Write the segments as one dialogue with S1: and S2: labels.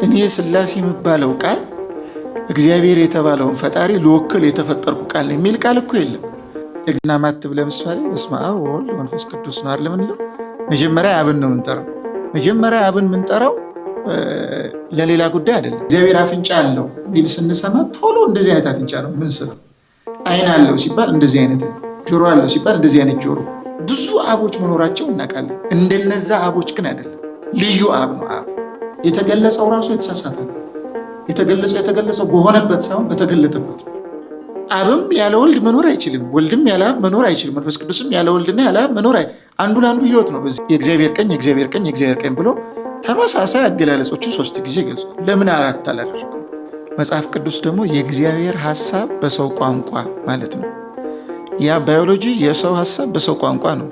S1: እኔ ሥላሴ የሚባለው ቃል እግዚአብሔር የተባለውን ፈጣሪ ለወክል የተፈጠርኩ ቃል የሚል ቃል እኮ የለም። ደግና ማትብ ለምሳሌ በስመ አብ ወወልድ ወመንፈስ ቅዱስ ነው አይደል የምንለው? መጀመሪያ አብን ነው የምንጠራው። መጀመሪያ አብን የምንጠራው ለሌላ ጉዳይ አይደለም። እግዚአብሔር አፍንጫ አለው ቢል ስንሰማ ቶሎ እንደዚህ አይነት አፍንጫ ነው ምን ስለው፣ አይን አለው ሲባል እንደዚህ አይነት፣ ጆሮ አለው ሲባል እንደዚህ አይነት ጆሮ። ብዙ አቦች መኖራቸው እናውቃለን። እንደነዛ አቦች ግን አይደለም። ልዩ አብ ነው። አብ የተገለጸው ራሱ የተሳሳተ ነው። የተገለጸው በሆነበት ሳይሆን በተገለጠበት ነው። አብም ያለ ወልድ መኖር አይችልም። ወልድም ያለ አብ መኖር አይችልም። መንፈስ ቅዱስም ያለ ወልድና ያለ አብ መኖር አንዱ ለአንዱ ህይወት ነው። በዚህ የእግዚአብሔር ቀኝ የእግዚአብሔር ቀኝ የእግዚአብሔር ቀኝ ብሎ ተመሳሳይ አገላለጾችን 3 ጊዜ ገልጿል። ለምን 4 አላደረገው? መጽሐፍ ቅዱስ ደግሞ የእግዚአብሔር ሐሳብ በሰው ቋንቋ ማለት ነው። ያ ባዮሎጂ የሰው ሐሳብ በሰው ቋንቋ ነው።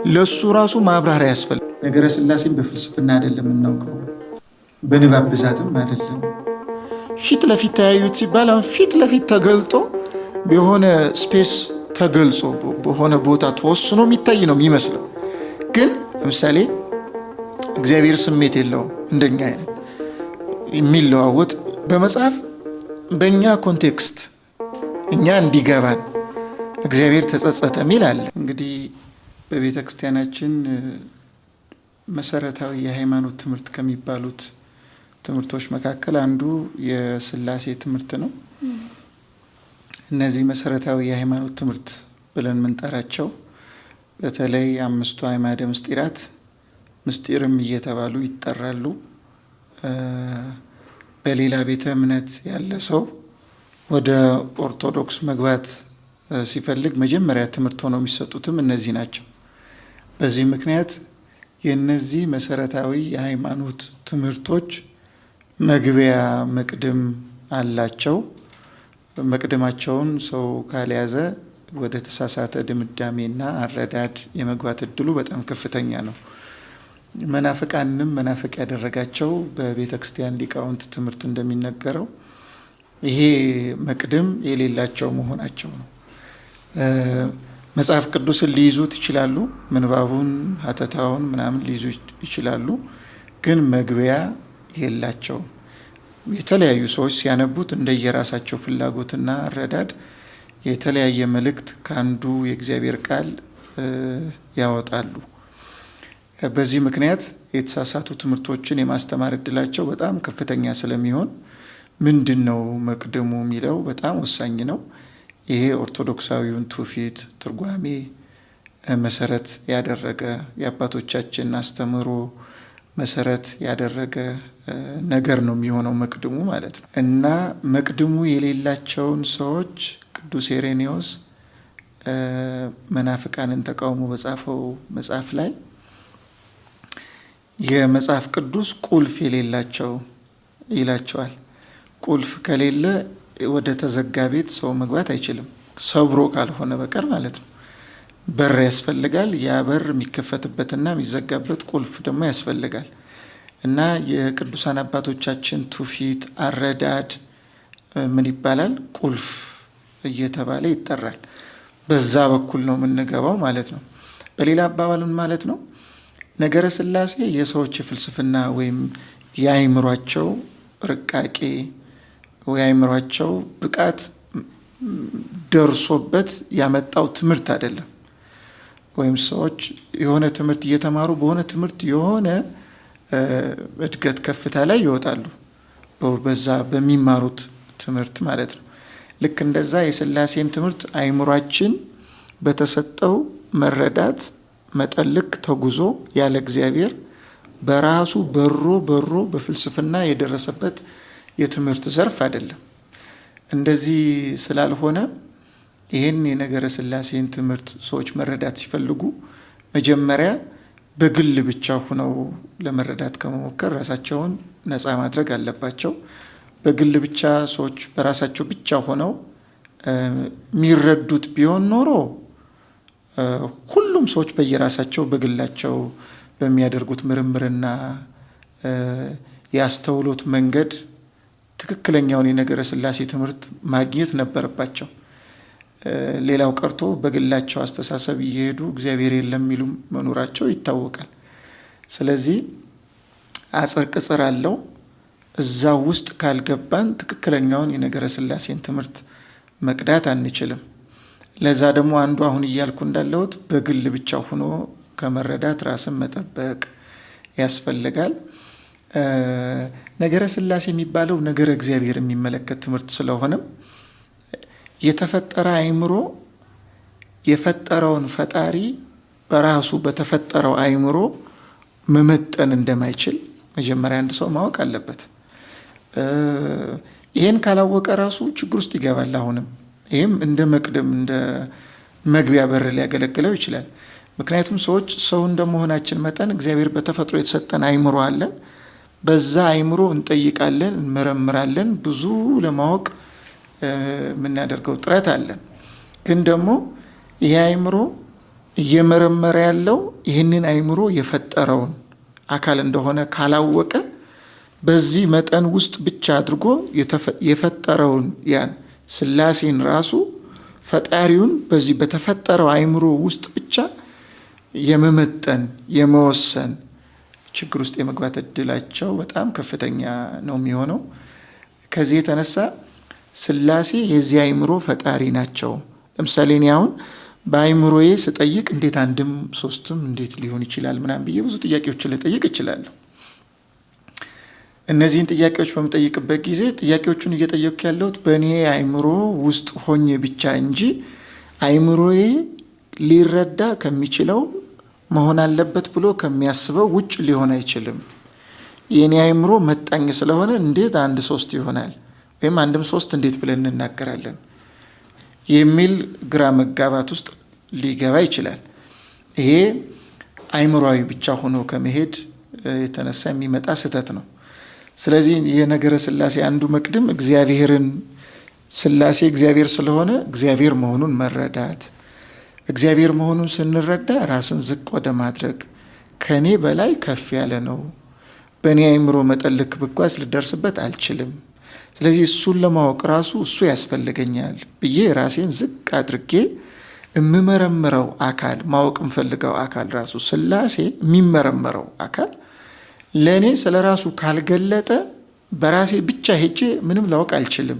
S1: ለሱ ራሱ ማብራሪያ ያስፈልጋል። ነገረ ሥላሴን በፍልስፍና አይደለም የምናውቀው፣ በንባብ ብዛትም አይደለም። ፊት ለፊት ተያዩት ሲባል አሁን ፊት ለፊት ተገልጦ በሆነ ስፔስ ተገልጾ በሆነ ቦታ ተወስኖ የሚታይ ነው የሚመስለው። ግን ለምሳሌ እግዚአብሔር ስሜት የለውም እንደኛ አይነት የሚለዋወጥ። በመጽሐፍ በእኛ ኮንቴክስት እኛ እንዲገባን እግዚአብሔር ተጸጸተ የሚል አለ። እንግዲህ በቤተ ክርስቲያናችን መሰረታዊ የሃይማኖት ትምህርት ከሚባሉት ትምህርቶች መካከል አንዱ የሥላሴ ትምህርት ነው። እነዚህ መሰረታዊ የሃይማኖት ትምህርት ብለን የምንጠራቸው በተለይ 5ቱ አዕማደ ምስጢራት ምስጢርም እየተባሉ ይጠራሉ። በሌላ ቤተ እምነት ያለ ሰው ወደ ኦርቶዶክስ መግባት ሲፈልግ መጀመሪያ ትምህርት ሆነው የሚሰጡትም እነዚህ ናቸው። በዚህ ምክንያት የእነዚህ መሰረታዊ የሃይማኖት ትምህርቶች መግቢያ መቅድም አላቸው። መቅድማቸውን ሰው ካልያዘ ወደ ተሳሳተ ድምዳሜና አረዳድ የመግባት እድሉ በጣም ከፍተኛ ነው። መናፍቃንም መናፍቅ ያደረጋቸው በቤተ ክርስቲያን ሊቃውንት ትምህርት እንደሚነገረው ይሄ መቅድም የሌላቸው መሆናቸው ነው። መጽሐፍ ቅዱስን ሊይዙት ይችላሉ፣ ምንባቡን ሀተታውን ምናምን ሊይዙ ይችላሉ፣ ግን መግቢያ የላቸውም። የተለያዩ ሰዎች ሲያነቡት እንደየራሳቸው ፍላጎትና አረዳድ የተለያየ መልእክት ከአንዱ የእግዚአብሔር ቃል ያወጣሉ። በዚህ ምክንያት የተሳሳቱ ትምህርቶችን የማስተማር እድላቸው በጣም ከፍተኛ ስለሚሆን ምንድን ነው መቅድሙ የሚለው በጣም ወሳኝ ነው። ይሄ ኦርቶዶክሳዊውን ትውፊት ትርጓሜ መሰረት ያደረገ የአባቶቻችን አስተምህሮ መሰረት ያደረገ ነገር ነው የሚሆነው መቅድሙ ማለት ነው። እና መቅድሙ የሌላቸውን ሰዎች ቅዱስ ኢሬኔዎስ መናፍቃንን ተቃውሞ በጻፈው መጽሐፍ ላይ የመጽሐፍ ቅዱስ ቁልፍ የሌላቸው ይላቸዋል። ቁልፍ ከሌለ ወደ ተዘጋ ቤት ሰው መግባት አይችልም፣ ሰብሮ ካልሆነ በቀር ማለት ነው። በር ያስፈልጋል። ያ በር የሚከፈትበትና የሚዘጋበት ቁልፍ ደግሞ ያስፈልጋል። እና የቅዱሳን አባቶቻችን ትውፊት አረዳድ ምን ይባላል? ቁልፍ እየተባለ ይጠራል። በዛ በኩል ነው የምንገባው ማለት ነው። በሌላ አባባል ማለት ነው ነገረ ሥላሴ የሰዎች የፍልስፍና ወይም የአእምሯቸው ርቃቄ የአእምሯቸው ብቃት ደርሶበት ያመጣው ትምህርት አይደለም። ወይም ሰዎች የሆነ ትምህርት እየተማሩ በሆነ ትምህርት የሆነ እድገት ከፍታ ላይ ይወጣሉ፣ በዛ በሚማሩት ትምህርት ማለት ነው። ልክ እንደዛ የሥላሴም ትምህርት አእምሯችን በተሰጠው መረዳት መጠን ልክ ተጉዞ ያለ እግዚአብሔር በራሱ በሮ በፍልስፍና የደረሰበት የትምህርት ዘርፍ አይደለም። እንደዚህ ስላልሆነ ይህን የነገረ ሥላሴን ትምህርት ሰዎች መረዳት ሲፈልጉ መጀመሪያ በግል ብቻ ሆነው ለመረዳት ከመሞከር ራሳቸውን ነፃ ማድረግ አለባቸው። በግል ብቻ ሰዎች በራሳቸው ብቻ ሆነው የሚረዱት ቢሆን ኖሮ ሁሉም ሰዎች በየራሳቸው በግላቸው በሚያደርጉት ምርምርና የአስተውሎት መንገድ ትክክለኛውን የነገረ ሥላሴ ትምህርት ማግኘት ነበረባቸው። ሌላው ቀርቶ በግላቸው አስተሳሰብ እየሄዱ እግዚአብሔር የለም የሚሉ መኖራቸው ይታወቃል። ስለዚህ አጽር ቅጽር አለው። እዛ ውስጥ ካልገባን ትክክለኛውን የነገረ ሥላሴን ትምህርት መቅዳት አንችልም። ለዛ ደግሞ አንዱ አሁን እያልኩ እንዳለሁት በግል ብቻ ሆኖ ከመረዳት ራስን መጠበቅ ያስፈልጋል። ነገረ ሥላሴ የሚባለው ነገረ እግዚአብሔር የሚመለከት ትምህርት ስለሆነም የተፈጠረ አእምሮ የፈጠረውን ፈጣሪ በራሱ በተፈጠረው አእምሮ መመጠን እንደማይችል መጀመሪያ አንድ ሰው ማወቅ አለበት። ይሄን ካላወቀ ራሱ ችግር ውስጥ ይገባል። አሁንም ይህም እንደ መቅደም እንደ መግቢያ በር ሊያገለግለው ይችላል። ምክንያቱም ሰዎች ሰው እንደመሆናችን መጠን እግዚአብሔር በተፈጥሮ የተሰጠን አእምሮ አለን። በዛ አእምሮ እንጠይቃለን፣ እንመረምራለን፣ ብዙ ለማወቅ የምናደርገው ጥረት አለን። ግን ደግሞ ይሄ አእምሮ እየመረመረ ያለው ይህንን አእምሮ የፈጠረውን አካል እንደሆነ ካላወቀ በዚህ መጠን ውስጥ ብቻ አድርጎ የፈጠረውን ያን ሥላሴን ራሱ ፈጣሪውን በዚህ በተፈጠረው አእምሮ ውስጥ ብቻ የመመጠን የመወሰን ችግር ውስጥ የመግባት እድላቸው በጣም ከፍተኛ ነው የሚሆነው። ከዚህ የተነሳ ሥላሴ የዚህ አእምሮ ፈጣሪ ናቸው። ለምሳሌ እኔ አሁን በአእምሮዬ ስጠይቅ እንዴት አንድም ሶስትም እንዴት ሊሆን ይችላል ምናምን ብዬ ብዙ ጥያቄዎችን ልጠይቅ እችላለሁ። እነዚህን ጥያቄዎች በምጠይቅበት ጊዜ ጥያቄዎቹን እየጠየቅኩ ያለሁት በእኔ አእምሮ ውስጥ ሆኜ ብቻ እንጂ አእምሮዬ ሊረዳ ከሚችለው መሆን አለበት ብሎ ከሚያስበው ውጭ ሊሆን አይችልም። የእኔ አእምሮ መጣኝ ስለሆነ እንዴት አንድ ሶስት ይሆናል ወይም አንድም ሶስት እንዴት ብለን እንናገራለን የሚል ግራ መጋባት ውስጥ ሊገባ ይችላል። ይሄ አእምሮአዊ ብቻ ሆኖ ከመሄድ የተነሳ የሚመጣ ስህተት ነው። ስለዚህ የነገረ ሥላሴ አንዱ መቅድም እግዚአብሔርን ሥላሴ እግዚአብሔር ስለሆነ እግዚአብሔር መሆኑን መረዳት፣ እግዚአብሔር መሆኑን ስንረዳ ራስን ዝቅ ወደ ማድረግ ከኔ በላይ ከፍ ያለ ነው፣ በእኔ አእምሮ መጠን ልክ ብጓዝ ልደርስበት አልችልም፣ ስለዚህ እሱን ለማወቅ ራሱ እሱ ያስፈልገኛል ብዬ ራሴን ዝቅ አድርጌ የምመረምረው አካል ማወቅ የምፈልገው አካል ራሱ ሥላሴ የሚመረመረው አካል ለእኔ ስለ ራሱ ካልገለጠ በራሴ ብቻ ሄጄ ምንም ላውቅ አልችልም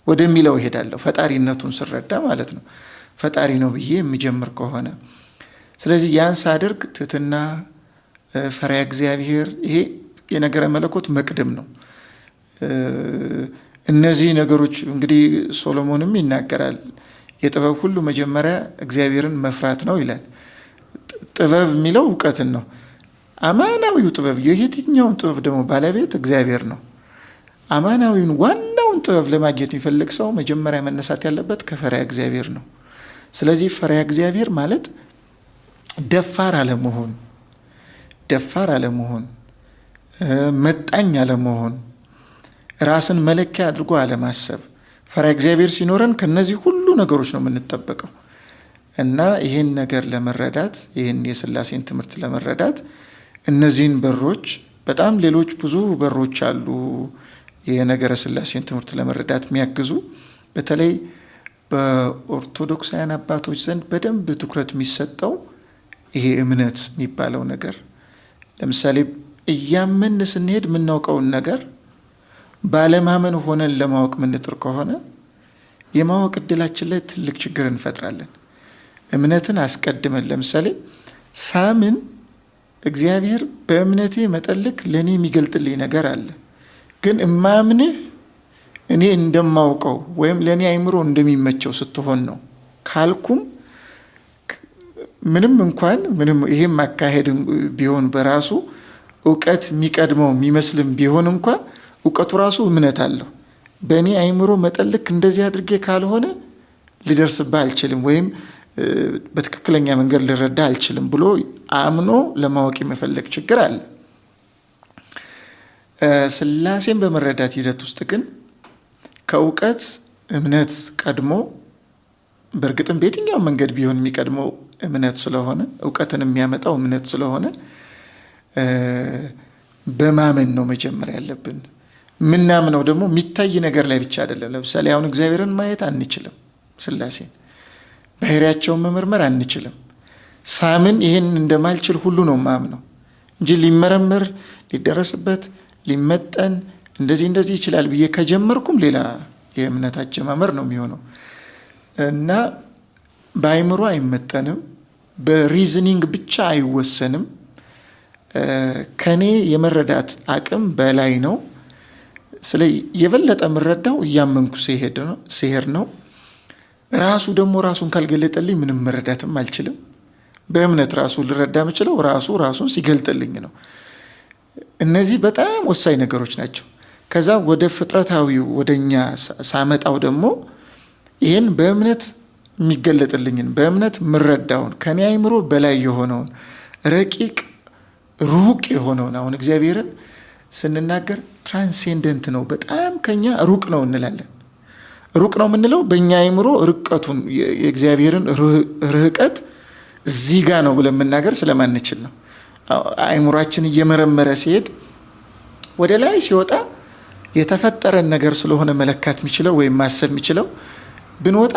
S1: ወደሚለው እሄዳለሁ። ፈጣሪነቱን ስረዳ ማለት ነው። ፈጣሪ ነው ብዬ የሚጀምር ከሆነ ስለዚህ ያን ሳደርግ ትሕትና፣ ፈሪሃ እግዚአብሔር ይሄ የነገረ መለኮት መቅድም ነው። እነዚህ ነገሮች እንግዲህ ሶሎሞንም ይናገራል። የጥበብ ሁሉ መጀመሪያ እግዚአብሔርን መፍራት ነው ይላል። ጥበብ የሚለው እውቀትን ነው። አማናዊው ጥበብ የየትኛውም ጥበብ ደግሞ ባለቤት እግዚአብሔር ነው። አማናዊውን ዋናውን ጥበብ ለማግኘት የሚፈልግ ሰው መጀመሪያ መነሳት ያለበት ከፈሪሃ እግዚአብሔር ነው። ስለዚህ ፈሪሃ እግዚአብሔር ማለት ደፋር አለመሆን፣ መጣኝ አለመሆን፣ ራስን መለኪያ አድርጎ አለማሰብ። ፈሪሃ እግዚአብሔር ሲኖረን ከነዚህ ሁሉ ነገሮች ነው የምንጠበቀው። እና ይህን ነገር ለመረዳት ይህን የሥላሴን ትምህርት ለመረዳት እነዚህን በሮች በጣም ሌሎች ብዙ በሮች አሉ የነገረ ሥላሴን ትምህርት ለመረዳት የሚያግዙ። በተለይ በኦርቶዶክሳውያን አባቶች ዘንድ በደንብ ትኩረት የሚሰጠው ይሄ እምነት የሚባለው ነገር። ለምሳሌ እያመን ስንሄድ የምናውቀውን ነገር ባለማመን ሆነን ለማወቅ ምንጥር ከሆነ የማወቅ እድላችን ላይ ትልቅ ችግር እንፈጥራለን። እምነትን አስቀድመን ለምሳሌ ሳምን እግዚአብሔር በእምነቴ መጠልቅ ለእኔ የሚገልጥልኝ ነገር አለ። ግን እማምንህ እኔ እንደማውቀው ወይም ለእኔ አእምሮ እንደሚመቸው ስትሆን ነው ካልኩም ምንም እንኳን ይሄም አካሄድ ቢሆን በራሱ እውቀት የሚቀድመው የሚመስልም ቢሆን እንኳ እውቀቱ ራሱ እምነት አለው። በእኔ አእምሮ መጠልቅ እንደዚህ አድርጌ ካልሆነ ልደርስብህ አልችልም ወይም በትክክለኛ መንገድ ልረዳ አልችልም ብሎ አምኖ ለማወቅ የመፈለግ ችግር አለ። ሥላሴን በመረዳት ሂደት ውስጥ ግን ከእውቀት እምነት ቀድሞ፣ በእርግጥም በየትኛው መንገድ ቢሆን የሚቀድመው እምነት ስለሆነ እውቀትን የሚያመጣው እምነት ስለሆነ በማመን ነው መጀመር ያለብን። የምናምነው ደግሞ የሚታይ ነገር ላይ ብቻ አይደለም። ለምሳሌ አሁን እግዚአብሔርን ማየት አንችልም፣ ሥላሴን ባህሪያቸውን መመርመር አንችልም። ሳምን ይህን እንደማልችል ሁሉ ነው ማምነው እንጂ ሊመረመር ሊደረስበት ሊመጠን እንደዚህ ይችላል ብዬ ከጀመርኩም ሌላ የእምነት አጀማመር ነው የሚሆነው እና በአይምሮ አይመጠንም፣ በሪዝኒንግ ብቻ አይወሰንም። ከኔ የመረዳት አቅም በላይ ነው። ስለ የበለጠ የምረዳው እያመንኩ ሲሄድ ነው። ራሱ ደግሞ ራሱን ካልገለጠልኝ ምንም መረዳትም አልችልም። በእምነት ራሱ ልረዳ የምችለው ራሱን ሲገልጥልኝ ነው። እነዚህ በጣም ወሳኝ ነገሮች ናቸው። ከዛ ወደ ፍጥረታዊው ወደኛ ሳመጣው ደግሞ ይህን በእምነት የሚገለጥልኝን በእምነት ምረዳውን ከኔ አይምሮ በላይ የሆነውን ረቂቅ ሩቅ የሆነውን አሁን እግዚአብሔርን ስንናገር ትራንሴንደንት ነው፣ በጣም ከኛ ሩቅ ነው እንላለን። ሩቅ ነው የምንለው በእኛ አይምሮ ርቀቱን የእግዚአብሔርን ርህቀት እዚህ ጋ ነው ብለን መናገር ስለማንችል ነው። አይምሯችን እየመረመረ ሲሄድ ወደ ላይ ሲወጣ የተፈጠረን ነገር ስለሆነ መለካት የሚችለው ወይም ማሰብ የሚችለው ብንወጣ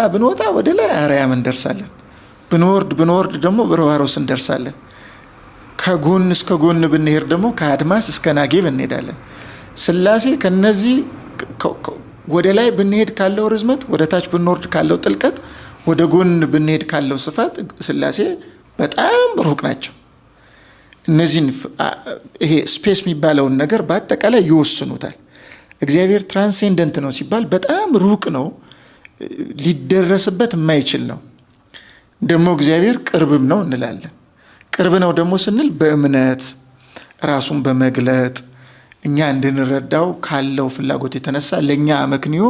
S1: ወደ ላይ አርያም እንደርሳለን። ብንወርድ ደግሞ በርባሮስ እንደርሳለን። ከጎን እስከ ጎን ብንሄድ ደግሞ ከአድማስ እስከ ናጌብ እንሄዳለን። ሥላሴ ከነዚህ ወደ ላይ ብንሄድ ካለው ርዝመት፣ ወደ ታች ብንወርድ ካለው ጥልቀት፣ ወደ ጎን ብንሄድ ካለው ስፋት ሥላሴ በጣም ሩቅ ናቸው። እነዚህን ይሄ ስፔስ የሚባለውን ነገር በአጠቃላይ ይወስኑታል። እግዚአብሔር ትራንሴንደንት ነው ሲባል በጣም ሩቅ ነው፣ ሊደረስበት የማይችል ነው። ደግሞ እግዚአብሔር ቅርብም ነው እንላለን። ቅርብ ነው ደግሞ ስንል በእምነት ራሱን በመግለጥ እኛ እንድንረዳው ካለው ፍላጎት የተነሳ ለእኛ አመክንዮ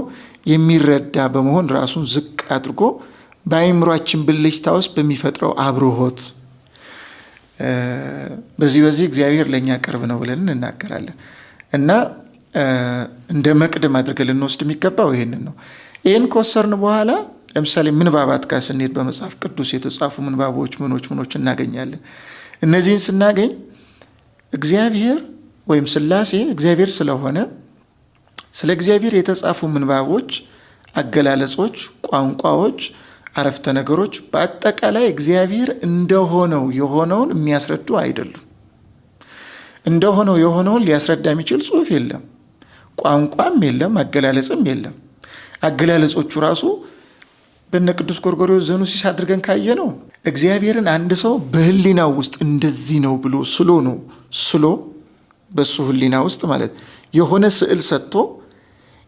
S1: የሚረዳ በመሆን ራሱን ዝቅ አድርጎ በአይምሯችን ብልጭታ ውስጥ በሚፈጥረው አብሮሆት በዚህ እግዚአብሔር ለእኛ ቅርብ ነው ብለን እንናገራለን እና እንደ መቅደም አድርገን ልንወስድ የሚገባው ይህንን ነው። ይህን ከወሰርን በኋላ ለምሳሌ ምንባባት ጋር ስንሄድ በመጽሐፍ ቅዱስ የተጻፉ ምንባቦች ምኖች እናገኛለን። እነዚህን ስናገኝ እግዚአብሔር ወይም ሥላሴ እግዚአብሔር ስለሆነ ስለ እግዚአብሔር የተጻፉ ምንባቦች፣ አገላለጾች፣ ቋንቋዎች፣ አረፍተ ነገሮች በአጠቃላይ እግዚአብሔር እንደሆነው የሆነውን የሚያስረዱ አይደሉም። እንደሆነው የሆነውን ሊያስረዳ የሚችል ጽሑፍ የለም፣ ቋንቋም የለም፣ አገላለጽም የለም። አገላለጾቹ ራሱ በነ ቅዱስ ጎርጎርዮስ ዘኑሲስ አድርገን ካየ ነው እግዚአብሔርን አንድ ሰው በህሊናው ውስጥ እንደዚህ ነው ብሎ ስሎ በሱ ህሊና ውስጥ ማለት የሆነ ስዕል ሰጥቶ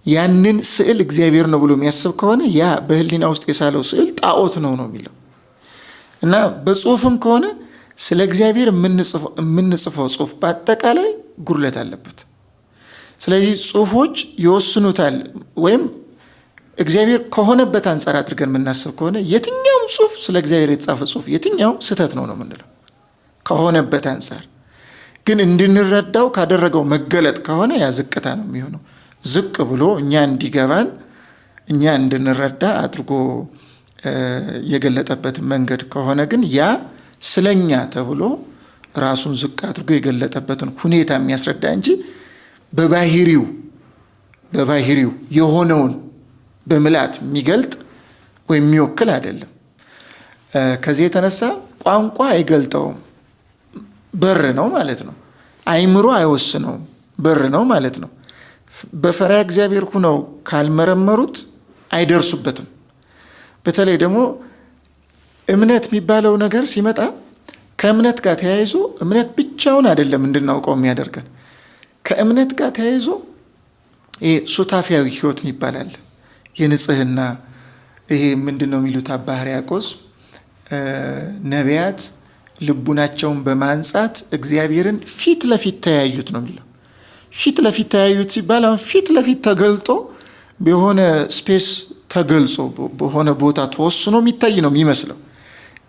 S1: ያንን ስዕል እግዚአብሔር ነው ብሎ የሚያስብ ከሆነ ያ በህሊና ውስጥ የሳለው ስዕል ጣዖት ነው የሚለው እና በጽሁፍም ከሆነ ስለ እግዚአብሔር የምንጽፈው ጽሁፍ በአጠቃላይ ጉድለት አለበት። ስለዚህ ጽሁፎች ይወስኑታል ወይም እግዚአብሔር ከሆነበት አንጻር አድርገን የምናስብ ከሆነ የትኛውም ጽሁፍ ስለ እግዚአብሔር የተጻፈ ጽሁፍ የትኛውም ስህተት ነው የምንለው ከሆነበት አንጻር። ግን እንድንረዳው ካደረገው መገለጥ ከሆነ ያ ዝቅታ ነው የሚሆነው። ዝቅ ብሎ እኛ እንዲገባን እኛ እንድንረዳ አድርጎ የገለጠበት መንገድ ከሆነ ግን ያ ስለኛ ተብሎ ራሱን ዝቅ አድርጎ የገለጠበትን ሁኔታ የሚያስረዳ እንጂ በባህሪው የሆነውን በምልአት የሚገልጥ ወይም የሚወክል አይደለም። ከዚህ የተነሳ ቋንቋ አይገልጠውም፣ በር ነው ማለት ነው። አይምሮ አይወስነውም፣ በር ነው ማለት ነው። በፈሪሃ እግዚአብሔር ሁነው ካልመረመሩት አይደርሱበትም። በተለይ ደግሞ እምነት የሚባለው ነገር ሲመጣ ከእምነት ጋር ተያይዞ እምነት ብቻውን አይደለም እንድናውቀው የሚያደርገን። ከእምነት ጋር ተያይዞ ይሄ ሱታፊያዊ ሕይወት ይባላል። የንጽህና ይሄ ምንድን ነው የሚሉት አባ ሕርያቆስ ነቢያት ልቡናቸውን በማንጻት እግዚአብሔርን ፊት ለፊት ተያዩት ነው የሚለው። ፊት ለፊት ተያዩት ሲባል አሁን ፊት ለፊት ተገልጦ በሆነ ስፔስ ተገልጾ በሆነ ቦታ ተወስኖ የሚታይ ነው የሚመስለው።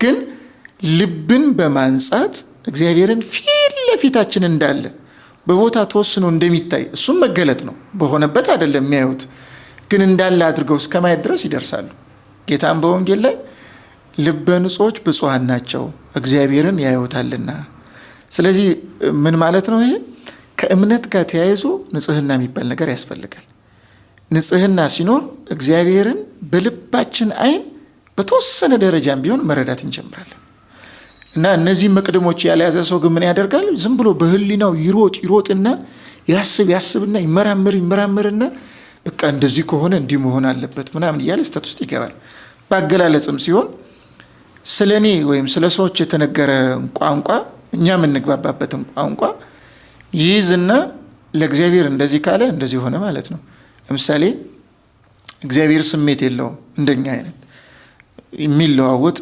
S1: ግን ልብን በማንጻት እግዚአብሔርን ፊት ለፊታችን እንዳለ በቦታ ተወስኖ እንደሚታይ እሱም መገለጥ ነው። በሆነበት አይደለም የሚያዩት፣ ግን እንዳለ አድርገው እስከ ማየት ድረስ ይደርሳሉ። ጌታም በወንጌል ላይ ልበ ንጹሖች ብፁዓን ናቸው እግዚአብሔርን ያዩታልና። ስለዚህ ምን ማለት ነው? ይሄ ከእምነት ጋር ተያይዞ ንጽህና የሚባል ነገር ያስፈልጋል። ንጽህና ሲኖር እግዚአብሔርን በልባችን አይን በተወሰነ ደረጃም ቢሆን መረዳት እንጀምራለን። እና እነዚህ መቅደሞች ያልያዘ ሰው ግን ምን ያደርጋል? ዝም ብሎ በህሊናው ይሮጥና ያስብና ይመራመርና በቃ እንደዚህ ከሆነ እንዲህ መሆን አለበት ምናምን እያለ ስህተት ውስጥ ይገባል። በአገላለጽም ሲሆን ስለ እኔ ወይም ስለ ሰዎች የተነገረ ቋንቋ እኛ የምንግባባበትን ቋንቋ ይይዝና ለእግዚአብሔር እንደዚህ ካለ እንደዚህ ሆነ ማለት ነው። ለምሳሌ እግዚአብሔር ስሜት የለውም፣ እንደኛ አይነት የሚለዋወጥ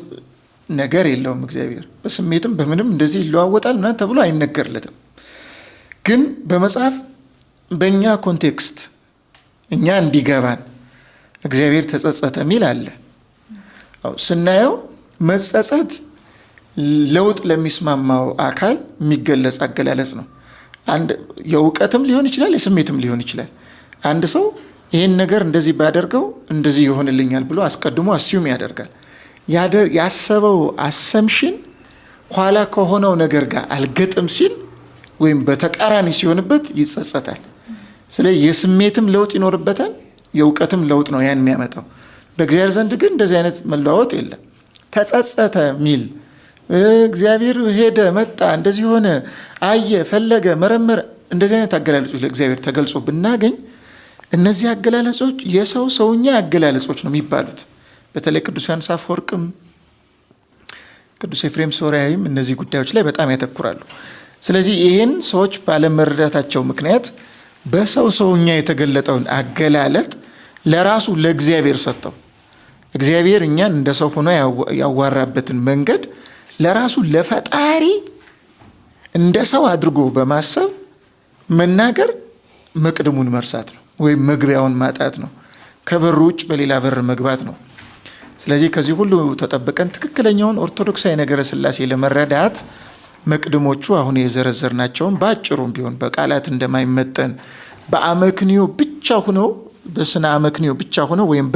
S1: ነገር የለውም። እግዚአብሔር በስሜትም በምንም እንደዚህ ይለዋወጣል ምናምን ተብሎ አይነገርለትም። ግን በመጽሐፍ በእኛ ኮንቴክስት እኛ እንዲገባን እግዚአብሔር ተጸጸተ ሚል አለ። ስናየው መጸጸት ለውጥ ለሚስማማው አካል የሚገለጽ አገላለጽ ነው። አንድ የእውቀትም ሊሆን ይችላል፣ የስሜትም ሊሆን ይችላል። አንድ ሰው ይህን ነገር እንደዚህ ባደርገው እንደዚህ ይሆንልኛል ብሎ አስቀድሞ አስዩም ያደርጋል። ያሰበው አሰምሽን ኋላ ከሆነው ነገር ጋር አልገጥም ሲል ወይም በተቃራኒ ሲሆንበት ይጸጸታል። ስለዚህ የስሜትም ለውጥ ይኖርበታል፣ የእውቀትም ለውጥ ነው ያን የሚያመጣው። በእግዚአብሔር ዘንድ ግን እንደዚህ አይነት መለዋወጥ የለም። ተጸጸተ ሚል እግዚአብሔር ሄደ፣ መጣ፣ እንደዚህ ሆነ፣ አየ፣ ፈለገ፣ መረመረ፣ እንደዚህ አይነት አገላለጾች ለእግዚአብሔር ተገልጾ ብናገኝ እነዚህ አገላለጾች የሰው ሰውኛ አገላለጾች ነው የሚባሉት። በተለይ ቅዱስ ዮሐንስ አፈወርቅም ቅዱስ ኤፍሬም ሶርያዊም እነዚህ ጉዳዮች ላይ በጣም ያተኩራሉ። ስለዚህ ይህን ሰዎች ባለመረዳታቸው ምክንያት በሰው ሰውኛ የተገለጠውን አገላለጥ ለራሱ ለእግዚአብሔር ሰጠው። እግዚአብሔር እኛን እንደ ሰው ሆኖ ያዋራበትን መንገድ ለራሱ ለፈጣሪ እንደ ሰው አድርጎ በማሰብ መናገር መቅድሙን መርሳት ነው፣ ወይም መግቢያውን ማጣት ነው። ከበሩ ውጭ በሌላ በር መግባት ነው። ስለዚህ ከዚህ ሁሉ ተጠብቀን ትክክለኛውን ኦርቶዶክሳዊ ነገረ ሥላሴ ለመረዳት መቅድሞቹ አሁን የዘረዘርናቸውን በአጭሩም ቢሆን በቃላት እንደማይመጠን በአመክንዮ ብቻ ሆነው በስነ አመክንዮ ብቻ ሆነው ወይም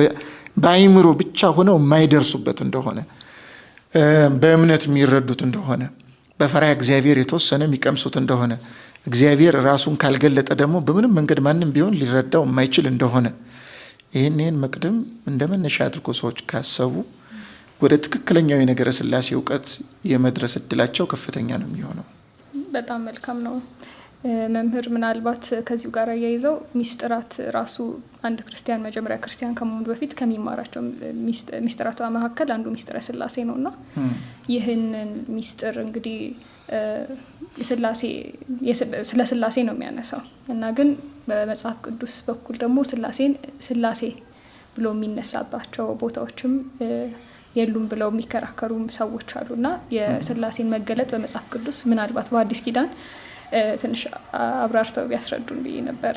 S1: በአይምሮ ብቻ ሆነው የማይደርሱበት እንደሆነ በእምነት የሚረዱት እንደሆነ በፈሪሃ እግዚአብሔር የተወሰነ የሚቀምሱት እንደሆነ እግዚአብሔር ራሱን ካልገለጠ ደግሞ በምንም መንገድ ማንም ቢሆን ሊረዳው የማይችል እንደሆነ ይህን መቅድም እንደ መነሻ አድርጎ ሰዎች ካሰቡ ወደ ትክክለኛው የነገረ ሥላሴ እውቀት የመድረስ እድላቸው ከፍተኛ ነው የሚሆነው።
S2: በጣም መልካም ነው። መምህር ምናልባት ከዚሁ ጋር አያይዘው ሚስጥራት ራሱ አንድ ክርስቲያን መጀመሪያ ክርስቲያን ከመሆኑ በፊት ከሚማራቸው ሚስጥራቷ መካከል አንዱ ሚስጥረ ሥላሴ ነውና ይህንን ሚስጥር እንግዲህ ስለ ሥላሴ ነው የሚያነሳው እና ግን በመጽሐፍ ቅዱስ በኩል ደግሞ ሥላሴ ብሎ የሚነሳባቸው ቦታዎችም የሉም ብለው የሚከራከሩ ሰዎች አሉና የሥላሴን መገለጥ በመጽሐፍ ቅዱስ ምናልባት በአዲስ ኪዳን ትንሽ አብራርተው ቢያስረዱን ብዬ ነበረ።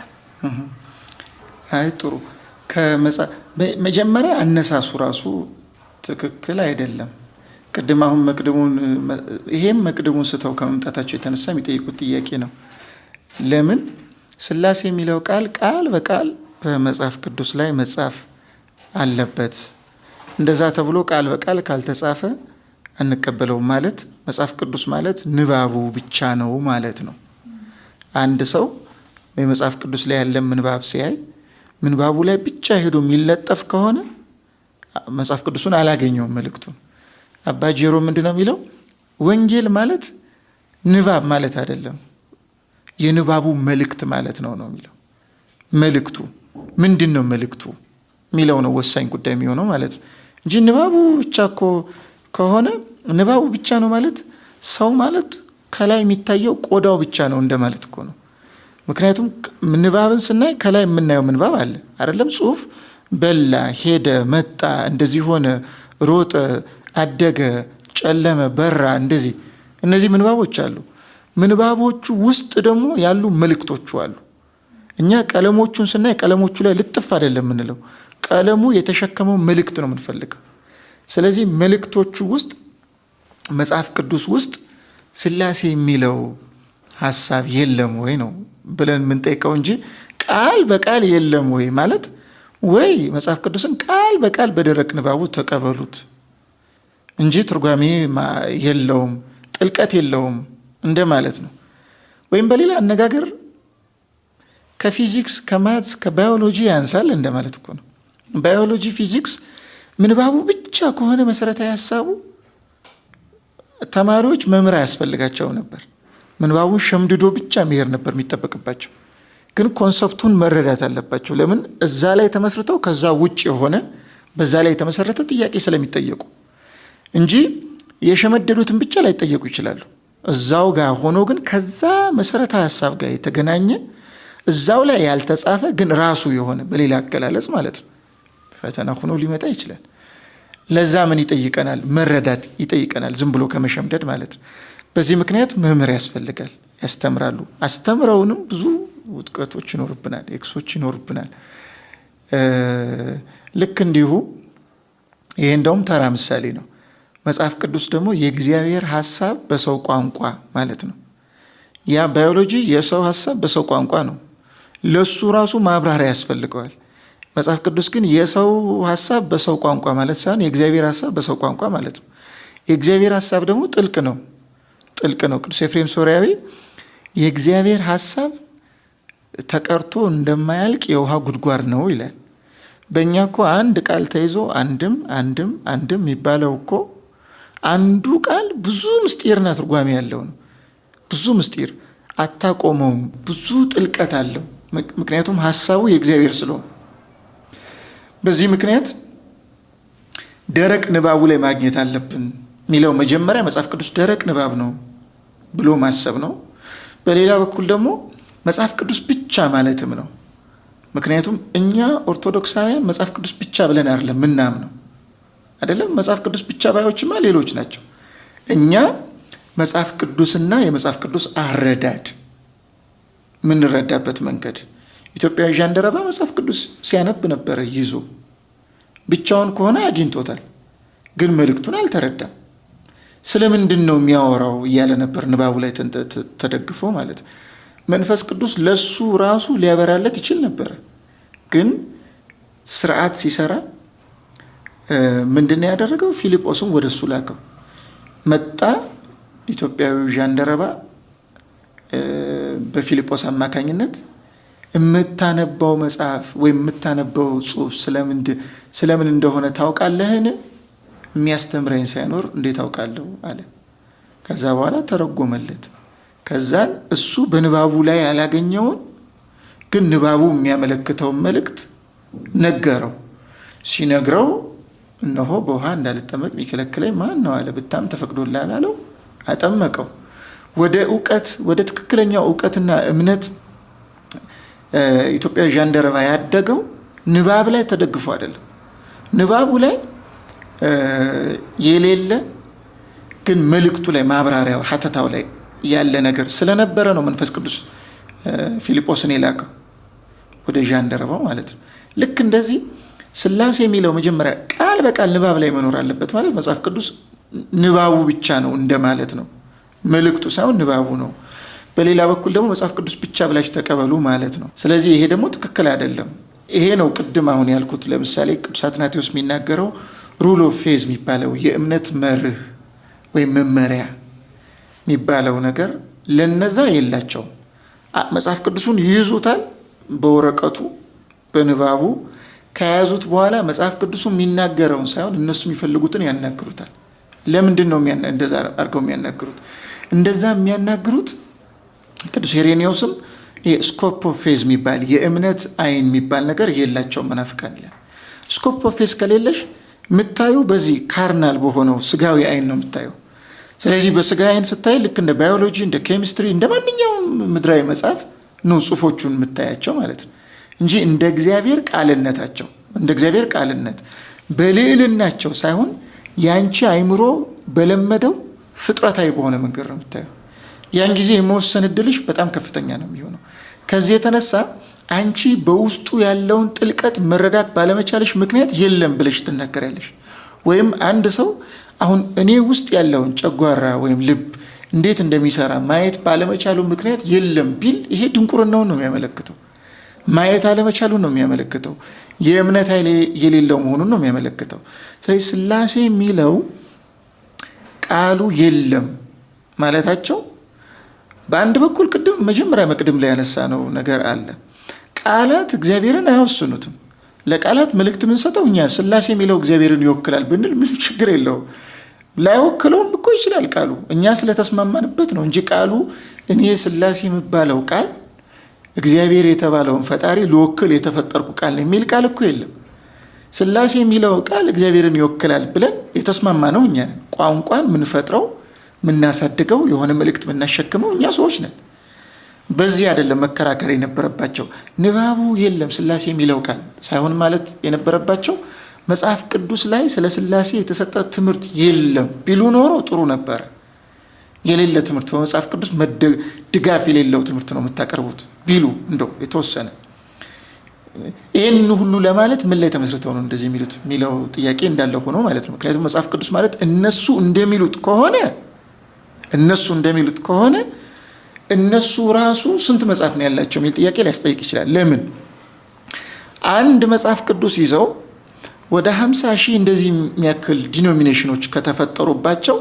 S1: አይ ጥሩ። መጀመሪያ አነሳሱ ራሱ ትክክል አይደለም። ቅድም አሁን መቅድሙን ስተው ከመምጣታቸው የተነሳ የሚጠይቁት ጥያቄ ነው። ለምን ሥላሴ የሚለው ቃል በቃል በመጽሐፍ ቅዱስ ላይ መጻፍ አለበት? እንደዛ ተብሎ ቃል በቃል ካልተጻፈ አንቀበለውም ማለት መጽሐፍ ቅዱስ ማለት ንባቡ ብቻ ነው ማለት ነው። አንድ ሰው በመጽሐፍ ቅዱስ ላይ ያለ ምንባብ ሲያይ ምንባቡ ላይ ብቻ ሄዶ የሚለጠፍ ከሆነ መጽሐፍ ቅዱሱን አላገኘውም መልእክቱን። አባ ጄሮ ምንድነው የሚለው? ወንጌል ማለት ንባብ ማለት አይደለም፣ የንባቡ መልእክት ማለት ነው የሚለው። መልእክቱ ምንድነው? መልእክቱ የሚለው ነው ወሳኝ ጉዳይ የሚሆነው ማለት ነው እንጂ ንባቡ ብቻ ከሆነ ንባቡ ብቻ ነው ማለት ሰው ማለት ከላይ የሚታየው ቆዳው ብቻ ነው እንደማለት እኮ ነው። ምክንያቱም ንባብን ስናይ ከላይ የምናየው ምንባብ አለ አይደለም? ጽሁፍ በላ፣ ሄደ፣ መጣ፣ እንደዚህ ሆነ፣ ሮጠ፣ አደገ፣ ጨለመ፣ በራ፣ እንደዚህ እነዚህ ምንባቦች አሉ። ምንባቦቹ ውስጥ ደግሞ ያሉ መልእክቶቹ አሉ። እኛ ቀለሞቹን ስናይ ቀለሞቹ ላይ ልጥፍ አይደለም የምንለው፣ ቀለሙ የተሸከመው መልእክት ነው የምንፈልገው። ስለዚህ መልእክቶቹ ውስጥ መጽሐፍ ቅዱስ ውስጥ ሥላሴ የሚለው ሀሳብ የለም ወይ ነው ብለን የምንጠይቀው እንጂ ቃል በቃል የለም ወይ ማለት ወይ መጽሐፍ ቅዱስን ቃል በቃል በደረቅ ንባቡ ተቀበሉት እንጂ ትርጓሜ የለውም፣ ጥልቀት የለውም እንደማለት ነው። ወይም በሌላ አነጋገር ከፊዚክስ ከማትስ ከባዮሎጂ ያንሳል እንደማለት እኮ ነው። ባዮሎጂ ፊዚክስ ምንባቡ ብቻ ከሆነ መሰረታዊ ሀሳቡ ተማሪዎች መምህር አያስፈልጋቸው ነበር። ምንባቡን ሸምድዶ ብቻ መሄድ ነበር የሚጠበቅባቸው። ግን ኮንሰፕቱን መረዳት አለባቸው። ለምን እዛ ላይ ተመስርተው ከዛ ውጭ የሆነ በዛ ላይ የተመሰረተ ጥያቄ ስለሚጠየቁ እንጂ የሸመደዱትን ብቻ ላይ ጠየቁ ይችላሉ። እዛው ጋር ሆኖ ግን ከዛ መሰረታዊ ሀሳብ ጋር የተገናኘ እዛው ላይ ያልተጻፈ ግን ራሱ የሆነ በሌላ አገላለጽ ማለት ነው ፈተና ሆኖ ሊመጣ ይችላል። ለዛ ምን ይጠይቀናል? መረዳት ይጠይቀናል፣ ዝም ብሎ ከመሸምደድ ማለት ነው። በዚህ ምክንያት መምህር ያስፈልጋል። ያስተምራሉ። አስተምረውንም ብዙ ውጥቀቶች ይኖርብናል፣ ኤክሶች ይኖርብናል። ልክ እንዲሁ ይሄ እንደውም ተራ ምሳሌ ነው። መጽሐፍ ቅዱስ ደግሞ የእግዚአብሔር ሀሳብ በሰው ቋንቋ ማለት ነው። ያ ባዮሎጂ የሰው ሀሳብ በሰው ቋንቋ ነው። ለሱ ራሱ ማብራሪያ ያስፈልገዋል። መጽሐፍ ቅዱስ ግን የሰው ሀሳብ በሰው ቋንቋ ማለት ሳይሆን የእግዚአብሔር ሀሳብ በሰው ቋንቋ ማለት ነው። የእግዚአብሔር ሀሳብ ደግሞ ጥልቅ ነው። ቅዱስ ኤፍሬም ሶርያዊ የእግዚአብሔር ሀሳብ ተቀርቶ እንደማያልቅ የውሃ ጉድጓድ ነው ይላል። በእኛ እኮ አንድ ቃል ተይዞ አንድም የሚባለው እኮ አንዱ ቃል ብዙ ምስጢርና ትርጓሜ ያለው ነው። ብዙ ምስጢር አታቆመውም። ብዙ ጥልቀት አለው። ምክንያቱም ሀሳቡ የእግዚአብሔር ስለሆነ። በዚህ ምክንያት ደረቅ ንባቡ ላይ ማግኘት አለብን የሚለው መጀመሪያ መጽሐፍ ቅዱስ ደረቅ ንባብ ነው ብሎ ማሰብ ነው። በሌላ በኩል ደግሞ መጽሐፍ ቅዱስ ብቻ ማለትም ነው። ምክንያቱም እኛ ኦርቶዶክሳውያን መጽሐፍ ቅዱስ ብቻ ብለን አይደለም ምናምነው አይደለም። መጽሐፍ ቅዱስ ብቻ ባዮችማ ሌሎች ናቸው። እኛ መጽሐፍ ቅዱስና የመጽሐፍ ቅዱስ አረዳድ ምንረዳበት መንገድ ኢትዮጵያዊ ዣንደረባ መጽሐፍ ቅዱስ ሲያነብ ነበረ ይዞ። ብቻውን ከሆነ አግኝቶታል፣ ግን መልእክቱን አልተረዳም። ስለምንድን ነው የሚያወራው እያለ ነበር ንባቡ ላይ ተደግፎ ማለት። መንፈስ ቅዱስ ለሱ ራሱ ሊያበራለት ይችል ነበረ፣ ግን ስርዓት ሲሰራ ምንድን ነው ያደረገው? ፊልጶስን ወደ እሱ ላከው። መጣ ኢትዮጵያዊ ዣንደረባ በፊልጶስ አማካኝነት የምታነባው መጽሐፍ ወይም የምታነባው ጽሑፍ ስለምን እንደሆነ ታውቃለህን? የሚያስተምረኝ ሳይኖር እንዴት አውቃለሁ አለ። ከዛ በኋላ ተረጎመለት። ከዛን እሱ በንባቡ ላይ ያላገኘውን ግን ንባቡ የሚያመለክተውን መልእክት ነገረው። ሲነግረው እነሆ በውሃ እንዳልጠመቅ የሚከለክለኝ ማን ነው አለ። ብታም ተፈቅዶልሃል አለው። አጠመቀው። ወደ እውቀት፣ ወደ ትክክለኛው እውቀትና እምነት ኢትዮጵያ ዣንደረባ ያደገው ንባብ ላይ ተደግፎ አይደለም። ንባቡ ላይ የሌለ ግን መልእክቱ ላይ ማብራሪያው ሀተታው ላይ ያለ ነገር ስለነበረ ነው መንፈስ ቅዱስ ፊልጶስን የላከው ወደ ዣንደረባው ማለት ነው። ልክ እንደዚህ ሥላሴ የሚለው መጀመሪያ ቃል በቃል ንባብ ላይ መኖር አለበት ማለት መጽሐፍ ቅዱስ ንባቡ ብቻ ነው እንደማለት ነው። መልእክቱ ሳይሆን ንባቡ ነው። በሌላ በኩል ደግሞ መጽሐፍ ቅዱስ ብቻ ብላችሁ ተቀበሉ ማለት ነው። ስለዚህ ይሄ ደግሞ ትክክል አይደለም። ይሄ ነው ቅድም አሁን ያልኩት። ለምሳሌ ቅዱስ አትናቴዎስ የሚናገረው ሩል ኦፍ ፌዝ የሚባለው የእምነት መርህ ወይም መመሪያ የሚባለው ነገር ለነዛ የላቸውም። መጽሐፍ ቅዱስን ይይዙታል፣ በወረቀቱ በንባቡ ከያዙት በኋላ መጽሐፍ ቅዱሱ የሚናገረውን ሳይሆን እነሱ የሚፈልጉትን ያናግሩታል። ለምንድን ነው እንደዛ አድርገው የሚያናግሩት? እንደዛ የሚያናግሩት ቅዱስ ሄሬኔዎስም ስኮፕ ኦፍ ፌዝ የሚባል የእምነት አይን የሚባል ነገር የላቸውም መናፍቃን ይላል። ስኮፕ ኦፍ ፌዝ ከሌለሽ የምታዩ በዚህ ካርናል በሆነው ስጋዊ አይን ነው የምታየው። ስለዚህ በስጋ አይን ስታይ ልክ እንደ ባዮሎጂ፣ እንደ ኬሚስትሪ፣ እንደ ማንኛውም ምድራዊ መጽሐፍ ነው ጽሁፎቹን የምታያቸው ማለት ነው እንጂ እንደ እግዚአብሔር ቃልነታቸው እንደ እግዚአብሔር ቃልነት በልዕልናቸው ሳይሆን ያንቺ አይምሮ በለመደው ፍጥረታዊ በሆነ መንገድ ነው የምታየው። ያን ጊዜ የመወሰን እድልሽ በጣም ከፍተኛ ነው የሚሆነው። ከዚህ የተነሳ አንቺ በውስጡ ያለውን ጥልቀት መረዳት ባለመቻልሽ ምክንያት የለም ብለሽ ትናገራለሽ። ወይም አንድ ሰው አሁን እኔ ውስጥ ያለውን ጨጓራ ወይም ልብ እንዴት እንደሚሰራ ማየት ባለመቻሉ ምክንያት የለም ቢል ይሄ ድንቁርናውን ነው የሚያመለክተው። ማየት አለመቻሉን ነው የሚያመለክተው። የእምነት ኃይል የሌለው መሆኑን ነው የሚያመለክተው። ስለዚህ ሥላሴ የሚለው ቃሉ የለም ማለታቸው በአንድ በኩል ቅድም መጀመሪያ መቅድም ላይ ያነሳ ነው ነገር አለ። ቃላት እግዚአብሔርን አይወስኑትም። ለቃላት መልእክት የምንሰጠው እኛ ሥላሴ የሚለው እግዚአብሔርን ይወክላል ብንል ምን ችግር የለውም። ላይወክለውም እኮ ይችላል ቃሉ፣ እኛ ስለተስማማንበት ነው እንጂ ቃሉ እኔ ሥላሴ የሚባለው ቃል እግዚአብሔር የተባለውን ፈጣሪ ልወክል የተፈጠርኩ ቃል የሚል ቃል እኮ የለም። ስላሴ የሚለው ቃል እግዚአብሔርን ይወክላል ብለን የተስማማ ነው እኛ ነን። ቋንቋን ምንፈጥረው ምናሳድገው የሆነ መልእክት ምናሸክመው እኛ ሰዎች ነን። በዚህ አይደለም መከራከር የነበረባቸው። ንባቡ የለም ስላሴ የሚለው ቃል ሳይሆን ማለት የነበረባቸው መጽሐፍ ቅዱስ ላይ ስለ ስላሴ የተሰጠ ትምህርት የለም ቢሉ ኖሮ ጥሩ ነበረ። የሌለ ትምህርት በመጽሐፍ ቅዱስ ድጋፍ የሌለው ትምህርት ነው የምታቀርቡት ቢሉ እንደው የተወሰነ ይህን ሁሉ ለማለት ምን ላይ ተመስርተው ነው እንደዚህ የሚሉት የሚለው ጥያቄ እንዳለ ሆኖ ማለት ነው። ምክንያቱም መጽሐፍ ቅዱስ ማለት እነሱ እንደሚሉት ከሆነ እነሱ ራሱ ስንት መጽሐፍ ነው ያላቸው የሚል ጥያቄ ሊያስጠይቅ ይችላል። ለምን አንድ መጽሐፍ ቅዱስ ይዘው ወደ 50 ሺህ እንደዚህ የሚያክል ዲኖሚኔሽኖች ከተፈጠሩባቸው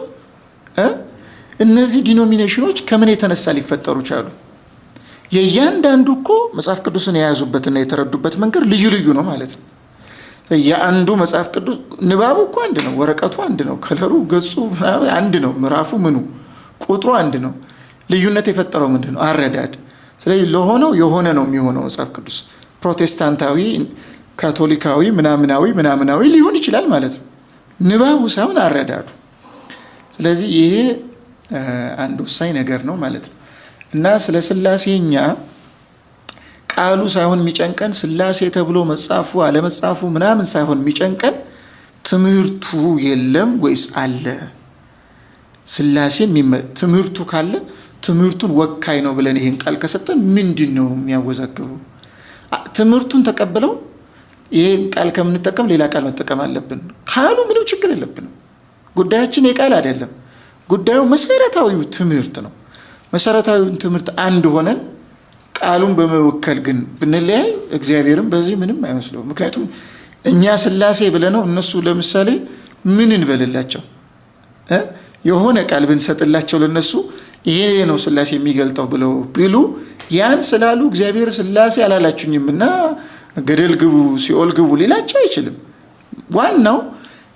S1: እነዚህ ዲኖሚኔሽኖች ከምን የተነሳ ሊፈጠሩ ቻሉ? የእያንዳንዱ እኮ መጽሐፍ ቅዱስን የያዙበትና የተረዱበት መንገድ ልዩ ልዩ ነው ማለት ነው። የአንዱ መጽሐፍ ቅዱስ ንባቡ እኮ አንድ ነው፣ ወረቀቱ አንድ ነው፣ ከለሩ ገጹ አንድ ነው፣ ምዕራፉ ምኑ ቁጥሩ አንድ ነው። ልዩነት የፈጠረው ምንድን ነው? አረዳድ። ስለዚህ ለሆነው የሆነ ነው የሚሆነው መጽሐፍ ቅዱስ ፕሮቴስታንታዊ፣ ካቶሊካዊ፣ ምናምናዊ ሊሆን ይችላል ማለት ነው፣ ንባቡ ሳይሆን አረዳዱ። ስለዚህ ይሄ አንድ ወሳኝ ነገር ነው ማለት ነው። እና ስለ ስላሴኛ ቃሉ ሳይሆን የሚጨንቀን ስላሴ ተብሎ መጻፉ አለመጻፉ ምናምን ሳይሆን የሚጨንቀን ትምህርቱ የለም ወይስ አለ? ስላሴ ትምህርቱ ካለ ትምህርቱን ወካይ ነው ብለን ይሄን ቃል ከሰጠን ምንድን ነው የሚያወዛግበው? ትምህርቱን ተቀብለው ይሄን ቃል ከምንጠቀም ሌላ ቃል መጠቀም አለብን ካሉ ምንም ችግር የለብንም። ጉዳያችን የቃል አይደለም። ጉዳዩ መሰረታዊው ትምህርት ነው። መሰረታዊውን ትምህርት አንድ ሆነን ቃሉን በመወከል ግን ብንለያይ እግዚአብሔርም በዚህ ምንም አይመስለው። ምክንያቱም እኛ ስላሴ ብለነው እነሱ ለምሳሌ ምን እንበልላቸው? የሆነ ቃል ብንሰጥላቸው ለነሱ ይሄ ነው ስላሴ የሚገልጠው ብለው ቢሉ ያን ስላሉ እግዚአብሔር ስላሴ አላላችሁኝም እና ገደል ግቡ ሲኦል ግቡ ሊላቸው አይችልም። ዋናው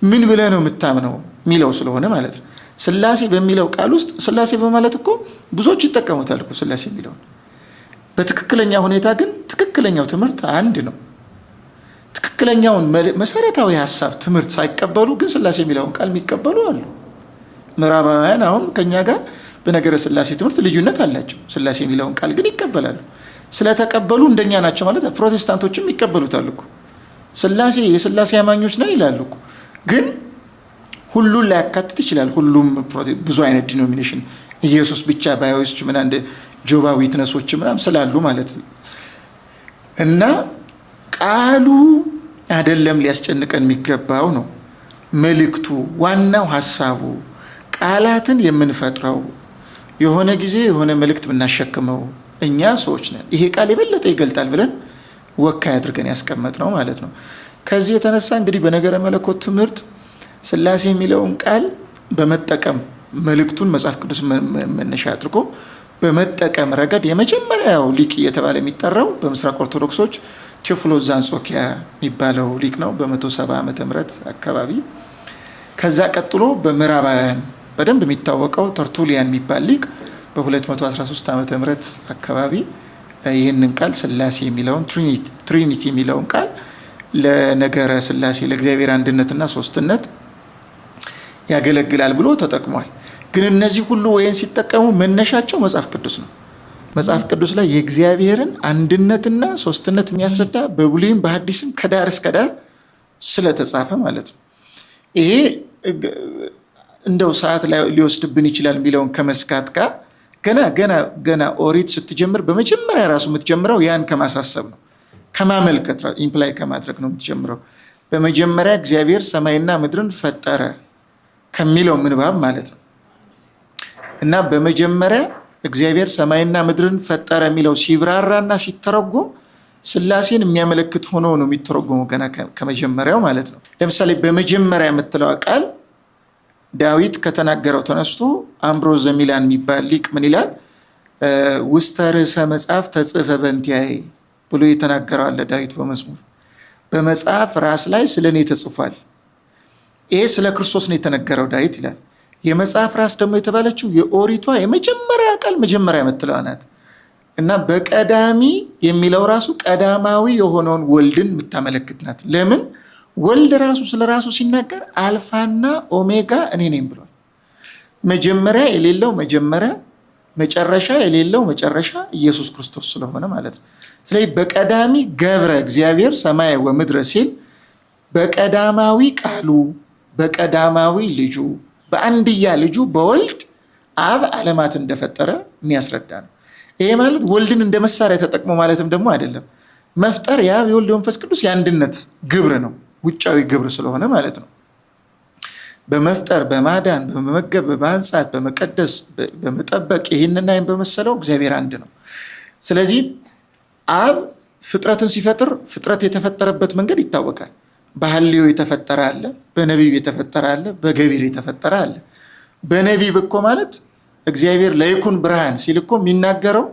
S1: ምን ብለህ ነው የምታምነው የሚለው ስለሆነ ማለት ነው። ስላሴ በሚለው ቃል ውስጥ ስላሴ በማለት እኮ ብዙዎች ይጠቀሙታል እኮ ስላሴ የሚለውን። በትክክለኛ ሁኔታ ግን ትክክለኛው ትምህርት አንድ ነው። ትክክለኛውን መሰረታዊ ሀሳብ ትምህርት ሳይቀበሉ ግን ስላሴ የሚለውን ቃል የሚቀበሉ አሉ። ምዕራባውያን አሁን ከኛ ጋር በነገረ ስላሴ ትምህርት ልዩነት አላቸው። ስላሴ የሚለውን ቃል ግን ይቀበላሉ። ስለተቀበሉ እንደኛ ናቸው ማለት ፕሮቴስታንቶችም ይቀበሉታል እኮ። ስላሴ የስላሴ አማኞች ነን ይላሉ እኮ። ግን ሁሉን ላያካትት ይችላል። ሁሉም ብዙ አይነት ዲኖሚኔሽን ኢየሱስ ብቻ ባዮች ምን አንድ ጆባ ዊትነሶች ምናምን ስላሉ ማለት ነው። እና ቃሉ አይደለም ሊያስጨንቀን የሚገባው ነው መልእክቱ፣ ዋናው ሀሳቡ። ቃላትን የምንፈጥረው የሆነ ጊዜ የሆነ መልእክት ብናሸክመው እኛ ሰዎች ነን። ይሄ ቃል የበለጠ ይገልጣል ብለን ወካይ አድርገን ያስቀመጥ ነው ማለት ነው። ከዚህ የተነሳ እንግዲህ በነገረ መለኮት ትምህርት ስላሴ የሚለውን ቃል በመጠቀም መልእክቱን መጽሐፍ ቅዱስ መነሻ አድርጎ በመጠቀም ረገድ የመጀመሪያው ሊቅ እየተባለ የሚጠራው በምስራቅ ኦርቶዶክሶች ቴዎፍሎስ ዘአንጾኪያ የሚባለው ሊቅ ነው በ170 ዓመተ ምህረት አካባቢ። ከዛ ቀጥሎ በምዕራባውያን በደንብ የሚታወቀው ተርቱሊያን የሚባል ሊቅ በ213 ዓመተ ምህረት አካባቢ ይህንን ቃል ስላሴ የሚለውን ትሪኒቲ የሚለውን ቃል ለነገረ ስላሴ ለእግዚአብሔር አንድነትና ሶስትነት ያገለግላል ብሎ ተጠቅሟል። ግን እነዚህ ሁሉ ወይን ሲጠቀሙ መነሻቸው መጽሐፍ ቅዱስ ነው። መጽሐፍ ቅዱስ ላይ የእግዚአብሔርን አንድነትና ሶስትነት የሚያስረዳ በብሉይም በሐዲስም ከዳር እስከ ዳር ስለተጻፈ ማለት ነው። ይሄ እንደው ሰዓት ላይ ሊወስድብን ይችላል የሚለውን ከመስካት ጋር ገና ኦሪት ስትጀምር በመጀመሪያ ራሱ የምትጀምረው ያን ከማሳሰብ ነው፣ ከማመልከት ኢምፕላይ ከማድረግ ነው የምትጀምረው። በመጀመሪያ እግዚአብሔር ሰማይና ምድርን ፈጠረ ከሚለው ምንባብ ማለት ነው። እና በመጀመሪያ እግዚአብሔር ሰማይና ምድርን ፈጠረ የሚለው ሲብራራና ሲተረጎም ስላሴን የሚያመለክት ሆኖ ነው የሚተረጎመው ገና ከመጀመሪያው ማለት ነው። ለምሳሌ በመጀመሪያ የምትለው ቃል ዳዊት ከተናገረው ተነስቶ አምብሮስ ዘሚላን የሚባል ሊቅ ምን ይላል? ውስተ ርዕሰ መጽሐፍ ተጽፈ በእንቲአየ ብሎ የተናገረው አለ ዳዊት በመዝሙር። በመጽሐፍ ራስ ላይ ስለ እኔ ተጽፏል። ይሄ ስለ ክርስቶስ ነው የተነገረው ዳዊት ይላል። የመጽሐፍ ራስ ደግሞ የተባለችው የኦሪቷ የመጀመሪያ ቃል መጀመሪያ የምትለዋ ናት። እና በቀዳሚ የሚለው ራሱ ቀዳማዊ የሆነውን ወልድን የምታመለክት ናት። ለምን? ወልድ ራሱ ስለ ራሱ ሲናገር አልፋና ኦሜጋ እኔ ነኝ ብሏል። መጀመሪያ የሌለው መጀመሪያ፣ መጨረሻ የሌለው መጨረሻ ኢየሱስ ክርስቶስ ስለሆነ ማለት ነው። ስለዚህ በቀዳሚ ገብረ እግዚአብሔር ሰማየ ወምድረ ሲል በቀዳማዊ ቃሉ በቀዳማዊ ልጁ በአንድያ ልጁ በወልድ አብ ዓለማት እንደፈጠረ የሚያስረዳ ነው። ይሄ ማለት ወልድን እንደ መሳሪያ ተጠቅሞ ማለትም ደግሞ አይደለም። መፍጠር የአብ የወልድ የመንፈስ ቅዱስ የአንድነት ግብር ነው፣ ውጫዊ ግብር ስለሆነ ማለት ነው። በመፍጠር በማዳን በመመገብ በማንጻት በመቀደስ በመጠበቅ ይህንና ይህን በመሰለው እግዚአብሔር አንድ ነው። ስለዚህ አብ ፍጥረትን ሲፈጥር ፍጥረት የተፈጠረበት መንገድ ይታወቃል። በሐልዮ የተፈጠረ አለ፣ በነቢብ የተፈጠረ አለ፣ በገቢር የተፈጠረ አለ። በነቢብ እኮ ማለት እግዚአብሔር ለይኩን ብርሃን ሲል እኮ የሚናገረው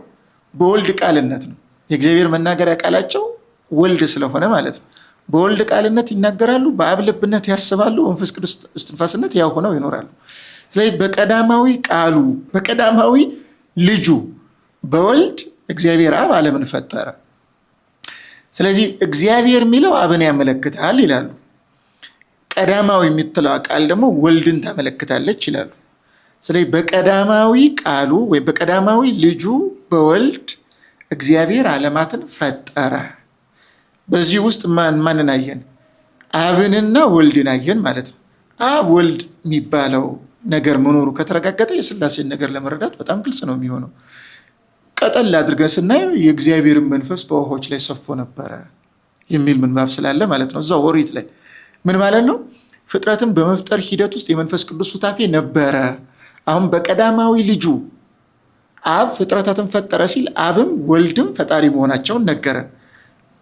S1: በወልድ ቃልነት ነው። የእግዚአብሔር መናገሪያ ቃላቸው ወልድ ስለሆነ ማለት ነው። በወልድ ቃልነት ይናገራሉ፣ በአብ ልብነት ያስባሉ፣ በመንፈስ ቅዱስ እስትንፋስነት ያው ሆነው ይኖራሉ። ስለዚህ በቀዳማዊ ቃሉ በቀዳማዊ ልጁ በወልድ እግዚአብሔር አብ ዓለምን ፈጠረ። ስለዚህ እግዚአብሔር የሚለው አብን ያመለክታል ይላሉ። ቀዳማዊ የምትለው ቃል ደግሞ ወልድን ታመለክታለች ይላሉ። ስለዚህ በቀዳማዊ ቃሉ ወይም በቀዳማዊ ልጁ በወልድ እግዚአብሔር ዓለማትን ፈጠረ። በዚህ ውስጥ ማንን አየን? አብንና ወልድን አየን ማለት ነው። አብ ወልድ የሚባለው ነገር መኖሩ ከተረጋገጠ የሥላሴን ነገር ለመረዳት በጣም ግልጽ ነው የሚሆነው። ቀጠል አድርገን ስናየው የእግዚአብሔርን መንፈስ በውኆች ላይ ሰፎ ነበረ የሚል ምንባብ ስላለ ማለት ነው። እዛው ኦሪት ላይ ምን ማለት ነው? ፍጥረትን በመፍጠር ሂደት ውስጥ የመንፈስ ቅዱስ ሱታፌ ነበረ። አሁን በቀዳማዊ ልጁ አብ ፍጥረታትን ፈጠረ ሲል አብም ወልድም ፈጣሪ መሆናቸውን ነገረ።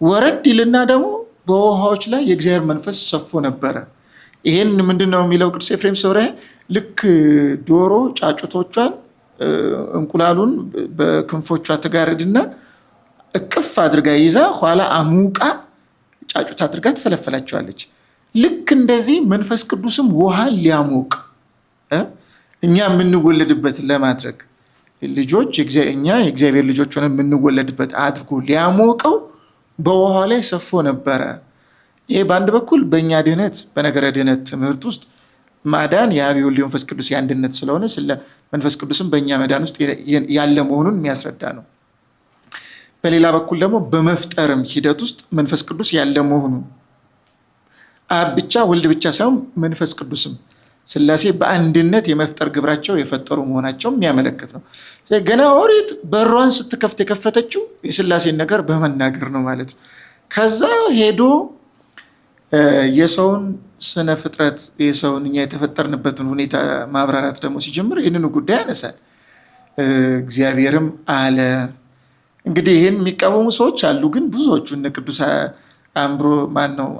S1: ወረድ ይልና ደግሞ በውኆች ላይ የእግዚአብሔር መንፈስ ሰፎ ነበረ። ይሄን ምንድን ነው የሚለው ቅዱስ ኤፍሬም ሶርያ? ልክ ዶሮ ጫጩቶቿን እንቁላሉን በክንፎቿ ትጋርድና እቅፍ አድርጋ ይዛ ኋላ አሙቃ ጫጩት አድርጋ ትፈለፈላቸዋለች። ልክ እንደዚህ መንፈስ ቅዱስም ውሃን ሊያሞቅ እኛ የምንወለድበት ለማድረግ ልጆች እኛ የእግዚአብሔር ልጆች ሆነን የምንወለድበት አድርጎ ሊያሞቀው በውሃ ላይ ሰፎ ነበረ። ይሄ በአንድ በኩል በእኛ ድህነት በነገረ ድህነት ትምህርት ውስጥ ማዳን የአብ የወልድ የመንፈስ ቅዱስ የአንድነት ስለሆነ ስለ መንፈስ ቅዱስም በእኛ መዳን ውስጥ ያለ መሆኑን የሚያስረዳ ነው። በሌላ በኩል ደግሞ በመፍጠርም ሂደት ውስጥ መንፈስ ቅዱስ ያለ መሆኑን አብ ብቻ ወልድ ብቻ ሳይሆን መንፈስ ቅዱስም ሥላሴ በአንድነት የመፍጠር ግብራቸው የፈጠሩ መሆናቸው የሚያመለክት ነው። ገና ኦሪት በሯን ስትከፍት የከፈተችው የሥላሴን ነገር በመናገር ነው ማለት ነው። ከዛ ሄዶ የሰውን ስነ ፍጥረት የሰውን እኛ የተፈጠርንበትን ሁኔታ ማብራራት ደግሞ ሲጀምር ይህንኑ ጉዳይ ያነሳል። እግዚአብሔርም አለ። እንግዲህ ይህን የሚቃወሙ ሰዎች አሉ፣ ግን ብዙዎቹ እነ ቅዱስ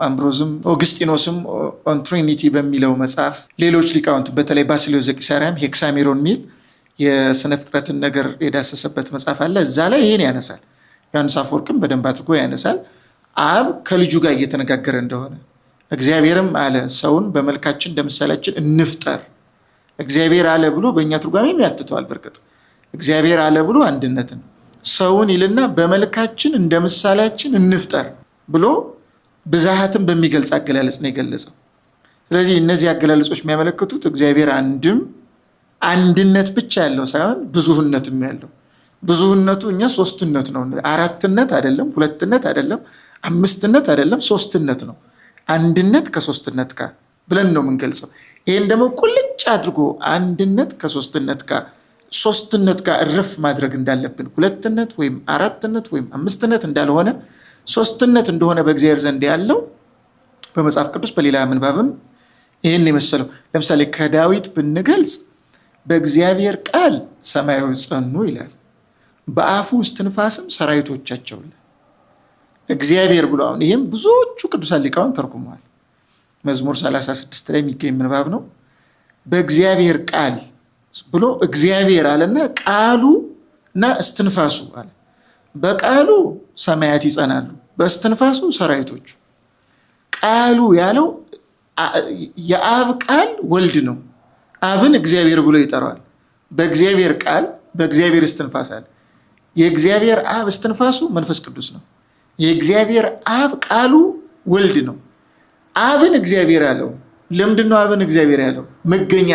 S1: አምብሮዝም ኦግስጢኖስም ኦን ትሪኒቲ በሚለው መጽሐፍ፣ ሌሎች ሊቃውንት በተለይ ባስልዮስ ዘቂሳርያም ሄክሳሜሮን የሚል የስነ ፍጥረትን ነገር የዳሰሰበት መጽሐፍ አለ። እዛ ላይ ይህን ያነሳል። ዮሐንስ አፈወርቅም በደንብ አድርጎ ያነሳል። አብ ከልጁ ጋር እየተነጋገረ እንደሆነ እግዚአብሔርም አለ ሰውን በመልካችን እንደ ምሳሌያችን እንፍጠር። እግዚአብሔር አለ ብሎ በእኛ ትርጓሜም ያትተዋል። በርግጥ እግዚአብሔር አለ ብሎ አንድነትን ሰውን ይልና በመልካችን እንደ ምሳሌያችን እንፍጠር ብሎ ብዛሃትን በሚገልጽ አገላለጽ ነው የገለጸው። ስለዚህ እነዚህ አገላለጾች የሚያመለክቱት እግዚአብሔር አንድነት ብቻ ያለው ሳይሆን ብዙህነትም ያለው። ብዙህነቱ እኛ ሶስትነት ነው። አራትነት አይደለም፣ ሁለትነት አይደለም፣ አምስትነት አይደለም፣ ሶስትነት ነው። አንድነት ከሶስትነት ጋር ብለን ነው የምንገልጸው። ይህን ደግሞ ቁልጭ አድርጎ አንድነት ከሶስትነት ጋር ሶስትነት ጋር እረፍ ማድረግ እንዳለብን፣ ሁለትነት ወይም አራትነት ወይም አምስትነት እንዳልሆነ ሶስትነት እንደሆነ በእግዚአብሔር ዘንድ ያለው በመጽሐፍ ቅዱስ በሌላ ምንባብም ይህን የመሰለው ለምሳሌ ከዳዊት ብንገልጽ በእግዚአብሔር ቃል ሰማያዊ ጸኑ ይላል፣ በአፉ እስትንፋስም ሰራዊቶቻቸው ይላል። እግዚአብሔር ብሎ አሁን ይህም ብዙዎቹ ቅዱሳን ሊቃውንት ተርጉመዋል። መዝሙር 36 ላይ የሚገኝ ምንባብ ነው። በእግዚአብሔር ቃል ብሎ እግዚአብሔር አለና ቃሉ እና እስትንፋሱ አለ። በቃሉ ሰማያት ይጸናሉ፣ በእስትንፋሱ ሰራዊቶች። ቃሉ ያለው የአብ ቃል ወልድ ነው። አብን እግዚአብሔር ብሎ ይጠራዋል። በእግዚአብሔር ቃል በእግዚአብሔር እስትንፋስ አለ። የእግዚአብሔር አብ እስትንፋሱ መንፈስ ቅዱስ ነው። የእግዚአብሔር አብ ቃሉ ወልድ ነው። አብን እግዚአብሔር ያለው ለምንድን ነው? አብን እግዚአብሔር ያለው መገኛ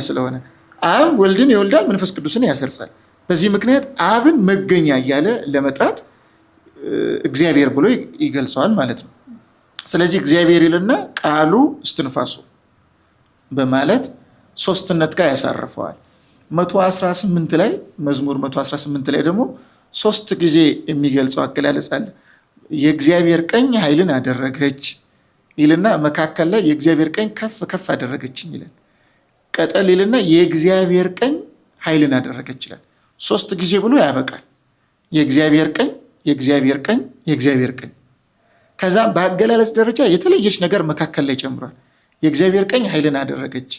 S1: ስለሆነ አብ ወልድን ይወልዳል፣ መንፈስ ቅዱስን ያሰርጻል። በዚህ ምክንያት አብን መገኛ እያለ ለመጥራት እግዚአብሔር ብሎ ይገልጸዋል ማለት ነው። ስለዚህ እግዚአብሔር ይልና ቃሉ እስትንፋሱ በማለት ሶስትነት ጋር ያሳርፈዋል። 118 ላይ መዝሙር 118 ላይ ደግሞ 3 ጊዜ የሚገልጸው አገላለጽ አለ። የእግዚአብሔር ቀኝ ኃይልን አደረገች ይልና መካከል ላይ የእግዚአብሔር ቀኝ ከፍ ከፍ አደረገችኝ ይላል። ቀጠል ይልና የእግዚአብሔር ቀኝ ኃይልን አደረገች ይላል። 3 ጊዜ ብሎ ያበቃል። የእግዚአብሔር ቀኝ፣ የእግዚአብሔር ቀኝ፣ የእግዚአብሔር ቀኝ። ከዛ በአገላለጽ ደረጃ የተለየች ነገር መካከል ላይ ጨምሯል። የእግዚአብሔር ቀኝ ኃይልን አደረገች፣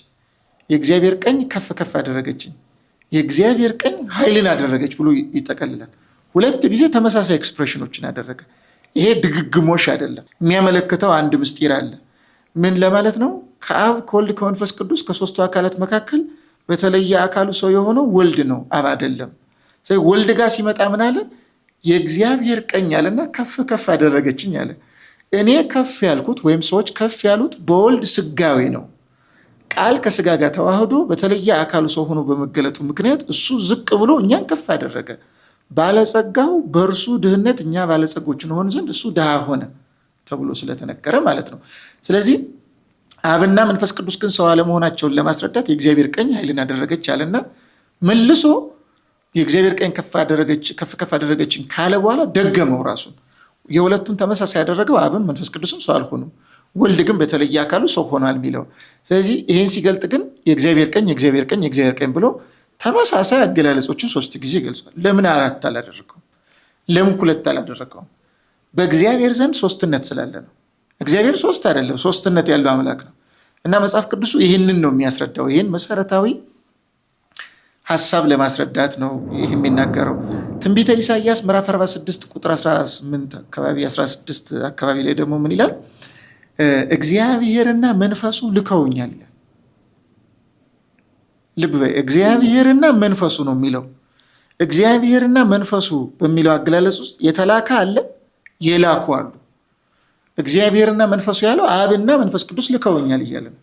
S1: የእግዚአብሔር ቀኝ ከፍ ከፍ አደረገችኝ፣ የእግዚአብሔር ቀኝ ኃይልን አደረገች ብሎ ይጠቀልላል። 2 ጊዜ ተመሳሳይ ኤክስፕሬሽኖችን አደረገ። ይሄ ድግግሞሽ አይደለም። የሚያመለክተው አንድ ምስጢር አለ። ምን ለማለት ነው? ከአብ ከወልድ ከመንፈስ ቅዱስ ከሶስቱ አካላት መካከል በተለየ አካሉ ሰው የሆነው ወልድ ነው፣ አብ አይደለም። ስለዚህ ወልድ ጋር ሲመጣ ምን አለ? የእግዚአብሔር ቀኝ አለና ከፍ ከፍ አደረገችኝ አለ። እኔ ከፍ ያልኩት ወይም ሰዎች ከፍ ያሉት በወልድ ስጋዊ ነው። ቃል ከስጋ ጋር ተዋህዶ በተለየ አካሉ ሰው ሆኖ በመገለጡ ምክንያት እሱ ዝቅ ብሎ እኛን ከፍ አደረገ። ባለጸጋው በእርሱ ድህነት እኛ ባለጸጎች እንሆን ዘንድ እሱ ድሃ ሆነ ተብሎ ስለተነገረ ማለት ነው። ስለዚህ አብና መንፈስ ቅዱስ ግን ሰው አለመሆናቸውን ለማስረዳት የእግዚአብሔር ቀኝ ኃይልን አደረገች አለና መልሶ የእግዚአብሔር ቀኝ ከፍ ከፍ አደረገችን ካለ በኋላ ደገመው ራሱን። የሁለቱን ተመሳሳይ ያደረገው አብም መንፈስ ቅዱስም ሰው አልሆኑም፣ ወልድ ግን በተለየ አካሉ ሰው ሆኗል የሚለው። ስለዚህ ይህን ሲገልጥ ግን የእግዚአብሔር ቀኝ፣ የእግዚአብሔር ቀኝ፣ የእግዚአብሔር ቀኝ ብሎ ተመሳሳይ አገላለጾችን 3 ጊዜ ገልጿል። ለምን 4 አላደረገውም? ለምን 2 አላደረገውም? በእግዚአብሔር ዘንድ ሶስትነት ስላለ ነው። እግዚአብሔር 3 አይደለም፣ ሶስትነት ያለው አምላክ ነው እና መጽሐፍ ቅዱሱ ይህንን ነው የሚያስረዳው። ይህን መሰረታዊ ሀሳብ ለማስረዳት ነው ይህ የሚናገረው። ትንቢተ ኢሳይያስ ምዕራፍ 46 ቁጥር 18 አካባቢ 16 አካባቢ ላይ ደግሞ ምን ይላል? እግዚአብሔርና መንፈሱ ልከውኛል። ልብ በይ፣ እግዚአብሔርና መንፈሱ ነው የሚለው። እግዚአብሔርና መንፈሱ በሚለው አገላለጽ ውስጥ የተላከ አለ፣ የላኩ አሉ። እግዚአብሔርና መንፈሱ ያለው አብና መንፈስ ቅዱስ ልከውኛል እያለ ነው።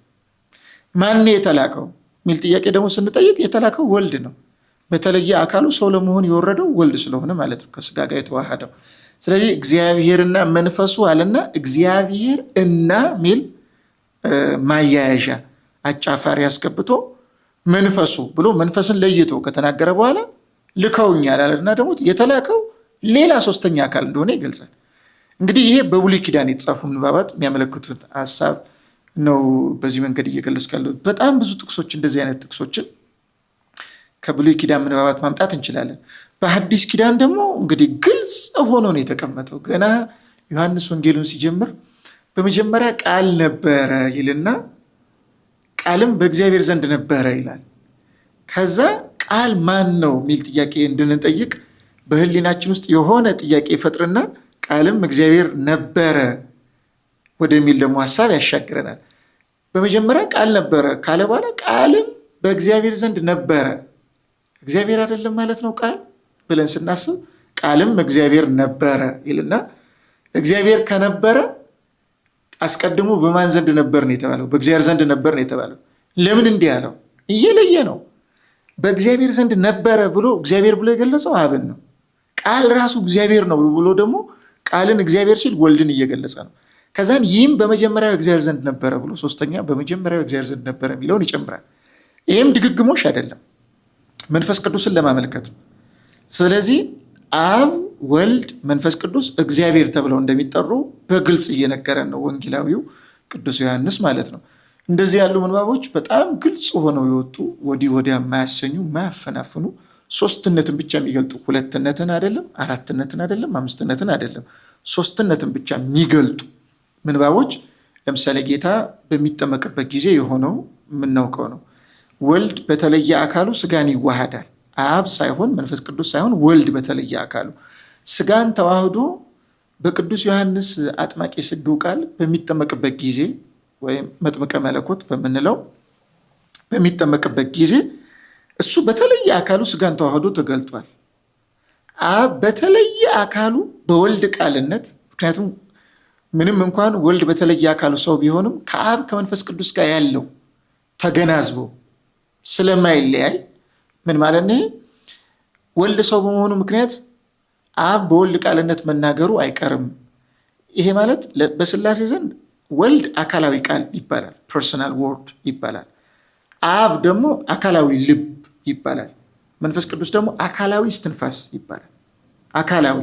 S1: ማን የተላከው የሚል ጥያቄ ደግሞ ስንጠይቅ የተላከው ወልድ ነው። በተለየ አካሉ ሰው ለመሆን የወረደው ወልድ ስለሆነ ማለት ነው፣ ከስጋ ጋር የተዋሃደው። ስለዚህ እግዚአብሔርና መንፈሱ አለና እግዚአብሔር እና ሚል ማያያዣ አጫፋሪ አስገብቶ መንፈሱ ብሎ መንፈስን ለይቶ ከተናገረ በኋላ ልከውኛል አለና ደግሞ የተላከው ሌላ 3ኛ አካል እንደሆነ ይገልጻል። እንግዲህ ይሄ በብሉይ ኪዳን የተጻፉ ንባባት የሚያመለክቱት ሀሳብ ነው። በዚህ መንገድ እየገለጽኩ ያለሁት በጣም ብዙ ጥቅሶች፣ እንደዚህ አይነት ጥቅሶችን ከብሉይ ኪዳን ንባባት ማምጣት እንችላለን። በሐዲስ ኪዳን ደግሞ እንግዲህ ግልጽ ሆኖ ነው የተቀመጠው። ገና ዮሐንስ ወንጌሉን ሲጀምር በመጀመሪያ ቃል ነበረ ይልና ቃልም በእግዚአብሔር ዘንድ ነበረ ይላል። ከዛ ቃል ማን ነው የሚል ጥያቄ እንድንጠይቅ በህሊናችን ውስጥ የሆነ ጥያቄ ይፈጥርና ቃልም እግዚአብሔር ነበረ ወደሚል ደግሞ ሀሳብ ያሻግረናል። በመጀመሪያ ቃል ነበረ ካለ በኋላ ቃልም በእግዚአብሔር ዘንድ ነበረ። እግዚአብሔር አይደለም ማለት ነው ቃል ብለን ስናስብ ቃልም እግዚአብሔር ነበረ ይልና እግዚአብሔር ከነበረ አስቀድሞ በማን ዘንድ ነበር ነው የተባለው? በእግዚአብሔር ዘንድ ነበር ነው የተባለው። ለምን እንዲህ ያለው? እየለየ ነው። በእግዚአብሔር ዘንድ ነበረ ብሎ እግዚአብሔር ብሎ የገለጸው አብን ነው። ቃል ራሱ እግዚአብሔር ነው ብሎ ደግሞ ቃልን እግዚአብሔር ሲል ወልድን እየገለጸ ነው። ከዛን ይህም በመጀመሪያው እግዚአብሔር ዘንድ ነበረ ብሎ 3ኛ በመጀመሪያው እግዚአብሔር ዘንድ ነበረ የሚለውን ይጨምራል። ይህም ድግግሞሽ አይደለም፣ መንፈስ ቅዱስን ለማመልከት ነው። ስለዚህ አብ፣ ወልድ፣ መንፈስ ቅዱስ እግዚአብሔር ተብለው እንደሚጠሩ በግልጽ እየነገረን ነው ወንጌላዊው ቅዱስ ዮሐንስ ማለት ነው። እንደዚህ ያሉ ምንባቦች በጣም ግልጽ ሆነው የወጡ ወዲህ ወዲያ የማያሰኙ የማያፈናፍኑ ሶስትነትን ብቻ የሚገልጡ ሁለትነትን አይደለም፣ አራትነትን አይደለም፣ አምስትነትን አይደለም፣ ሶስትነትን ብቻ የሚገልጡ ምንባቦች። ለምሳሌ ጌታ በሚጠመቅበት ጊዜ የሆነው የምናውቀው ነው። ወልድ በተለየ አካሉ ስጋን ይዋሃዳል። አብ ሳይሆን መንፈስ ቅዱስ ሳይሆን ወልድ በተለየ አካሉ ስጋን ተዋህዶ በቅዱስ ዮሐንስ አጥማቂ ስግው ቃል በሚጠመቅበት ጊዜ ወይም መጥምቀ መለኮት በምንለው በሚጠመቅበት ጊዜ እሱ በተለየ አካሉ ስጋን ተዋህዶ ተገልጧል። አብ በተለየ አካሉ በወልድ ቃልነት፣ ምክንያቱም ምንም እንኳን ወልድ በተለየ አካሉ ሰው ቢሆንም ከአብ ከመንፈስ ቅዱስ ጋር ያለው ተገናዝቦ ስለማይለያይ ምን ማለት ነው? ወልድ ሰው በመሆኑ ምክንያት አብ በወልድ ቃልነት መናገሩ አይቀርም። ይሄ ማለት በስላሴ ዘንድ ወልድ አካላዊ ቃል ይባላል፣ ፐርሰናል ወርድ ይባላል። አብ ደግሞ አካላዊ ልብ ይባላል። መንፈስ ቅዱስ ደግሞ አካላዊ እስትንፋስ ይባላል። አካላዊ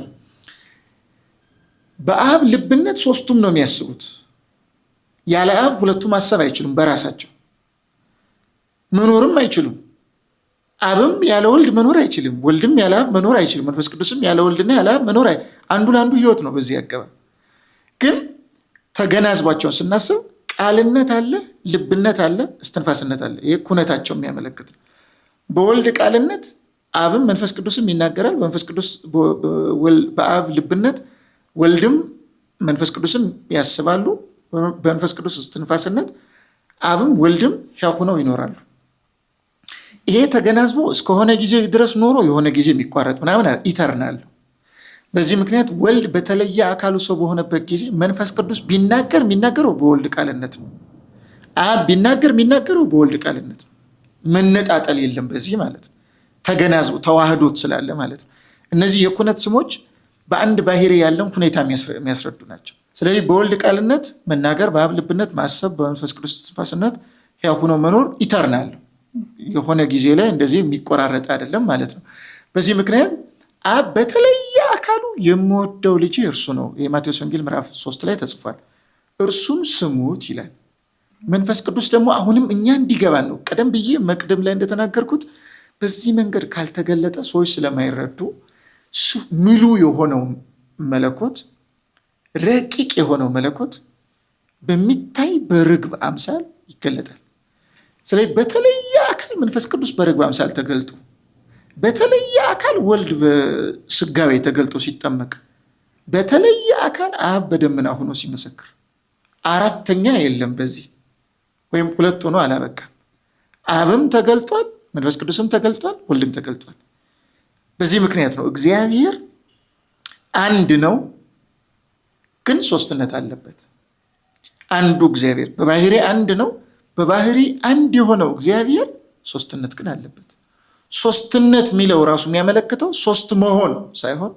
S1: በአብ ልብነት ሶስቱም ነው የሚያስቡት። ያለ አብ ሁለቱ ማሰብ አይችሉም፣ በራሳቸው መኖርም አይችሉም። አብም ያለ ወልድ መኖር አይችልም፣ ወልድም ያለ አብ መኖር አይችልም፣ መንፈስ ቅዱስም ያለ ወልድና ያለ አብ መኖር አንዱ ለአንዱ ህይወት ነው። በዚህ አገባብ ግን ተገናዝቧቸውን ስናስብ ቃልነት አለ፣ ልብነት አለ፣ እስትንፋስነት አለ። ይህ ኩነታቸው የሚያመለክት ነው። በወልድ ቃልነት አብም መንፈስ ቅዱስም ይናገራል። በመንፈስ ቅዱስ በአብ ልብነት ወልድም መንፈስ ቅዱስም ያስባሉ። በመንፈስ ቅዱስ እስትንፋስነት አብም ወልድም ሕያው ሆነው ይኖራሉ። ይሄ ተገናዝቦ እስከሆነ ጊዜ ድረስ ኖሮ የሆነ ጊዜ የሚቋረጥ ምናምን ኢተርናል። በዚህ ምክንያት ወልድ በተለየ አካሉ ሰው በሆነበት ጊዜ መንፈስ ቅዱስ ቢናገር የሚናገረው በወልድ ቃልነት ነው። አብ ቢናገር የሚናገረው በወልድ ቃልነት ነው። መነጣጠል የለም በዚህ ማለት ነው። ተገናዝቦ ተዋህዶት ስላለ ማለት ነው። እነዚህ የኩነት ስሞች በአንድ ባህሪ ያለን ሁኔታ የሚያስረዱ ናቸው። ስለዚህ በወልድ ቃልነት መናገር፣ በአብ ልብነት ማሰብ፣ በመንፈስ ቅዱስ እስትንፋስነት ሕያው ሆኖ መኖር ኢተርናል፣ የሆነ ጊዜ ላይ እንደዚህ የሚቆራረጥ አይደለም ማለት ነው። በዚህ ምክንያት አብ በተለየ አካሉ የምወደው ልጄ እርሱ ነው። የማቴዎስ ወንጌል ምዕራፍ 3 ላይ ተጽፏል። እርሱን ስሙት ይላል። መንፈስ ቅዱስ ደግሞ አሁንም እኛ እንዲገባን ነው። ቀደም ብዬ መቅደም ላይ እንደተናገርኩት በዚህ መንገድ ካልተገለጠ ሰዎች ስለማይረዱ ምሉ የሆነው መለኮት፣ ረቂቅ የሆነው መለኮት በሚታይ በርግብ አምሳል ይገለጣል። ስለዚህ በተለየ አካል መንፈስ ቅዱስ በርግብ አምሳል ተገልጦ፣ በተለየ አካል ወልድ በስጋዌ ተገልጦ ሲጠመቅ፣ በተለየ አካል አብ በደመና ሆኖ ሲመሰክር፣ አራተኛ የለም በዚህ ወይም ሁለት ሆኖ አላበቃም። አብም ተገልጧል፣ መንፈስ ቅዱስም ተገልጧል፣ ወልድም ተገልጧል። በዚህ ምክንያት ነው እግዚአብሔር አንድ ነው፣ ግን ሶስትነት አለበት። አንዱ እግዚአብሔር በባህሪ አንድ ነው። በባህሪ አንድ የሆነው እግዚአብሔር ሶስትነት ግን አለበት። ሶስትነት የሚለው ራሱ የሚያመለክተው ሶስት መሆን ሳይሆን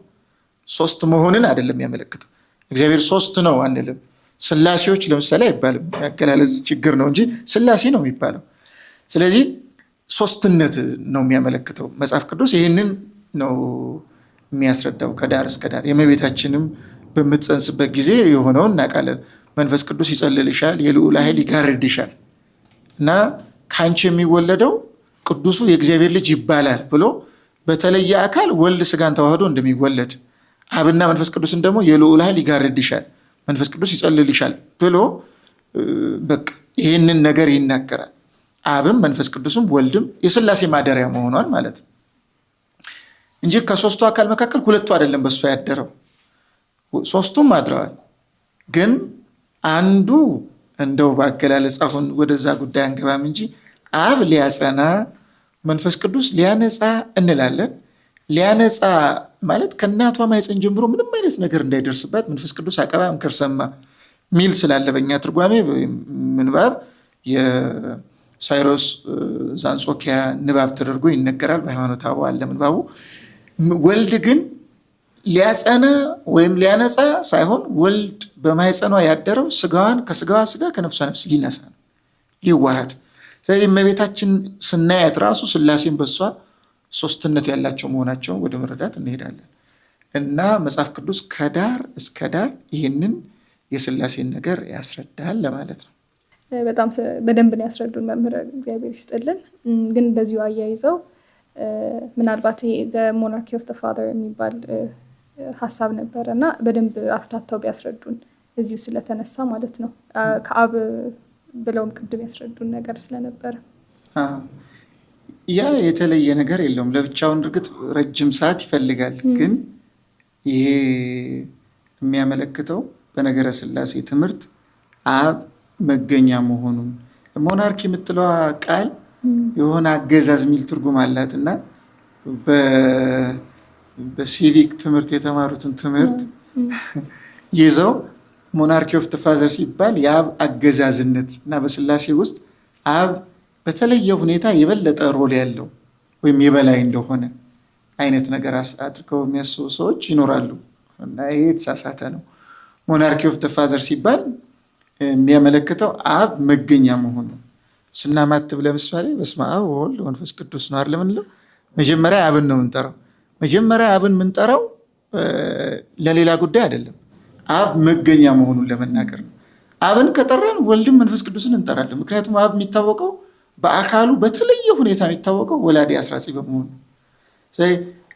S1: ሶስት መሆንን አይደለም የሚያመለክተው። እግዚአብሔር ሶስት ነው አንልም። ስላሴዎች ለምሳሌ አይባልም፣ ያገላለጽ ችግር ነው እንጂ ስላሴ ነው የሚባለው። ስለዚህ ሶስትነት ነው የሚያመለክተው። መጽሐፍ ቅዱስ ይህንን ነው የሚያስረዳው ከዳር እስከ ዳር። የእመቤታችንም በምትጸንስበት ጊዜ የሆነውን እናውቃለን። መንፈስ ቅዱስ ይጸልልሻል፣ የልዑል ኃይል ይጋርድሻል እና ከአንቺ የሚወለደው ቅዱሱ የእግዚአብሔር ልጅ ይባላል ብሎ በተለየ አካል ወልድ ስጋን ተዋህዶ እንደሚወለድ፣ አብና መንፈስ ቅዱስን ደግሞ የልዑል ኃይል ይጋርድሻል፣ መንፈስ ቅዱስ ይጸልልሻል ብሎ በቃ ይህንን ነገር ይናገራል። አብም መንፈስ ቅዱስም ወልድም የስላሴ ማደሪያ መሆኗን ማለት ነው እንጂ ከሶስቱ አካል መካከል ሁለቱ አይደለም በእሷ ያደረው፣ ሶስቱም አድረዋል። ግን አንዱ እንደው ባገላለጽ አሁን ወደዛ ጉዳይ አንገባም እንጂ አብ ሊያጸና መንፈስ ቅዱስ ሊያነጻ እንላለን። ሊያነጻ ማለት ከእናቷ ማኅፀን ጀምሮ ምንም አይነት ነገር እንዳይደርስባት መንፈስ ቅዱስ አቀባ እምክር ሰማ ሚል ስላለ በእኛ ትርጓሜ ምንባብ የሳይሮስ ዛንጾኪያ ንባብ ተደርጎ ይነገራል። በሃይማኖተ አበው አለ ምንባቡ። ወልድ ግን ሊያጸና ወይም ሊያነጻ ሳይሆን ወልድ በማኅፀኗ ያደረው ስጋዋን ከስጋዋ ስጋ ከነፍሷ ነፍስ ሊነሳ ነው፣ ሊዋሃድ። ስለዚህ እመቤታችን ስናያት ራሱ ስላሴን በሷ ሶስትነት ያላቸው መሆናቸውን ወደ መረዳት እንሄዳለን እና መጽሐፍ ቅዱስ ከዳር እስከ ዳር ይህንን የስላሴን ነገር ያስረዳል ለማለት ነው።
S2: በጣም በደንብ ነው ያስረዱን መምህር፣ እግዚአብሔር ይስጥልን። ግን በዚሁ አያይዘው ምናልባት ሞናርኪ ኦፍ ፋዘር የሚባል ሀሳብ ነበረ እና በደንብ አፍታተው ቢያስረዱን እዚሁ ስለተነሳ ማለት ነው። ከአብ ብለውም ቅድም ያስረዱን ነገር ስለነበረ
S1: ያ የተለየ ነገር የለውም። ለብቻውን እርግጥ ረጅም ሰዓት ይፈልጋል። ግን ይሄ የሚያመለክተው በነገረ ስላሴ ትምህርት አብ መገኛ መሆኑን። ሞናርኪ የምትለዋ ቃል የሆነ አገዛዝ የሚል ትርጉም አላት እና በሲቪክ ትምህርት የተማሩትን ትምህርት ይዘው ሞናርኪ ኦፍ ፋዘር ሲባል የአብ አገዛዝነት እና በስላሴ ውስጥ አብ በተለየ ሁኔታ የበለጠ ሮል ያለው ወይም የበላይ እንደሆነ አይነት ነገር አድርገው የሚያስቡ ሰዎች ይኖራሉ እና ይሄ የተሳሳተ ነው። ሞናርኪ ኦፍ ፋዘር ሲባል የሚያመለክተው አብ መገኛ መሆኑ ስናማትብ ለምሳሌ በስመ አብ ወወልድ ወመንፈስ ቅዱስ ነው አይደል የምንለው። መጀመሪያ አብን ነው የምንጠራው። መጀመሪያ አብን የምንጠራው ለሌላ ጉዳይ አይደለም፣ አብ መገኛ መሆኑን ለመናገር ነው። አብን ከጠራን ወልድም መንፈስ ቅዱስን እንጠራለን። ምክንያቱም አብ የሚታወቀው በአካሉ በተለየ ሁኔታ የሚታወቀው ወላዴ አስራጺ በመሆኑ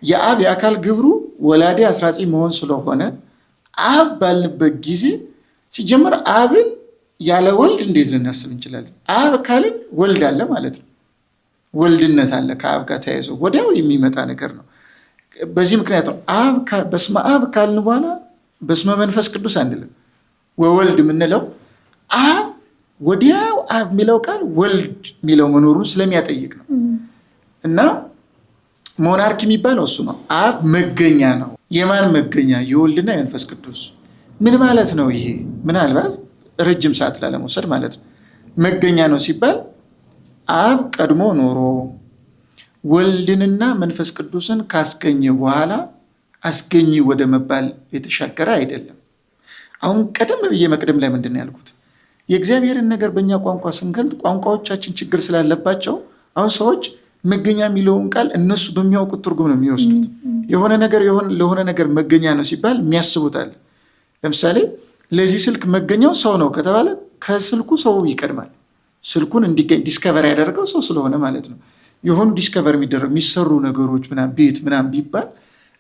S1: የአብ የአካል ግብሩ ወላዴ አስራጺ መሆን ስለሆነ አብ ባልንበት ጊዜ ሲጀመር አብን ያለ ወልድ እንዴት ልናስብ እንችላለን? አብ ካልን ወልድ አለ ማለት ነው። ወልድነት አለ ከአብ ጋር ተያይዞ ወዲያው የሚመጣ ነገር ነው። በዚህ ምክንያት ነው በስመ አብ ካልን በኋላ በስመ መንፈስ ቅዱስ አንልም። ወወልድ የምንለው አብ ወዲያው አብ የሚለው ቃል ወልድ የሚለው መኖሩን ስለሚያጠይቅ ነው። እና ሞናርኪ የሚባለው እሱ ነው። አብ መገኛ ነው። የማን መገኛ? የወልድና የመንፈስ ቅዱስ። ምን ማለት ነው ይሄ? ምናልባት ረጅም ሰዓት ላለመውሰድ ማለት ነው። መገኛ ነው ሲባል አብ ቀድሞ ኖሮ ወልድንና መንፈስ ቅዱስን ካስገኘ በኋላ አስገኝ ወደ መባል የተሻገረ አይደለም። አሁን ቀደም ብዬ መቅደም ላይ ምንድን ነው ያልኩት? የእግዚአብሔርን ነገር በእኛ ቋንቋ ስንገልጥ ቋንቋዎቻችን ችግር ስላለባቸው አሁን ሰዎች መገኛ የሚለውን ቃል እነሱ በሚያውቁት ትርጉም ነው የሚወስዱት። የሆነ ነገር ለሆነ ነገር መገኛ ነው ሲባል የሚያስቡታል። ለምሳሌ ለዚህ ስልክ መገኛው ሰው ነው ከተባለ ከስልኩ ሰው ይቀድማል። ስልኩን እንዲገኝ ዲስከቨር ያደረገው ሰው ስለሆነ ማለት ነው። የሆኑ ዲስከቨር የሚሰሩ ነገሮች ምናምን ቤት ምናምን ቢባል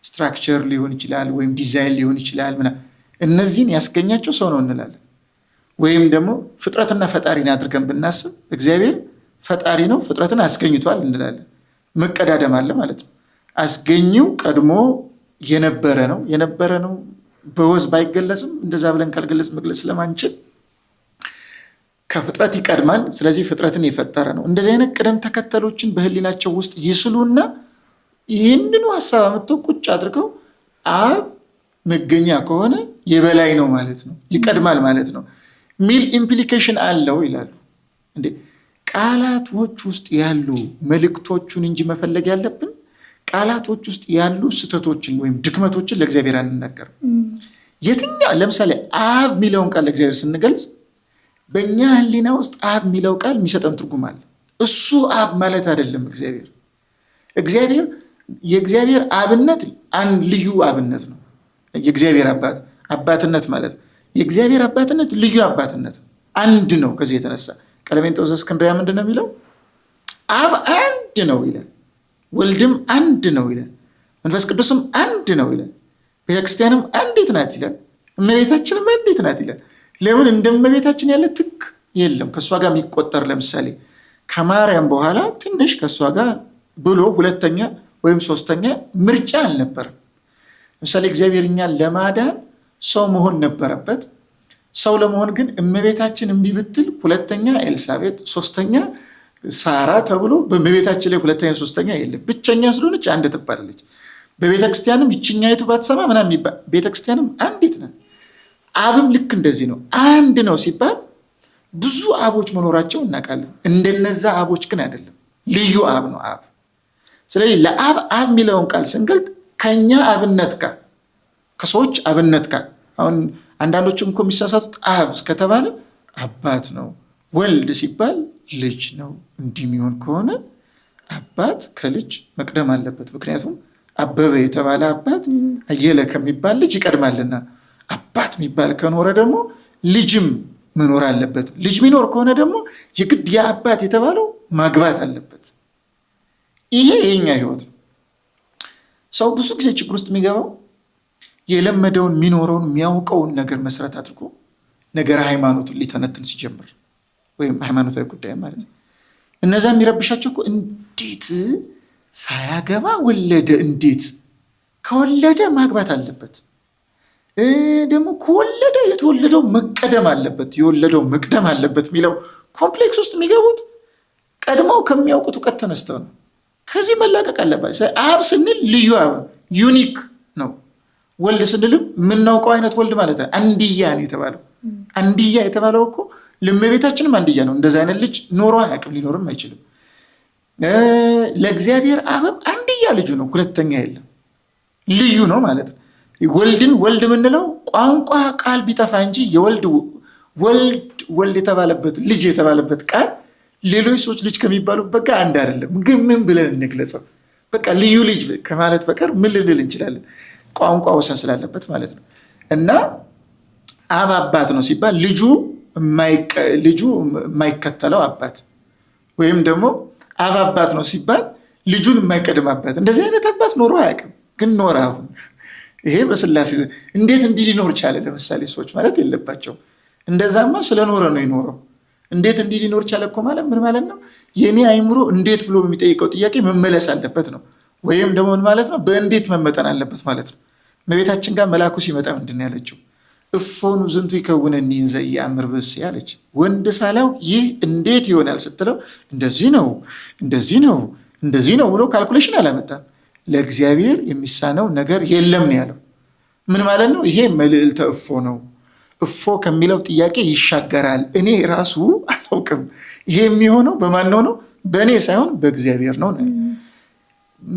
S1: ስትራክቸር ሊሆን ይችላል ወይም ዲዛይን ሊሆን ይችላል ምናምን እነዚህን ያስገኛቸው ሰው ነው እንላለን። ወይም ደግሞ ፍጥረትና ፈጣሪን አድርገን ብናስብ እግዚአብሔር ፈጣሪ ነው ፍጥረትን አስገኝቷል እንላለን። መቀዳደም አለ ማለት ነው። አስገኘው ቀድሞ የነበረ ነው በወዝ ባይገለጽም እንደዛ ብለን ካልገለጽ መግለጽ ስለማንችል ከፍጥረት ይቀድማል። ስለዚህ ፍጥረትን የፈጠረ ነው። እንደዚህ አይነት ቅደም ተከተሎችን በህሊናቸው ውስጥ ይስሉና ይህንኑ ሀሳብ አመጥተው ቁጭ አድርገው አብ መገኛ ከሆነ የበላይ ነው ማለት ነው፣ ይቀድማል ማለት ነው ሚል ኢምፕሊኬሽን አለው ይላሉ። እንዴ ቃላቶች ውስጥ ያሉ መልእክቶቹን እንጂ መፈለግ ያለብን ቃላቶች ውስጥ ያሉ ስህተቶችን ወይም ድክመቶችን ለእግዚአብሔር አንናገርም። የትኛው ለምሳሌ አብ የሚለውን ቃል ለእግዚአብሔር ስንገልጽ በእኛ ህሊና ውስጥ አብ የሚለው ቃል የሚሰጠን ትርጉም አለ። እሱ አብ ማለት አይደለም። እግዚአብሔር የእግዚአብሔር አብነት አንድ ልዩ አብነት ነው። የእግዚአብሔር አባትነት ማለት የእግዚአብሔር አባትነት ልዩ አባትነት አንድ ነው። ከዚህ የተነሳ ቀለሜንጦስ እስክንድርያ ምንድን ነው የሚለው? አብ አንድ ነው ይላል፣ ወልድም አንድ ነው ይላል፣ መንፈስ ቅዱስም አንድ ነው ይላል፣ ቤተክርስቲያንም አንዲት ናት ይላል፣ እመቤታችንም አንዲት ናት ይላል። ለምን እንደ እመቤታችን ያለ ትክ የለም ከእሷ ጋር የሚቆጠር። ለምሳሌ ከማርያም በኋላ ትንሽ ከእሷ ጋር ብሎ ሁለተኛ ወይም ሶስተኛ ምርጫ አልነበረም። ለምሳሌ እግዚአብሔር እኛን ለማዳን ሰው መሆን ነበረበት። ሰው ለመሆን ግን እመቤታችን እምቢ ብትል ሁለተኛ ኤልሳቤጥ፣ ሶስተኛ ሳራ ተብሎ በእመቤታችን ላይ ሁለተኛ ሶስተኛ የለም። ብቸኛ ስለሆነች አንድ ትባላለች። በቤተክርስቲያንም ይችኛይቱ ባትሰማ ምናምን የሚባል ቤተክርስቲያንም አንዲት ናት። አብም ልክ እንደዚህ ነው። አንድ ነው ሲባል ብዙ አቦች መኖራቸው እናውቃለን። እንደነዛ አቦች ግን አይደለም፣ ልዩ አብ ነው አብ። ስለዚህ ለአብ አብ የሚለውን ቃል ስንገልጥ ከኛ አብነት ጋር ከሰዎች አብነት ጋር አሁን አንዳንዶችም እኮ የሚሳሳቱት አብ ከተባለ አባት ነው፣ ወልድ ሲባል ልጅ ነው። እንዲህ የሚሆን ከሆነ አባት ከልጅ መቅደም አለበት። ምክንያቱም አበበ የተባለ አባት አየለ ከሚባል ልጅ ይቀድማልና አባት የሚባል ከኖረ ደግሞ ልጅም መኖር አለበት። ልጅ የሚኖር ከሆነ ደግሞ የግድ የአባት የተባለው ማግባት አለበት። ይሄ የኛ ህይወት ነው። ሰው ብዙ ጊዜ ችግር ውስጥ የሚገባው የለመደውን የሚኖረውን የሚያውቀውን ነገር መሰረት አድርጎ ነገረ ሃይማኖትን ሊተነትን ሲጀምር ወይም ሃይማኖታዊ ጉዳይ ማለት ነው። እነዛ የሚረብሻቸው እኮ እንዴት ሳያገባ ወለደ? እንዴት ከወለደ ማግባት አለበት፣ ደግሞ ከወለደ የተወለደው መቀደም አለበት፣ የወለደው መቅደም አለበት የሚለው ኮምፕሌክስ ውስጥ የሚገቡት ቀድመው ከሚያውቁት እውቀት ተነስተው ነው። ከዚህ መላቀቅ አለባቸው። አብ ስንል ልዩ አብ ዩኒክ ነው። ወልድ ስንልም የምናውቀው አይነት ወልድ ማለት ነው። አንድያ ነው የተባለው። አንድያ የተባለው እኮ ለእመቤታችንም አንድያ ነው። እንደዚህ አይነት ልጅ ኖሮ አያውቅም፣ ሊኖርም አይችልም። ለእግዚአብሔር አብም አንድያ ልጁ ነው፣ ሁለተኛ የለም። ልዩ ነው ማለት ነው። ወልድን ወልድ የምንለው ቋንቋ ቃል ቢጠፋ እንጂ ወልድ የተባለበት ልጅ የተባለበት ቃል ሌሎች ሰዎች ልጅ ከሚባሉበት ጋር አንድ አይደለም። ግን ምን ብለን እንግለጸው? በቃ ልዩ ልጅ ከማለት በቀር ምን ልንል እንችላለን? ቋንቋ ወሰን ስላለበት ማለት ነው። እና አብ አባት ነው ሲባል ልጁ የማይከተለው አባት፣ ወይም ደግሞ አብ አባት ነው ሲባል ልጁን የማይቀድም አባት። እንደዚህ አይነት አባት ኖሮ አያውቅም፣ ግን ኖረ። አሁን ይሄ በስላሴ እንዴት እንዲህ ሊኖር ቻለ? ለምሳሌ ሰዎች ማለት የለባቸው እንደዛማ ስለኖረ ነው የኖረው። እንዴት እንዲህ ሊኖር ቻለ እኮ ማለት ምን ማለት ነው? የኔ አይምሮ እንዴት ብሎ የሚጠይቀው ጥያቄ መመለስ አለበት ነው። ወይም ደግሞ ምን ማለት ነው? በእንዴት መመጠን አለበት ማለት ነው። እመቤታችን ጋር መልአኩ ሲመጣ ምንድን ነው ያለችው? እፎኑ ዝንቱ ይከውነኒ እንዘ ኢአምር ብእሲ አለች። ወንድ ሳላውቅ ይህ እንዴት ይሆናል ስትለው እንደዚህ ነው እንደዚህ ነው ብሎ ካልኩሌሽን አላመጣም። ለእግዚአብሔር የሚሳነው ነገር የለም ነው ያለው። ምን ማለት ነው? ይሄ መልዕልተ እፎ ነው። እፎ ከሚለው ጥያቄ ይሻገራል። እኔ ራሱ አላውቅም። ይሄ የሚሆነው በማን ነው? በእኔ ሳይሆን በእግዚአብሔር ነው።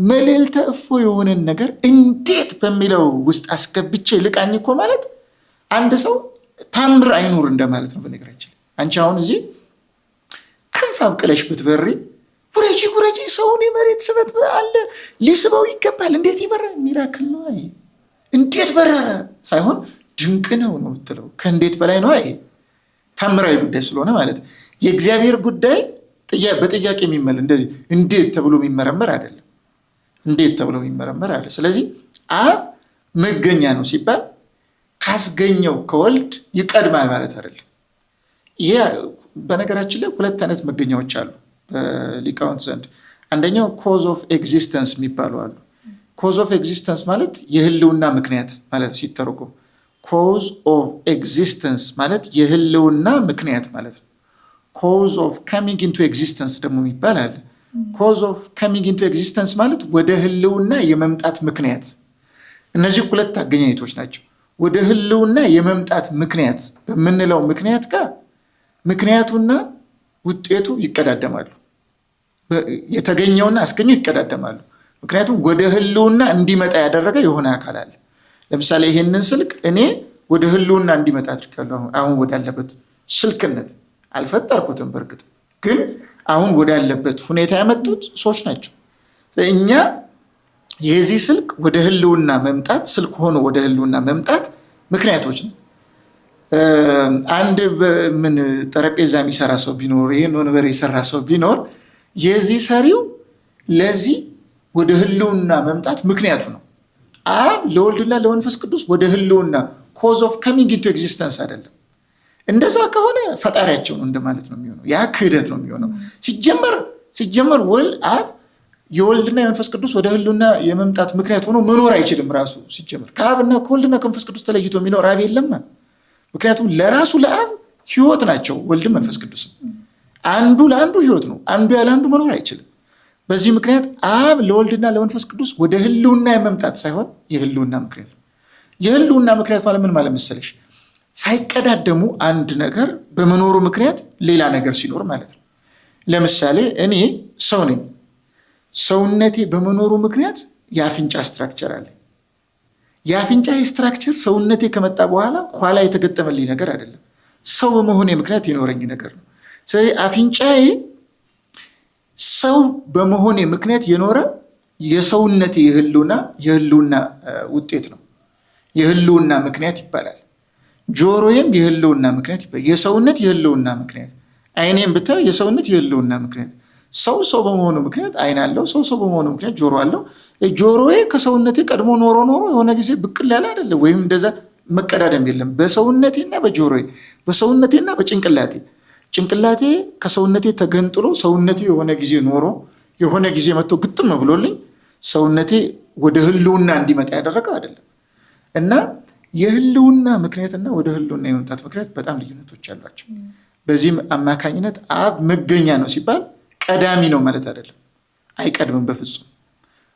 S1: መልዕልተ እፎ የሆነን ነገር እንዴት በሚለው ውስጥ አስገብቼ ልቃኝ እኮ ማለት አንድ ሰው ታምር አይኑር እንደማለት ነው። በነገራችን አንቺ አሁን እዚህ ክንፍ አብቅለሽ ብትበሪ ጉረጂ ሰውን የመሬት ስበት አለ ሊስበው ይገባል። እንዴት ይበራል? ሚራክል ነው። አይ እንዴት በረረ ሳይሆን ድንቅ ነው የምትለው። ከእንዴት በላይ ነው። አይ ታምራዊ ጉዳይ ስለሆነ ማለት የእግዚአብሔር ጉዳይ በጥያቄ የሚመል እንደዚህ እንዴት ተብሎ የሚመረመር አይደለም። እንዴት ተብሎ የሚመረመር አይደለም። ስለዚህ አብ መገኛ ነው ሲባል ካስገኘው ከወልድ ይቀድማል ማለት አይደለም። ይሄ በነገራችን ላይ ሁለት አይነት መገኛዎች አሉ በሊቃውንት ዘንድ። አንደኛው ኮዝ ኦፍ ኤግዚስተንስ የሚባሉ አሉ። ኮዝ ኦፍ ኤግዚስተንስ ማለት የህልውና ምክንያት ማለት ሲተረጎም፣ ኮዝ ኦፍ ኤግዚስተንስ ማለት የህልውና ምክንያት ማለት ነው። ኮዝ ኦፍ ካሚንግ ኢንቱ ኤግዚስተንስ ደግሞ የሚባል አለ። ኮዝ ኦፍ ካሚንግ ኢንቱ ኤግዚስተንስ ማለት ወደ ህልውና የመምጣት ምክንያት። እነዚህ ሁለት አገኛኘቶች ናቸው። ወደ ህልውና የመምጣት ምክንያት በምንለው ምክንያት ጋር ምክንያቱና ውጤቱ ይቀዳደማሉ። የተገኘውና አስገኘው ይቀዳደማሉ። ምክንያቱም ወደ ህልውና እንዲመጣ ያደረገ የሆነ አካል አለ። ለምሳሌ ይሄንን ስልክ እኔ ወደ ህልውና እንዲመጣ አድርጋለሁ። አሁን ወዳለበት ስልክነት አልፈጠርኩትም። በእርግጥ ግን አሁን ወዳለበት ሁኔታ ያመጡት ሰዎች ናቸው። እኛ የዚህ ስልክ ወደ ህልውና መምጣት ስልክ ሆኖ ወደ ህልውና መምጣት ምክንያቶች ነው። አንድ ምን ጠረጴዛ የሚሰራ ሰው ቢኖር፣ ይህን ወንበር የሰራ ሰው ቢኖር የዚህ ሰሪው ለዚህ ወደ ህልውና መምጣት ምክንያቱ ነው። አብ ለወልድና ለመንፈስ ቅዱስ ወደ ህልውና ኮዝ ኦፍ ካሚንግ ኢንቱ ኤግዚስተንስ አይደለም። እንደዛ ከሆነ ፈጣሪያቸው ነው እንደማለት ነው የሚሆነው። ያ ክህደት ነው የሚሆነው። ሲጀመር አብ የወልድና የመንፈስ ቅዱስ ወደ ህልውና የመምጣት ምክንያት ሆኖ መኖር አይችልም። ራሱ ሲጀመር ከአብና ከወልድና ከመንፈስ ቅዱስ ተለይቶ የሚኖር አብ የለም። ምክንያቱም ለራሱ ለአብ ህይወት ናቸው ወልድም መንፈስ ቅዱስም። አንዱ ለአንዱ ህይወት ነው። አንዱ ያለ አንዱ መኖር አይችልም። በዚህ ምክንያት አብ ለወልድና ለመንፈስ ቅዱስ ወደ ህልውና የመምጣት ሳይሆን የህልውና ምክንያት ነው። የህልውና ምክንያት ማለት ምን ማለት መሰለሽ? ሳይቀዳደሙ አንድ ነገር በመኖሩ ምክንያት ሌላ ነገር ሲኖር ማለት ነው። ለምሳሌ እኔ ሰው ነኝ። ሰውነቴ በመኖሩ ምክንያት የአፍንጫ ስትራክቸር አለ። የአፍንጫ ስትራክቸር ሰውነቴ ከመጣ በኋላ ኋላ የተገጠመልኝ ነገር አይደለም። ሰው በመሆኔ ምክንያት የኖረኝ ነገር ነው። ስለዚህ አፍንጫዬ ሰው በመሆኔ ምክንያት የኖረ የሰውነቴ የህልውና ውጤት ነው። የህልውና ምክንያት ይባላል። ጆሮዬም የህልውና ምክንያት ይባላል። የሰውነት የህልውና ምክንያት። አይኔም ብታዩ የሰውነት የህልውና ምክንያት። ሰው በመሆኑ ምክንያት አይን አለው። ሰው በመሆኑ ምክንያት ጆሮ አለው። ጆሮዬ ከሰውነቴ ቀድሞ ኖሮ የሆነ ጊዜ ብቅል ያለ አይደለም። ወይም እንደዛ መቀዳደም የለም። በሰውነቴና በጆሮዬ፣ በሰውነቴና በጭንቅላቴ። ጭንቅላቴ ከሰውነቴ ተገንጥሎ ሰውነቴ የሆነ ጊዜ ኖሮ የሆነ ጊዜ መጥቶ ግጥም ብሎልኝ ሰውነቴ ወደ ህልውና እንዲመጣ ያደረገው አይደለም። እና የህልውና ምክንያትና ወደ ህልውና የመምጣት ምክንያት በጣም ልዩነቶች አሏቸው። በዚህም አማካኝነት አብ መገኛ ነው ሲባል ቀዳሚ ነው ማለት አይደለም። አይቀድምም በፍጹም።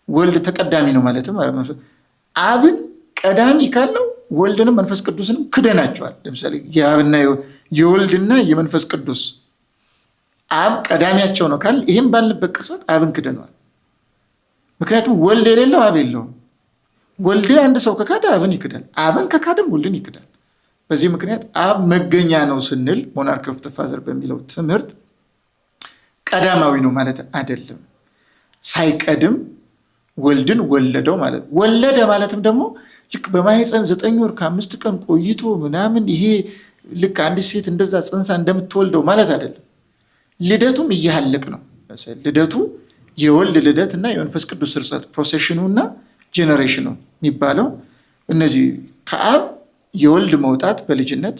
S1: ወልድ ተቀዳሚ ነው ማለትም አብን ቀዳሚ ካለው ወልድንም መንፈስ ቅዱስንም ክደናቸዋል። ለምሳሌ የአብና የወልድና የመንፈስ ቅዱስ አብ ቀዳሚያቸው ነው ካል ይህም ባልንበት ቅጽበት አብን ክደነዋል። ምክንያቱም ወልድ የሌለው አብ የለውም። ወልድ አንድ ሰው ከካደ አብን ይክዳል፣ አብን ከካደም ወልድን ይክዳል። በዚህ ምክንያት አብ መገኛ ነው ስንል ሞናርክ ኦፍ ዘ ፋዘር በሚለው ትምህርት ቀዳማዊ ነው ማለት አይደለም። ሳይቀድም ወልድን ወለደው ማለት ወለደ ማለትም ደግሞ ልክ በማህፀን 9 ወር ከ5 ቀን ቆይቶ ምናምን ይሄ ልክ አንዲት ሴት እንደዛ ጽንሳ እንደምትወልደው ማለት አይደለም። ልደቱም እያለቅ ነው። ልደቱ የወልድ ልደት እና የመንፈስ ቅዱስ ስርጸት ፕሮሴሽኑ እና ጄኔሬሽኑ የሚባለው እነዚህ ከአብ የወልድ መውጣት በልጅነት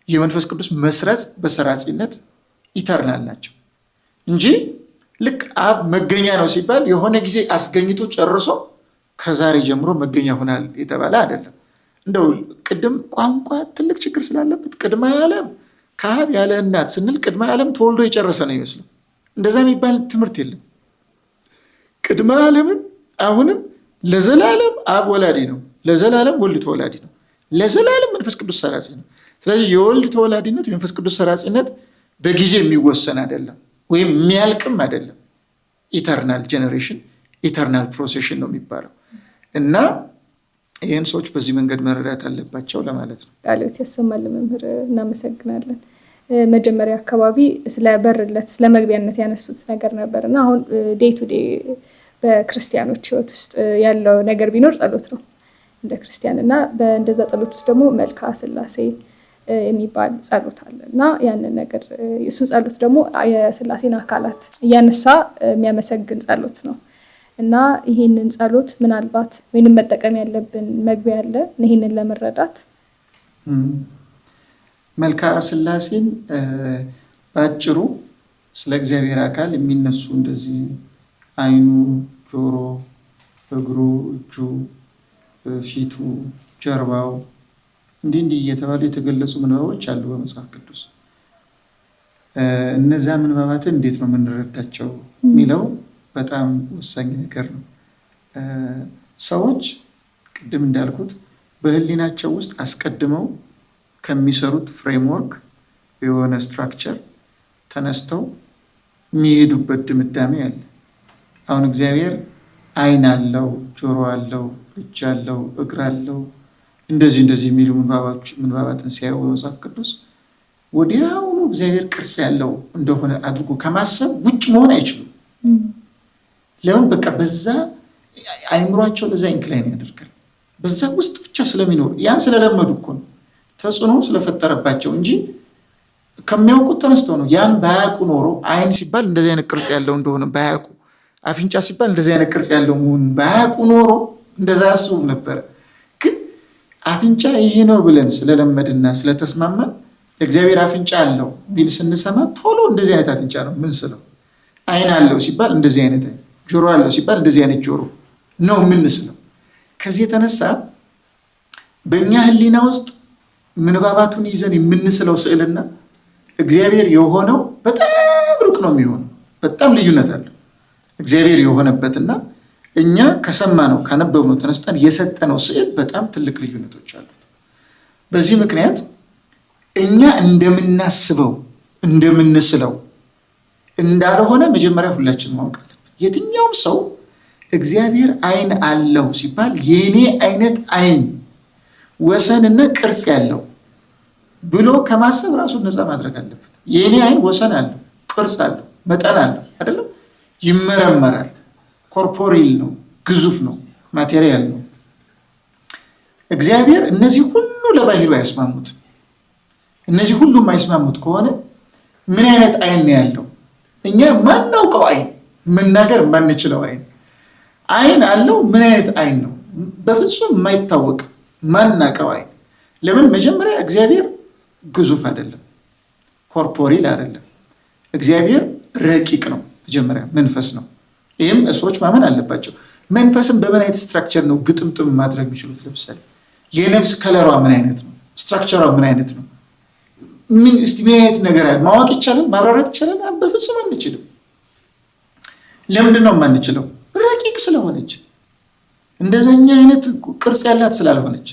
S1: የመንፈስ ቅዱስ መስረጽ በሰራጺነት ኢተርናል ናቸው እንጂ ልክ አብ መገኛ ነው ሲባል የሆነ ጊዜ አስገኝቶ ጨርሶ ከዛሬ ጀምሮ መገኛ ሆናል የተባለ አይደለም። እንደው ቅድም ቋንቋ ትልቅ ችግር ስላለበት ቅድመ ዓለም ከአብ ያለ እናት ስንል ቅድመ ዓለም ተወልዶ የጨረሰ ነው ይመስለው። እንደዛ የሚባል ትምህርት የለም። ቅድመ ዓለምን አሁንም ለዘላለም አብ ወላዲ ነው፣ ለዘላለም ወልድ ተወላዲ ነው፣ ለዘላለም መንፈስ ቅዱስ ሰራጺ ነው። ስለዚህ የወልድ ተወላዲነት የመንፈስ ቅዱስ ሰራጺነት በጊዜ የሚወሰን አይደለም ወይም የሚያልቅም አይደለም። ኢተርናል ጄኔሬሽን ኢተርናል ፕሮሴሽን ነው የሚባለው እና ይህን ሰዎች በዚህ መንገድ መረዳት አለባቸው ለማለት ነው። ቃልዎት
S2: ያሰማል መምህር፣ እናመሰግናለን። መጀመሪያ አካባቢ ስለ በርለት ስለ መግቢያነት ያነሱት ነገር ነበር እና አሁን ዴይ ቱ ዴይ በክርስቲያኖች ህይወት ውስጥ ያለው ነገር ቢኖር ጸሎት ነው እንደ ክርስቲያን እና በእንደዛ ጸሎት ውስጥ ደግሞ መልክአ ሥላሴ የሚባል ጸሎት አለ እና ያንን ነገር እሱ ጸሎት ደግሞ የሥላሴን አካላት እያነሳ የሚያመሰግን ጸሎት ነው እና ይህንን ጸሎት ምናልባት ወይንም መጠቀም ያለብን መግቢያ አለ ይህንን ለመረዳት።
S1: መልክአ ሥላሴን ባጭሩ ስለ እግዚአብሔር አካል የሚነሱ እንደዚህ አይኑ፣ ጆሮ፣ እግሩ፣ እጁ፣ ፊቱ፣ ጀርባው እንዲህ እየተባሉ የተገለጹ ምንባቦች አሉ በመጽሐፍ ቅዱስ። እነዛ ምንባባትን እንዴት ነው የምንረዳቸው የሚለው በጣም ወሳኝ ነገር ነው። ሰዎች ቅድም እንዳልኩት በህሊናቸው ውስጥ አስቀድመው ከሚሰሩት ፍሬምወርክ የሆነ ስትራክቸር ተነስተው የሚሄዱበት ድምዳሜ አለ። አሁን እግዚአብሔር አይን አለው፣ ጆሮ አለው፣ እጅ አለው፣ እግር አለው እንደዚህ የሚሉ ምንባባትን ሲያዩ በመጽሐፍ ቅዱስ ወዲያውኑ እግዚአብሔር ቅርጽ ያለው እንደሆነ አድርጎ ከማሰብ ውጭ መሆን አይችሉም። ለምን? በቃ በዛ አይምሯቸው ለዛ ኢንክላይን ያደርጋል። በዛ ውስጥ ብቻ ስለሚኖሩ ያን ስለለመዱ እኮ ነው፣ ተጽዕኖ ስለፈጠረባቸው እንጂ ከሚያውቁት ተነስተው ነው። ያን ባያውቁ ኖሮ አይን ሲባል እንደዚህ አይነት ቅርጽ ያለው እንደሆነ ባያውቁ፣ አፍንጫ ሲባል እንደዚህ አይነት ቅርጽ ያለው መሆኑን ባያውቁ ኖሮ እንደዛ ያስቡ ነበረ። ግን አፍንጫ ይሄ ነው ብለን ስለለመድና ስለተስማማን ለእግዚአብሔር አፍንጫ አለው ቢል ስንሰማ ቶሎ እንደዚህ አይነት አፍንጫ ነው ምን ስለው፣ አይን አለው ሲባል እንደዚህ አይነት አይን፣ ጆሮ አለው ሲባል እንደዚህ አይነት ጆሮ ነው የምንስለው። ከዚህ የተነሳ በእኛ ህሊና ውስጥ ምንባባቱን ይዘን የምንስለው ስዕልና እግዚአብሔር የሆነው በጣም ሩቅ ነው የሚሆነው። በጣም ልዩነት አለው። እግዚአብሔር የሆነበትና እኛ ከሰማነው ካነበብነው ተነስተን የሰጠነው ስዕል በጣም ትልቅ ልዩነቶች አሉት። በዚህ ምክንያት እኛ እንደምናስበው እንደምንስለው እንዳልሆነ መጀመሪያ ሁላችን ማወቅ አለብን። የትኛውም ሰው እግዚአብሔር አይን አለው ሲባል የኔ አይነት አይን ወሰንና ቅርጽ ያለው ብሎ ከማሰብ ራሱን ነፃ ማድረግ አለበት። የኔ አይን ወሰን አለው፣ ቅርጽ አለው፣ መጠን አለው አይደለም፣ ይመረመራል፣ ኮርፖሪል ነው፣ ግዙፍ ነው፣ ማቴሪያል ነው። እግዚአብሔር እነዚህ ሁሉ ለባህሪው ያስማሙት። እነዚህ ሁሉ የማይስማሙት ከሆነ ምን አይነት አይን ነው ያለው? እኛ ማናውቀው አይን፣ መናገር ማንችለው አይን አለው። ምን አይነት አይን ነው? በፍጹም የማይታወቅ ማናውቀው አይን። ለምን? መጀመሪያ እግዚአብሔር ግዙፍ አይደለም፣ ኮርፖሪል አይደለም። እግዚአብሔር ረቂቅ ነው። መጀመሪያ መንፈስ ነው። ይህም ሰዎች ማመን አለባቸው። መንፈስን በምን አይነት ስትራክቸር ነው ግጥምጥም ማድረግ የሚችሉት? ለምሳሌ የነፍስ ከለሯ ምን አይነት ነው? ስትራክቸሯ ምን አይነት ነው? ምን አይነት ነገር አለ? ማወቅ ይቻላል? ማብራራት ይቻላል? በፍጹም አንችልም። ለምንድን ነው የማንችለው? ረቂቅ ረቂቅ ስለሆነች እንደዛኛ አይነት ቅርጽ ያላት ስላልሆነች፣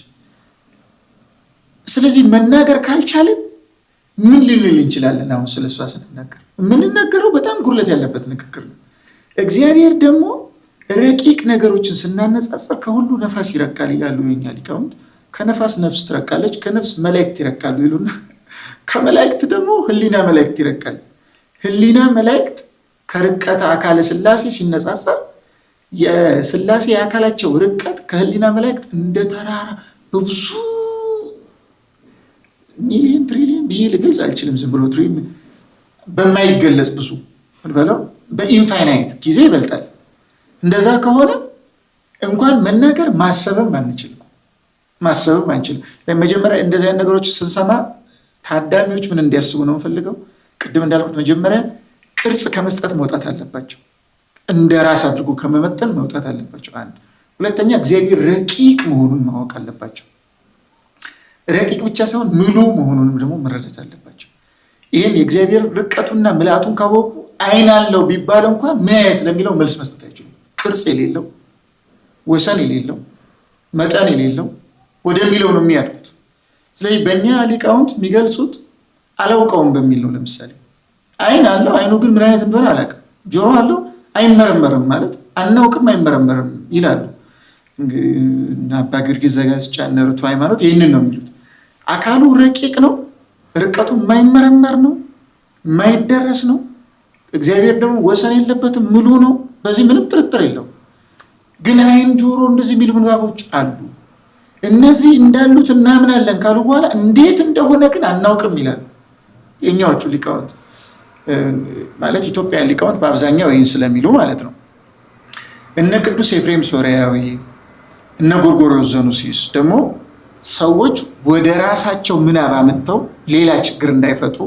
S1: ስለዚህ መናገር ካልቻለን ምን ልንል እንችላለን? አሁን ስለሷ ስንናገር የምንናገረው በጣም ጉድለት ያለበት ንግግር ነው። እግዚአብሔር ደግሞ ረቂቅ ነገሮችን ስናነጻጽር ከሁሉ ነፋስ ይረቃል ይላሉ የኛ ሊቃውንት። ከነፋስ ነፍስ ትረቃለች፣ ከነፍስ መላእክት ይረቃሉ ይሉና ከመላእክት ደግሞ ህሊና መላእክት ይረቃል። ህሊና መላእክት ከርቀተ አካለ ሥላሴ ሲነጻጸር የሥላሴ የአካላቸው ርቀት ከህሊና መላእክት እንደ ተራራ በብዙ ሚሊዮን ትሪሊዮን ብዬ ልገልጽ አልችልም። ዝም ብሎ በማይገለጽ ብዙ በለው በኢንፋይናይት ጊዜ ይበልጣል። እንደዛ ከሆነ እንኳን መናገር ማሰብም አንችልም። መጀመሪያ እንደዚህ አይነት ነገሮች ስንሰማ ታዳሚዎች ምን እንዲያስቡ ነው የምፈልገው? ቅድም እንዳልኩት መጀመሪያ ቅርጽ ከመስጠት መውጣት አለባቸው። እንደ ራስ አድርጎ ከመመጠን መውጣት አለባቸው። አንድ ሁለተኛ እግዚአብሔር ረቂቅ መሆኑን ማወቅ አለባቸው። ረቂቅ ብቻ ሳይሆን ምሉ መሆኑንም ደግሞ መረዳት አለባቸው። ይህን የእግዚአብሔር ርቀቱና ምልአቱን ካወቁ አይን አለው ቢባል እንኳን ማየት ለሚለው መልስ መስጠት አይችሉም። ቅርጽ የሌለው ወሰን የሌለው መጠን የሌለው ወደሚለው ነው የሚያድጉት። ስለዚህ በእኛ ሊቃውንት የሚገልጹት አላውቀውም በሚል ነው። ለምሳሌ አይን አለው፣ አይኑ ግን ምን አይነት እንደሆነ አላውቅም። ጆሮ አለው፣ አይመረመርም ማለት አናውቅም፣ አይመረመርም ይላሉ። አባ ጊዮርጊስ ዘጋስጫ እነ ርቱዕ ሃይማኖት ይህንን ነው የሚሉት። አካሉ ረቂቅ ነው፣ ርቀቱ የማይመረመር ነው፣ የማይደረስ ነው። እግዚአብሔር ደግሞ ወሰን የለበትም፣ ምሉ ነው። በዚህ ምንም ጥርጥር የለው። ግን አይን፣ ጆሮ እንደዚህ የሚሉ ምንባቦች አሉ። እነዚህ እንዳሉት እናምናለን ካሉ በኋላ እንዴት እንደሆነ ግን አናውቅም ይላሉ የኛዎቹ ሊቃውንት። ማለት ኢትዮጵያ ሊቃውንት በአብዛኛው ይህን ስለሚሉ ማለት ነው። እነ ቅዱስ ኤፍሬም ሶርያዊ እነ ጎርጎርዮስ ዘኑሲስ ደግሞ ሰዎች ወደ ራሳቸው ምናብ አምጥተው ሌላ ችግር እንዳይፈጥሩ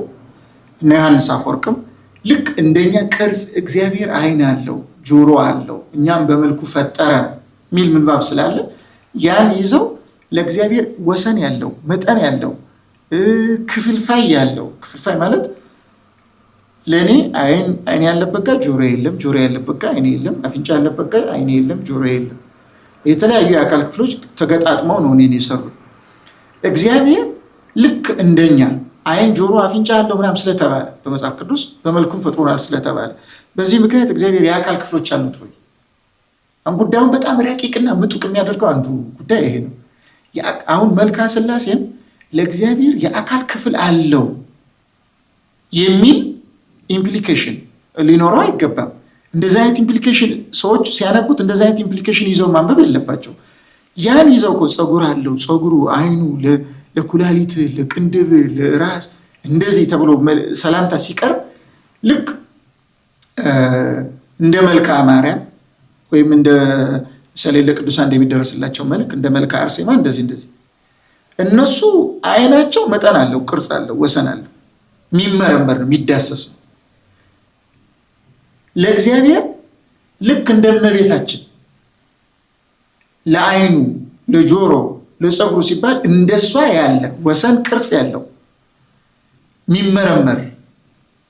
S1: እነ ዮሐንስ አፈወርቅም ልክ እንደኛ ቅርጽ እግዚአብሔር አይን አለው ጆሮ አለው እኛም በመልኩ ፈጠረ ሚል ምንባብ ስላለ ያን ይዘው ለእግዚአብሔር ወሰን ያለው መጠን ያለው ክፍልፋይ ያለው ክፍልፋይ ማለት ለኔ አይን ያለበት ጋር ጆሮ የለም፣ ጆሮ ያለበት ጋር አይን የለም፣ አፍንጫ ያለበት ጋር አይን የለም፣ ጆሮ የለም። የተለያዩ የአካል ክፍሎች ተገጣጥመው ነው እኔን የሰሩ። እግዚአብሔር ልክ እንደኛ አይን፣ ጆሮ፣ አፍንጫ ያለው ምናምን ስለተባለ በመጽሐፍ ቅዱስ በመልኩም ፈጥሮናል ስለተባለ በዚህ ምክንያት እግዚአብሔር የአካል ክፍሎች አሉት ወይ? አሁን ጉዳዩን በጣም ረቂቅና ምጡቅ የሚያደርገው አንዱ ጉዳይ ይሄ ነው። አሁን መልክዓ ሥላሴን ለእግዚአብሔር የአካል ክፍል አለው የሚል ኢምፕሊኬሽን ሊኖረው አይገባም። እንደዚህ አይነት ኢምፕሊኬሽን ሰዎች ሲያነቡት እንደዚህ አይነት ኢምፕሊኬሽን ይዘው ማንበብ የለባቸው። ያን ይዘው እኮ ፀጉር አለው፣ ፀጉሩ፣ አይኑ፣ ለኩላሊት፣ ለቅንድብ፣ ለራስ እንደዚህ ተብሎ ሰላምታ ሲቀርብ ልክ እንደ መልክዓ ማርያም ወይም እንደ ምሳሌ ለቅዱሳን እንደሚደረስላቸው መልክ እንደ መልክዓ አርሴማ እንደዚህ እነሱ አይናቸው መጠን አለው፣ ቅርጽ አለው፣ ወሰን አለው፣ የሚመረመር ነው፣ የሚዳሰስ ነው። ለእግዚአብሔር ልክ እንደ እመቤታችን ለአይኑ፣ ለጆሮ፣ ለፀጉሩ ሲባል እንደሷ ያለ ወሰን ቅርጽ ያለው የሚመረመር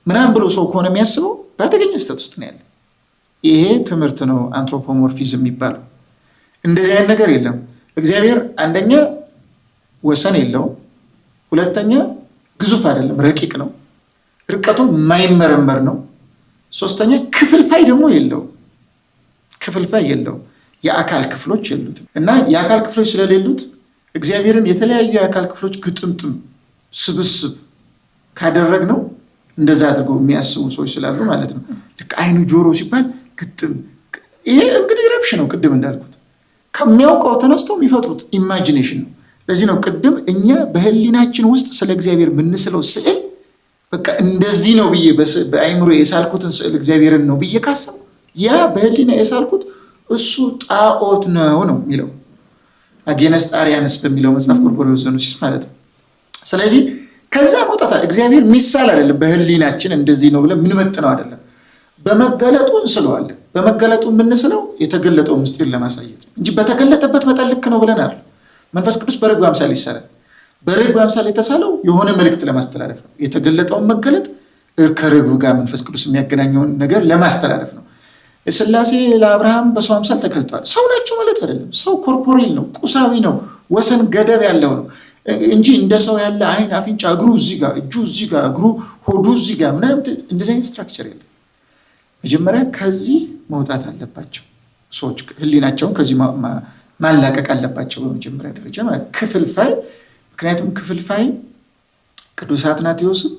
S1: ምናምን ብሎ ሰው ከሆነ የሚያስበው በአደገኛ ስህተት ውስጥ ነው ያለ። ይሄ ትምህርት ነው አንትሮፖሞርፊዝም የሚባለው። እንደዚህ አይነት ነገር የለም። እግዚአብሔር አንደኛ ወሰን የለውም፣ ሁለተኛ ግዙፍ አይደለም፣ ረቂቅ ነው፣ ርቀቱም የማይመረመር ነው፣ ሶስተኛ ክፍልፋይ ደግሞ የለውም። የአካል ክፍሎች የሉትም። እና የአካል ክፍሎች ስለሌሉት እግዚአብሔርን የተለያዩ የአካል ክፍሎች ግጥምጥም ስብስብ ካደረግነው እንደዛ አድርገው የሚያስቡ ሰዎች ስላሉ ማለት ነው። ልክ አይኑ፣ ጆሮ ሲባል ግጥም። ይሄ እንግዲህ ረብሽ ነው። ቅድም እንዳልኩት ከሚያውቀው ተነስተው የሚፈጥሩት ኢማጂኔሽን ነው። ለዚህ ነው ቅድም እኛ በህሊናችን ውስጥ ስለ እግዚአብሔር የምንስለው ስዕል በቃ እንደዚህ ነው ብዬ በአይምሮ የሳልኩትን ስዕል እግዚአብሔርን ነው ብዬ ካሰብኩ ያ በህሊና የሳልኩት እሱ ጣዖት ነው የሚለው አጌነስት አርያንስ በሚለው መጽሐፍ ጎርጎርዮስ ዘኑሲስ ማለት ነው። ስለዚህ ከዛ መውጣት እግዚአብሔር ሚሳል አይደለም። በህሊናችን እንደዚህ ነው ብለን ምንመጥነው አይደለም። በመገለጡ እንስለዋለን። በመገለጡ የምንስለው የተገለጠው ምስጢር ለማሳየት እንጂ በተገለጠበት መጠን ልክ ነው ብለን አይደለም። መንፈስ ቅዱስ በርግብ አምሳል ይሳላል። በርግብ አምሳል የተሳለው የሆነ መልእክት ለማስተላለፍ ነው። የተገለጠውን መገለጥ ከርግብ ጋር መንፈስ ቅዱስ የሚያገናኘውን ነገር ለማስተላለፍ ነው። ስላሴ ለአብርሃም በሰው አምሳል ተገልጧል። ሰው ናቸው ማለት አይደለም። ሰው ኮርፖሬል ነው፣ ቁሳዊ ነው፣ ወሰን ገደብ ያለው ነው እንጂ እንደ ሰው ያለ አይን፣ አፍንጫ፣ እግሩ እዚህ ጋር፣ እጁ እዚህ ጋር፣ እግሩ ሆዱ እዚህ ጋር ምናምን እንደዚህ አይነት ስትራክቸር የለም። መጀመሪያ ከዚህ መውጣት አለባቸው ሰዎች፣ ህሊናቸውን ከዚህ ማላቀቅ አለባቸው በመጀመሪያ ደረጃ ማለት ክፍልፋይ። ምክንያቱም ክፍልፋይ ቅዱስ አትናቴዎስም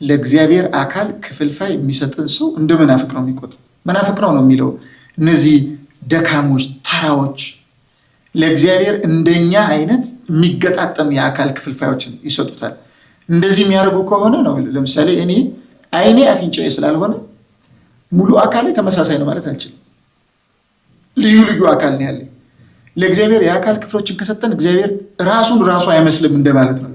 S1: ለእግዚአብሔር አካል ክፍልፋይ የሚሰጥን ሰው እንደ መናፍቅ ነው የሚቆጥረው። መናፍቅ ነው የሚለው እነዚህ ደካሞች ተራዎች ለእግዚአብሔር እንደኛ አይነት የሚገጣጠም የአካል ክፍልፋዮችን ይሰጡታል። እንደዚህ የሚያደርጉ ከሆነ ነው ለምሳሌ እኔ አይኔ አፍንጫዬ ስላልሆነ ሙሉ አካሌ ተመሳሳይ ነው ማለት አልችልም። ልዩ ልዩ አካል ነው ያለኝ። ለእግዚአብሔር የአካል ክፍሎችን ከሰጠን እግዚአብሔር ራሱን ራሱ አይመስልም እንደማለት ነው።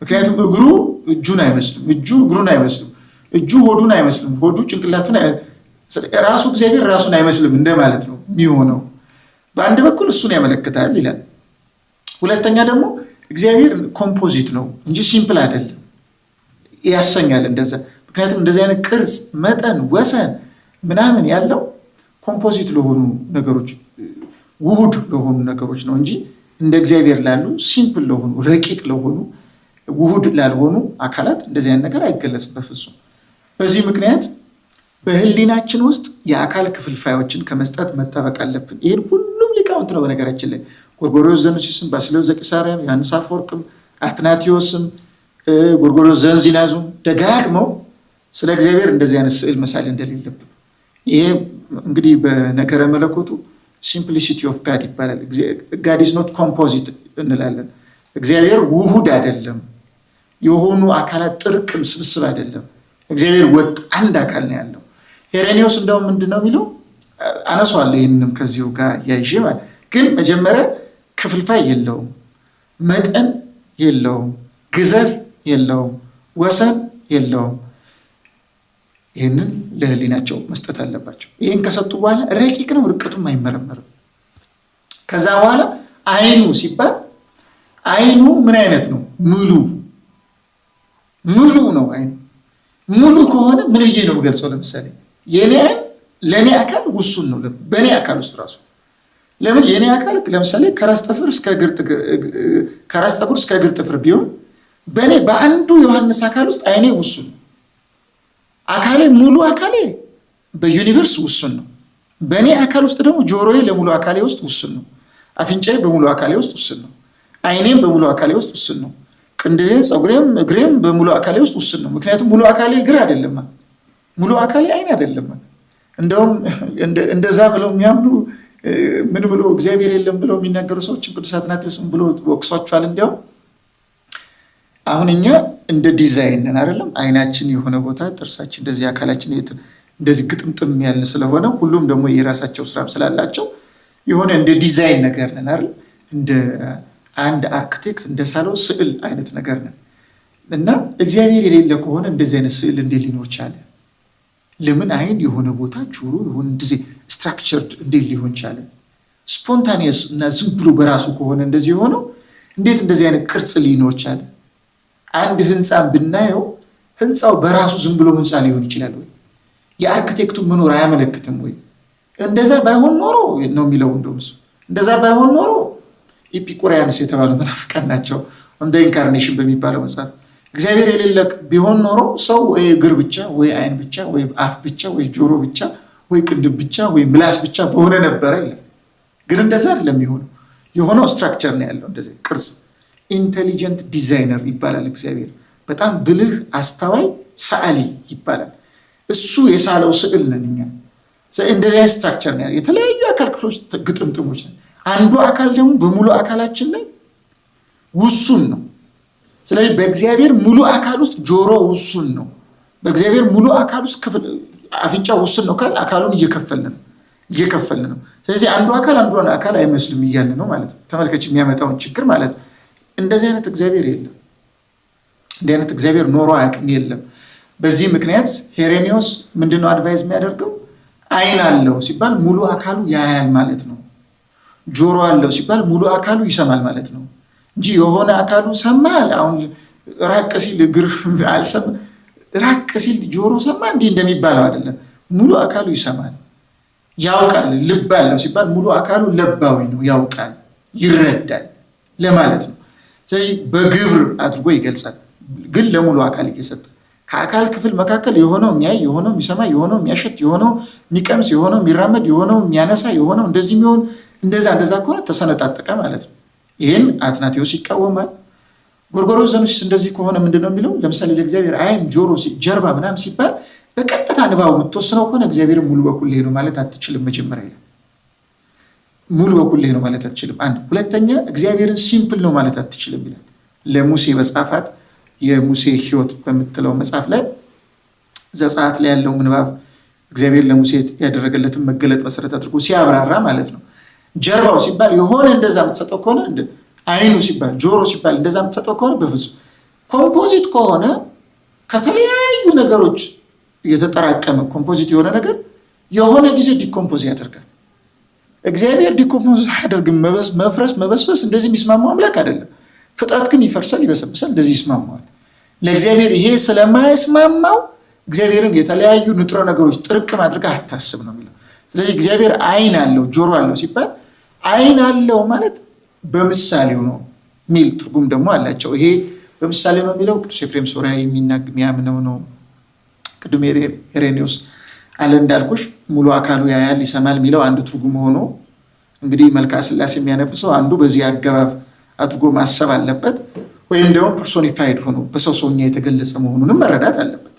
S1: ምክንያቱም እግሩ እጁን አይመስልም፣ እጁ እግሩን አይመስልም፣ እጁ ሆዱን አይመስልም፣ ሆዱ ጭንቅላቱን ራሱ እግዚአብሔር ራሱን አይመስልም እንደማለት ነው የሚሆነው። በአንድ በኩል እሱን ያመለክታል ይላል። ሁለተኛ ደግሞ እግዚአብሔር ኮምፖዚት ነው እንጂ ሲምፕል አይደለም ያሰኛል እንደዛ። ምክንያቱም እንደዚህ አይነት ቅርጽ፣ መጠን፣ ወሰን ምናምን ያለው ኮምፖዚት ለሆኑ ነገሮች፣ ውሁድ ለሆኑ ነገሮች ነው እንጂ እንደ እግዚአብሔር ላሉ ሲምፕል ለሆኑ ረቂቅ ለሆኑ ውሁድ ላልሆኑ አካላት እንደዚህ አይነት ነገር አይገለጽም በፍጹም። በዚህ ምክንያት በህሊናችን ውስጥ የአካል ክፍልፋዮችን ከመስጠት መጠበቅ አለብን። ይህን ሁሉም ሊቃውንት ነው በነገራችን ላይ ጎርጎርዮስ ዘኑሲስም፣ ባስልዮስ ዘቂሳርያም፣ ዮሐንስ አፈወርቅም፣ አትናቴዎስም፣ ጎርጎርዮስ ዘእንዚናዙም ደጋግመው ስለ እግዚአብሔር እንደዚህ አይነት ስዕል መሳል እንደሌለብን። ይሄ እንግዲህ በነገረ መለኮቱ ሲምፕሊሲቲ ኦፍ ጋድ ይባላል። ጋድ ኢዝ ኖት ኮምፖዚት እንላለን። እግዚአብሔር ውሁድ አይደለም፣ የሆኑ አካላት ጥርቅም ስብስብ አይደለም። እግዚአብሔር ወጥ አንድ አካል ነው ያለው። ሄሬኔዎስ እንደውም ምንድነው የሚለው አነሷለሁ ይህንንም ከዚሁ ጋር ያይዤ ማለት ግን መጀመሪያ ክፍልፋይ የለውም፣ መጠን የለውም፣ ግዘፍ የለውም፣ ወሰን የለውም። ይህንን ለህሊናቸው መስጠት አለባቸው። ይህን ከሰጡ በኋላ ረቂቅ ነው፣ ርቀቱም አይመረመርም። ከዛ በኋላ አይኑ ሲባል አይኑ ምን አይነት ነው? ሙሉ ነው። አይኑ ሙሉ ከሆነ ምን ብዬ ነው የምገልጸው? ለምሳሌ የኔ አይን ለኔ አካል ውሱን ነው። በኔ አካል ውስጥ ራሱ ለምን የኔ አካል ለምሳሌ ከራስ ጠጉር እስከ እግር ጥፍር ቢሆን በኔ በአንዱ ዮሐንስ አካል ውስጥ አይኔ ውሱን ነው። አካሌ ሙሉ አካሌ በዩኒቨርስ ውሱን ነው። በኔ አካል ውስጥ ደግሞ ጆሮዬ ለሙሉ አካሌ ውስጥ ውሱን ነው። አፍንጫዬ በሙሉ አካሌ ውስጥ ውሱን ነው። አይኔም በሙሉ አካሌ ውስጥ ውሱን ነው። ቅንድቤም፣ ፀጉሬም፣ እግሬም በሙሉ አካሌ ውስጥ ውሱን ነው። ምክንያቱም ሙሉ አካሌ እግር አይደለም፣ ሙሉ አካሌ አይን አይደለም። እንደውም እንደዛ ብለው የሚያምኑ ምን ብሎ እግዚአብሔር የለም ብለው የሚናገሩ ሰዎች ቅዱስ አትናቴዎስም ብሎ ወቅሷቸዋል። እንዲያው አሁን እኛ እንደ ዲዛይን ነን አይደለም። አይናችን የሆነ ቦታ፣ ጥርሳችን እንደዚህ፣ አካላችን እንደዚህ ግጥምጥም ያልን ስለሆነ ሁሉም ደግሞ የራሳቸው ስራም ስላላቸው የሆነ እንደ ዲዛይን ነገር ነን አይደል? እንደ አንድ አርክቴክት እንደሳለው ስዕል አይነት ነገር ነን። እና እግዚአብሔር የሌለ ከሆነ እንደዚህ አይነት ስዕል እንዴት ሊኖር ቻለ? ለምን አይን የሆነ ቦታ፣ ጆሮ የሆነ እንደዚህ ስትራክቸርድ እንዴት ሊሆን ቻለ? ስፖንታኒየስ እና ዝም ብሎ በራሱ ከሆነ እንደዚህ የሆነው እንዴት እንደዚህ አይነት ቅርጽ ሊኖር ቻለ? አንድ ህንፃን ብናየው ህንፃው በራሱ ዝም ብሎ ህንፃ ሊሆን ይችላል ወይ? የአርክቴክቱ መኖር አያመለክትም ወይ? እንደዛ ባይሆን ኖሮ ነው የሚለው። እንደውም እሱ እንደዛ ባይሆን ኖሮ ኢፒኩሪያንስ የተባሉ መናፍቃን ናቸው። ኦን ዘ ኢንካርኔሽን በሚባለው መጽሐፍ እግዚአብሔር የሌለ ቢሆን ኖሮ ሰው ወይ እግር ብቻ ወይ አይን ብቻ ወይ አፍ ብቻ ወይ ጆሮ ብቻ ወይ ቅንድብ ብቻ ወይ ምላስ ብቻ በሆነ ነበረ ይላል። ግን እንደዛ አይደለም የሆነው። የሆነው ስትራክቸር ነው ያለው፣ እንደዚህ ቅርጽ። ኢንቴሊጀንት ዲዛይነር ይባላል እግዚአብሔር። በጣም ብልህ አስተዋይ ሰዓሊ ይባላል። እሱ የሳለው ስዕል ነን እኛ። እንደዚህ አይነት ስትራክቸር ነው ያለው። የተለያዩ አካል ክፍሎች ግጥምጥሞች ነን። አንዱ አካል ደግሞ በሙሉ አካላችን ላይ ውሱን ነው። ስለዚህ በእግዚአብሔር ሙሉ አካል ውስጥ ጆሮ ውሱን ነው። በእግዚአብሔር ሙሉ አካል ውስጥ አፍንጫ ውሱን ነው ካል አካሉን እየከፈልን ነው። ስለዚህ አንዱ አካል አንዱን አካል አይመስልም እያለ ነው ማለት ነው። ተመልከች የሚያመጣውን ችግር ማለት ነው። እንደዚህ አይነት እግዚአብሔር የለም። እንዲህ አይነት እግዚአብሔር ኖሮ አያውቅም፣ የለም። በዚህ ምክንያት ሄሬኔዎስ ምንድነው አድቫይዝ የሚያደርገው? አይን አለው ሲባል ሙሉ አካሉ ያያል ማለት ነው። ጆሮ አለው ሲባል ሙሉ አካሉ ይሰማል ማለት ነው እንጂ የሆነ አካሉ ሰማል፣ አሁን ራቅ ሲል እግር አልሰማ፣ ራቅ ሲል ጆሮ ሰማ እንዲህ እንደሚባለው አይደለም። ሙሉ አካሉ ይሰማል። ያውቃል። ልብ አለው ሲባል ሙሉ አካሉ ለባዊ ነው፣ ያውቃል፣ ይረዳል ለማለት ነው። ስለዚህ በግብር አድርጎ ይገልጻል፣ ግን ለሙሉ አካል እየሰጠ ከአካል ክፍል መካከል የሆነው የሚያይ፣ የሆነው የሚሰማ፣ የሆነው የሚያሸት፣ የሆነው የሚቀምስ፣ የሆነው የሚራመድ፣ የሆነው የሚያነሳ፣ የሆነው እንደዚህ የሚሆን እንደዛ ከሆነ ተሰነጣጠቀ ማለት ነው። ይህን አትናቴዎስ ይቃወማል። ጎርጎርዮስ ዘኑሲስ እንደዚህ ከሆነ ምንድን ነው የሚለው? ለምሳሌ ለእግዚአብሔር ዓይን፣ ጆሮ፣ ጀርባ ምናምን ሲባል በቀጥታ ንባቡ የምትወስነው ከሆነ እግዚአብሔርን ሙሉ በኩል ይሄ ነው ማለት አትችልም። መጀመሪያ ይላል ሙሉ በኩል ይሄ ነው ማለት አትችልም። አንድ ሁለተኛ እግዚአብሔርን ሲምፕል ነው ማለት አትችልም ይላል። ለሙሴ በጻፋት የሙሴ ሕይወት በምትለው መጽሐፍ ላይ ዘጸአት ላይ ያለው ምንባብ እግዚአብሔር ለሙሴ ያደረገለትን መገለጥ መሰረት አድርጎ ሲያብራራ ማለት ነው። ጀርባው ሲባል የሆነ እንደዛ የምትሰጠው ከሆነ ዓይኑ ሲባል ጆሮ ሲባል እንደዛ የምትሰጠው ከሆነ በፍጹም ኮምፖዚት ከሆነ ከተለያዩ ነገሮች የተጠራቀመ ኮምፖዚት የሆነ ነገር የሆነ ጊዜ ዲኮምፖዝ ያደርጋል። እግዚአብሔር ዲኮምፖዝ አያደርግም። መፍረስ መበስበስ እንደዚህ የሚስማማው አምላክ አይደለም። ፍጥረት ግን ይፈርሳል፣ ይበሰብሳል፣ እንደዚህ ይስማማዋል። ለእግዚአብሔር ይሄ ስለማይስማማው እግዚአብሔርን የተለያዩ ንጥረ ነገሮች ጥርቅም አድርገህ አታስብ ነው የሚለው። ስለዚህ እግዚአብሔር ዓይን አለው ጆሮ አለው ሲባል ዓይን አለው ማለት በምሳሌው ነው የሚል ትርጉም ደግሞ አላቸው። ይሄ በምሳሌ ነው የሚለው ቅዱስ ኤፍሬም ሶርያዊ የሚያምነው ነው። ቅዱም ሄሬኔዎስ አለ እንዳልኩሽ ሙሉ አካሉ ያያል ይሰማል የሚለው አንዱ ትርጉም ሆኖ እንግዲህ መልክዓ ሥላሴ የሚያነብሰው አንዱ በዚህ አገባብ አድርጎ ማሰብ አለበት። ወይም ደግሞ ፐርሶኒፋይድ ሆኖ በሰው ሰውኛ የተገለጸ መሆኑንም መረዳት አለበት።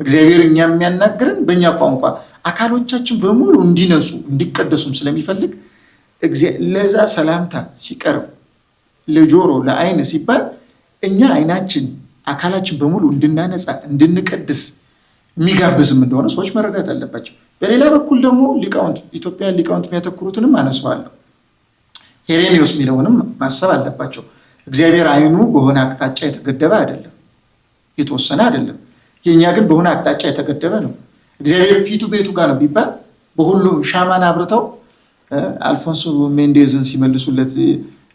S1: እግዚአብሔር እኛ የሚያናግረን በእኛ ቋንቋ አካሎቻችን በሙሉ እንዲነጹ እንዲቀደሱም ስለሚፈልግ ለዛ ሰላምታ ሲቀርብ ለጆሮ ለዓይን ሲባል እኛ ዓይናችን አካላችን በሙሉ እንድናነጻ እንድንቀድስ የሚጋብዝም እንደሆነ ሰዎች መረዳት አለባቸው። በሌላ በኩል ደግሞ ሊቃውንት ኢትዮጵያን ሊቃውንት የሚያተኩሩትንም አነሳዋለሁ። ሄሬኔዎስ የሚለውንም ማሰብ አለባቸው። እግዚአብሔር ዓይኑ በሆነ አቅጣጫ የተገደበ አይደለም፣ የተወሰነ አይደለም። የእኛ ግን በሆነ አቅጣጫ የተገደበ ነው። እግዚአብሔር ፊቱ ቤቱ ጋር ነው ቢባል በሁሉም ሻማን አብርተው አልፎንሶ ሜንዴዝን ሲመልሱለት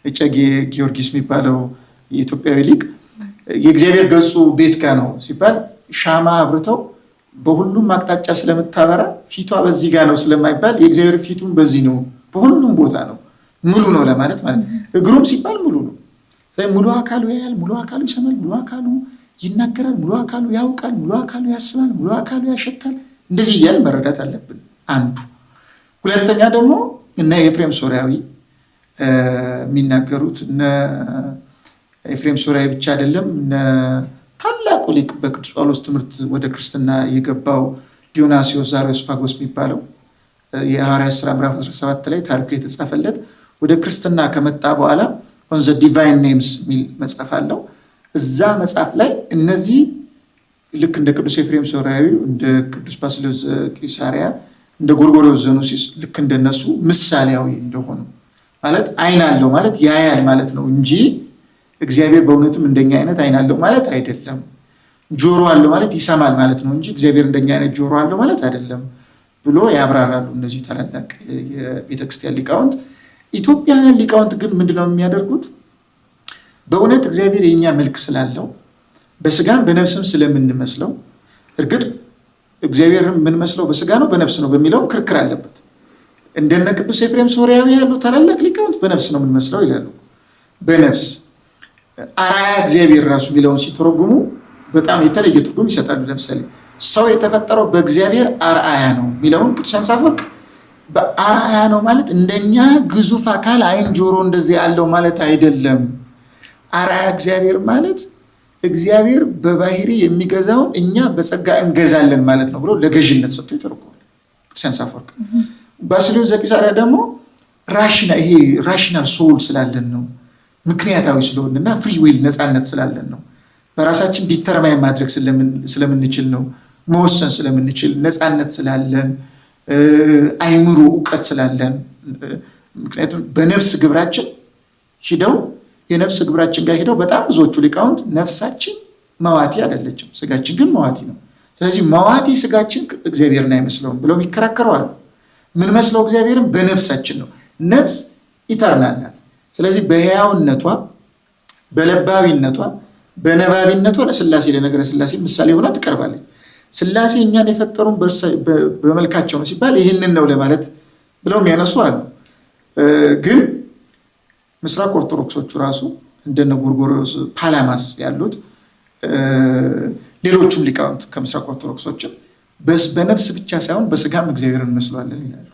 S1: እጨጌ ጊዮርጊስ የሚባለው የኢትዮጵያዊ ሊቅ የእግዚአብሔር ገጹ ቤት ጋር ነው ሲባል ሻማ አብርተው በሁሉም አቅጣጫ ስለምታበራ ፊቷ በዚህ ጋር ነው ስለማይባል የእግዚአብሔር ፊቱን በዚህ ነው፣ በሁሉም ቦታ ነው፣ ሙሉ ነው ለማለት ማለት ነው። እግሩም ሲባል ሙሉ ነው። ሙሉ አካሉ ያያል፣ ሙሉ አካሉ ይሰማል፣ ሙሉ አካሉ ይናገራል፣ ሙሉ አካሉ ያውቃል፣ ሙሉ አካሉ ያስባል፣ ሙሉ አካሉ ያሸታል። እንደዚህ እያል መረዳት አለብን አንዱ። ሁለተኛ ደግሞ እነ ኤፍሬም ሶርያዊ የሚናገሩት እነ ኤፍሬም ሶርያዊ ብቻ አይደለም፣ እነ ታላቁ ሊቅ በቅዱስ ጳውሎስ ትምህርት ወደ ክርስትና የገባው ዲዮናስዮስ ዛሪዮስፋጎስ የሚባለው የሐዋርያት ሥራ ምዕራፍ 17 ላይ ታሪኩ የተጻፈለት ወደ ክርስትና ከመጣ በኋላ ኦን ዘ ዲቫይን ኔምስ የሚል መጽሐፍ አለው። እዛ መጽሐፍ ላይ እነዚህ ልክ እንደ ቅዱስ ኤፍሬም ሶርያዊ፣ እንደ ቅዱስ ባስልዮስ ዘቂሳርያ፣ እንደ ጎርጎርዮስ ዘኑሲስ ልክ እንደነሱ ምሳሌያዊ እንደሆኑ ማለት ዓይን አለው ማለት ያያል ማለት ነው እንጂ እግዚአብሔር በእውነትም እንደኛ አይነት ዓይን አለው ማለት አይደለም። ጆሮ አለው ማለት ይሰማል ማለት ነው እንጂ እግዚአብሔር እንደኛ አይነት ጆሮ አለው ማለት አይደለም ብሎ ያብራራሉ እነዚህ ታላላቅ የቤተክርስቲያን ሊቃውንት። ኢትዮጵያውያን ሊቃውንት ግን ምንድነው የሚያደርጉት? በእውነት እግዚአብሔር የኛ መልክ ስላለው በስጋም በነፍስም ስለምንመስለው፣ እርግጥ እግዚአብሔር የምንመስለው በስጋ ነው በነፍስ ነው በሚለው ክርክር አለበት። እንደነ ቅዱስ ኤፍሬም ሶርያዊ ያሉ ታላላቅ ሊቃውንት በነፍስ ነው የምንመስለው ይላሉ። በነፍስ አርአያ እግዚአብሔር ራሱ የሚለውን ሲተረጉሙ በጣም የተለየ ትርጉም ይሰጣሉ። ለምሳሌ ሰው የተፈጠረው በእግዚአብሔር አርአያ ነው የሚለውን ቅዱስ ዮሐንስ አፈወርቅ በአርአያ ነው ማለት እንደኛ ግዙፍ አካል ዓይን ጆሮ እንደዚህ ያለው ማለት አይደለም። አርአያ እግዚአብሔር ማለት እግዚአብሔር በባህሪ የሚገዛውን እኛ በጸጋ እንገዛለን ማለት ነው ብሎ ለገዥነት ሰጥቶ ይተረጉማል ቅዱስ ዮሐንስ አፈወርቅ። ባስልዮስ ዘቂሳርያ ደግሞ ራሽናል ሶል ስላለን ነው፣ ምክንያታዊ ስለሆንና ፍሪ ዊል ነፃነት ስላለን ነው፣ በራሳችን ዲተርማይን ማድረግ ስለምንችል ነው፣ መወሰን ስለምንችል ነፃነት ስላለን፣ አይምሮ እውቀት ስላለን። ምክንያቱም በነፍስ ግብራችን ሂደው የነፍስ ግብራችን ጋር ሂደው በጣም ብዙዎቹ ሊቃውንት ነፍሳችን መዋቲ አይደለችም፣ ስጋችን ግን መዋቲ ነው። ስለዚህ መዋቲ ስጋችን እግዚአብሔርን አይመስለውም ብለው ይከራከረዋል። ምን መስለው እግዚአብሔርን በነፍሳችን ነው። ነፍስ ኢተርናል ናት። ስለዚህ በሕያውነቷ በለባቢነቷ በነባቢነቷ ለሥላሴ ለነገረ ሥላሴ ምሳሌ ሆና ትቀርባለች። ስላሴ እኛን የፈጠሩን በመልካቸው ነው ሲባል ይህንን ነው ለማለት ብለው የሚያነሱ አሉ። ግን ምስራቅ ኦርቶዶክሶቹ ራሱ እንደነ ጎርጎርዮስ ፓላማስ ያሉት ሌሎቹም ሊቃውንት ከምስራቅ ኦርቶዶክሶችም በነፍስ ብቻ ሳይሆን በስጋም እግዚአብሔርን እንመስለዋለን ይላሉ።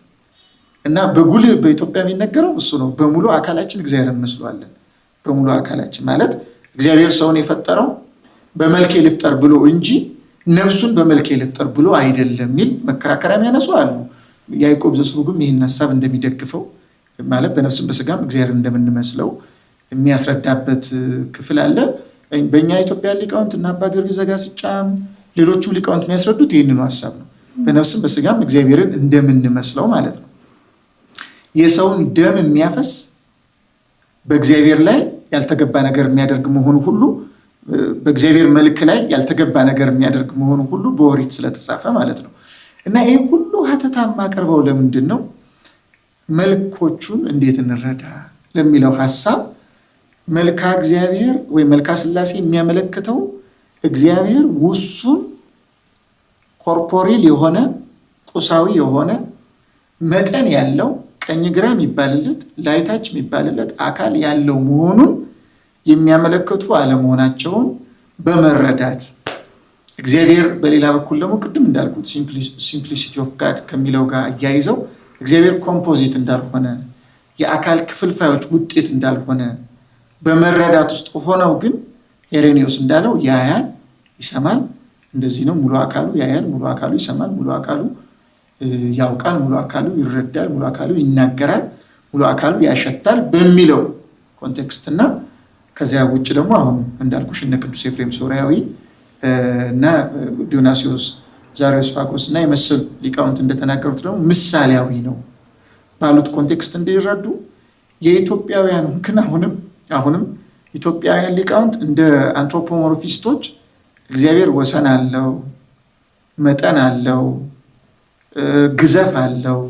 S1: እና በጉልህ በኢትዮጵያ የሚነገረው እሱ ነው። በሙሉ አካላችን እግዚአብሔርን እንመስለዋለን። በሙሉ አካላችን ማለት እግዚአብሔር ሰውን የፈጠረው በመልኬ ልፍጠር ብሎ እንጂ ነፍሱን በመልኬ ልፍጠር ብሎ አይደለም የሚል መከራከሪያ የሚያነሱ አሉ። ያዕቆብ ዘስሩግም ይህን ሀሳብ እንደሚደግፈው ማለት በነፍስም በስጋም እግዚአብሔር እንደምንመስለው የሚያስረዳበት ክፍል አለ። በእኛ ኢትዮጵያ ሊቃውንት እና አባ ጊዮርጊስ ዘጋስጫም ሌሎቹ ሊቃውንት የሚያስረዱት ይህንኑ ሀሳብ ነው። በነፍስም በስጋም እግዚአብሔርን እንደምንመስለው ማለት ነው። የሰውን ደም የሚያፈስ በእግዚአብሔር ላይ ያልተገባ ነገር የሚያደርግ መሆኑ ሁሉ በእግዚአብሔር መልክ ላይ ያልተገባ ነገር የሚያደርግ መሆኑ ሁሉ በኦሪት ስለተጻፈ ማለት ነው። እና ይህ ሁሉ ሀተታ የማቀርበው ለምንድን ነው? መልኮቹን እንዴት እንረዳ ለሚለው ሀሳብ መልካ እግዚአብሔር ወይ መልካ ስላሴ የሚያመለክተው እግዚአብሔር ውሱን ኮርፖሪል የሆነ ቁሳዊ የሆነ መጠን ያለው ቀኝ ግራ የሚባልለት ላይታች የሚባልለት አካል ያለው መሆኑን የሚያመለክቱ አለመሆናቸውን በመረዳት እግዚአብሔር በሌላ በኩል ደግሞ ቅድም እንዳልኩት ሲምፕሊሲቲ ኦፍ ጋድ ከሚለው ጋር አያይዘው እግዚአብሔር ኮምፖዚት እንዳልሆነ የአካል ክፍልፋዮች ውጤት እንዳልሆነ በመረዳት ውስጥ ሆነው ግን ሄሬኔዎስ እንዳለው ያያል፣ ይሰማል፣ እንደዚህ ነው። ሙሉ አካሉ ያያል፣ ሙሉ አካሉ ይሰማል፣ ሙሉ አካሉ ያውቃል፣ ሙሉ አካሉ ይረዳል፣ ሙሉ አካሉ ይናገራል፣ ሙሉ አካሉ ያሸታል በሚለው ኮንቴክስትና ከዚያ ውጭ ደግሞ አሁን እንዳልኩሽ እነ ቅዱስ ኤፍሬም ሶርያዊ እና ዲዮናስዮስ ዛሬዎስፋጎስ እና የመሰሉ ሊቃውንት እንደተናገሩት ደግሞ ምሳሌያዊ ነው ባሉት ኮንቴክስት እንዲረዱ የኢትዮጵያውያን ግን አሁንም ኢትዮጵያውያን ሊቃውንት እንደ አንትሮፖሞርፊስቶች እግዚአብሔር ወሰን አለው፣ መጠን አለው፣ ግዘፍ አለው፣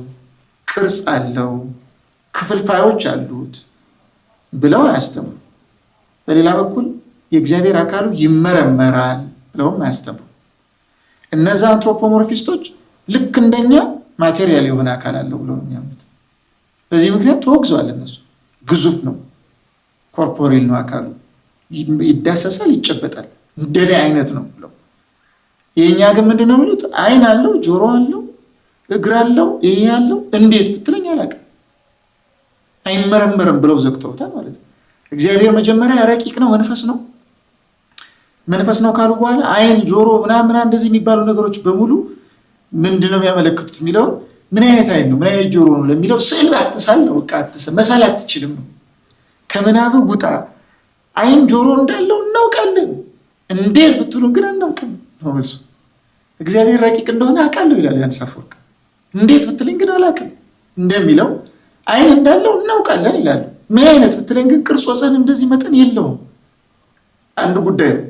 S1: ቅርጽ አለው፣ ክፍልፋዮች አሉት ብለው አያስተምሩ። በሌላ በኩል የእግዚአብሔር አካሉ ይመረመራል ብለውም አያስተምሩ። እነዛ አንትሮፖሞርፊስቶች ልክ እንደኛ ማቴሪያል የሆነ አካል አለው ብለው የሚያምኑት። በዚህ ምክንያት ተወግዘዋል። እነሱ ግዙፍ ነው፣ ኮርፖሬል ነው አካሉ፣ ይዳሰሳል፣ ይጨበጣል፣ እንደኔ አይነት ነው ብለው። የእኛ ግን ምንድነው የሚሉት? አይን አለው፣ ጆሮ አለው፣ እግር አለው፣ ይሄ አለው። እንዴት ብትለኝ አላውቅም፣ አይመረመርም ብለው ዘግተውታል ማለት ነው። እግዚአብሔር መጀመሪያ ረቂቅ ነው፣ መንፈስ ነው ካሉ በኋላ አይን፣ ጆሮ ምናምን እንደዚህ የሚባሉ ነገሮች በሙሉ ምንድነው የሚያመለክቱት የሚለውን ምን አይነት አይን ነው ምን አይነት ጆሮ ነው ለሚለው ስዕል አትሳል ነው። በቃ መሳል አትችልም ነው። ከምናብ ውጣ። አይን ጆሮ እንዳለው እናውቃለን፣ እንዴት ብትሉን ግን አናውቅም ነው መልሱ። እግዚአብሔር ረቂቅ እንደሆነ አውቃለሁ ይላል ዮሐንስ አፈወርቅ። እንዴት ብትለኝ ግን አላውቅም እንደሚለው አይን እንዳለው እናውቃለን ይላሉ። ምን አይነት ብትለኝ ግን ቅርጽ ወሰን እንደዚህ መጠን የለውም። አንድ ጉዳይ ነው።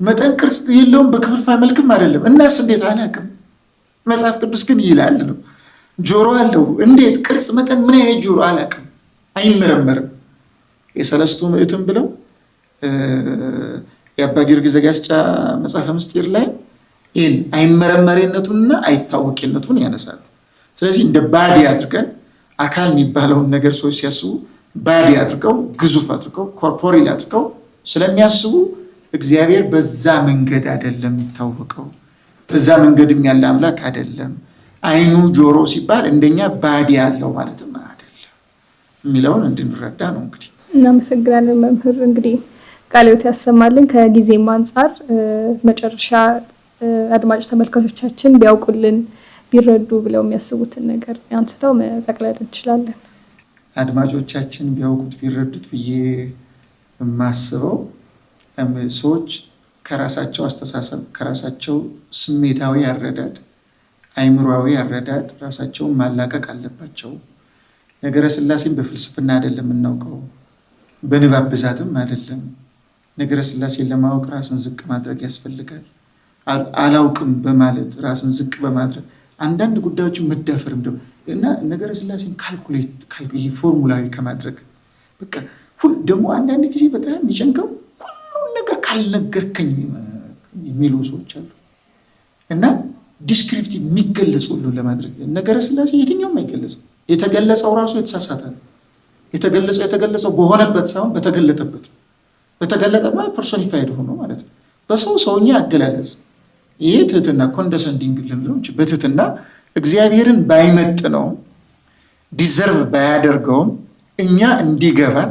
S1: መጠን ቅርጽ የለውም፣ በክፍልፋይ መልክም አይደለም። እናስ እንዴት አላውቅም፣ መጽሐፍ ቅዱስ ግን ይላል ነው። ጆሮ አለው፣ እንዴት ቅርጽ መጠን ምን አይነት ጆሮ አላውቅም፣ አይመረመርም። የሰለስቱ ምዕትም ብለው የአባ ጊዮርጊስ ዘጋስጫ መጽሐፈ ምስጢር ላይ ይህን አይመረመሬነቱንና አይታወቂነቱን ያነሳሉ። ስለዚህ እንደ ባዲ አድርገን አካል የሚባለውን ነገር ሰዎች ሲያስቡ ባዲ አድርገው ግዙፍ አድርገው ኮርፖሬል አድርገው ስለሚያስቡ እግዚአብሔር በዛ መንገድ አይደለም የሚታወቀው፣ በዛ መንገድም ያለ አምላክ አይደለም። አይኑ ጆሮ ሲባል እንደኛ ባዲ ያለው ማለትም አይደለም የሚለውን እንድንረዳ ነው። እንግዲህ
S2: እናመሰግናለን መምህር። እንግዲህ ቃልዎት ያሰማልን። ከጊዜም አንጻር መጨረሻ አድማጭ ተመልካቾቻችን ቢያውቁልን ቢረዱ ብለው የሚያስቡትን ነገር አንስተው መጠቅለል እንችላለን።
S1: አድማጮቻችን ቢያውቁት ቢረዱት ብዬ የማስበው ሰዎች ከራሳቸው አስተሳሰብ ከራሳቸው ስሜታዊ አረዳድ አይምሮአዊ አረዳድ ራሳቸውን ማላቀቅ አለባቸው። ነገረ ስላሴን በፍልስፍና አይደለም የምናውቀው፣ በንባብ ብዛትም አይደለም። ነገረ ስላሴን ለማወቅ ራስን ዝቅ ማድረግ ያስፈልጋል። አላውቅም በማለት ራስን ዝቅ በማድረግ አንዳንድ ጉዳዮችን መዳፈርም እና ነገረ ስላሴን ፎርሙላዊ ከማድረግ በቃ ደግሞ አንዳንድ ጊዜ በጣም የሚጨንቀው ሁሉን ነገር ካልነገርከኝ የሚሉ ሰዎች አሉ። እና ዲስክሪፕቲቭ የሚገለጽ ሁሉ ለማድረግ ነገረ ሥላሴ የትኛውም አይገለጽም። የተገለጸው ራሱ የተሳሳተ ነው። የተገለጸው በሆነበት ሳይሆን በተገለጠበት ነው። በተገለጠ ፐርሶኒፋይድ ሆኖ ማለት ነው። በሰው ሰውኛ አገላለጽ ይሄ ትህትና ኮንደሰንዲንግ ልንለው እንጂ በትህትና እግዚአብሔርን ባይመጥ ነው ዲዘርቭ ባያደርገውም እኛ እንዲገባን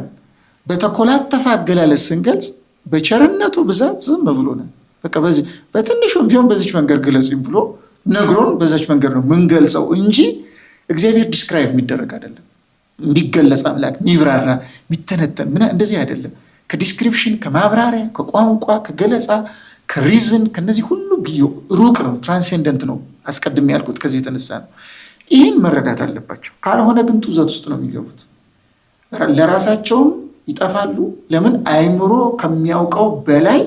S1: በተኮላተፈ አገላለጽ ስንገልጽ በቸርነቱ ብዛት ዝም ብሎናል። በቃ በዚህ በትንሹም ቢሆን በዚች መንገድ ግለጹኝ ብሎ ነግሮን በዛች መንገድ ነው ምንገልጸው እንጂ እግዚአብሔር ዲስክራይብ የሚደረግ አይደለም። የሚገለጽ አምላክ የሚብራራ የሚተነተን ምን እንደዚህ አይደለም። ከዲስክሪፕሽን ከማብራሪያ ከቋንቋ ከገለጻ ከሪዝን ከነዚህ ሁሉ ሩቅ ነው፣ ትራንሴንደንት ነው። አስቀድሜ ያልኩት ከዚህ የተነሳ ነው። ይህን መረዳት አለባቸው። ካልሆነ ግን ጡዘት ውስጥ ነው የሚገቡት። ለራሳቸውም ይጠፋሉ። ለምን? አእምሮ ከሚያውቀው በላይ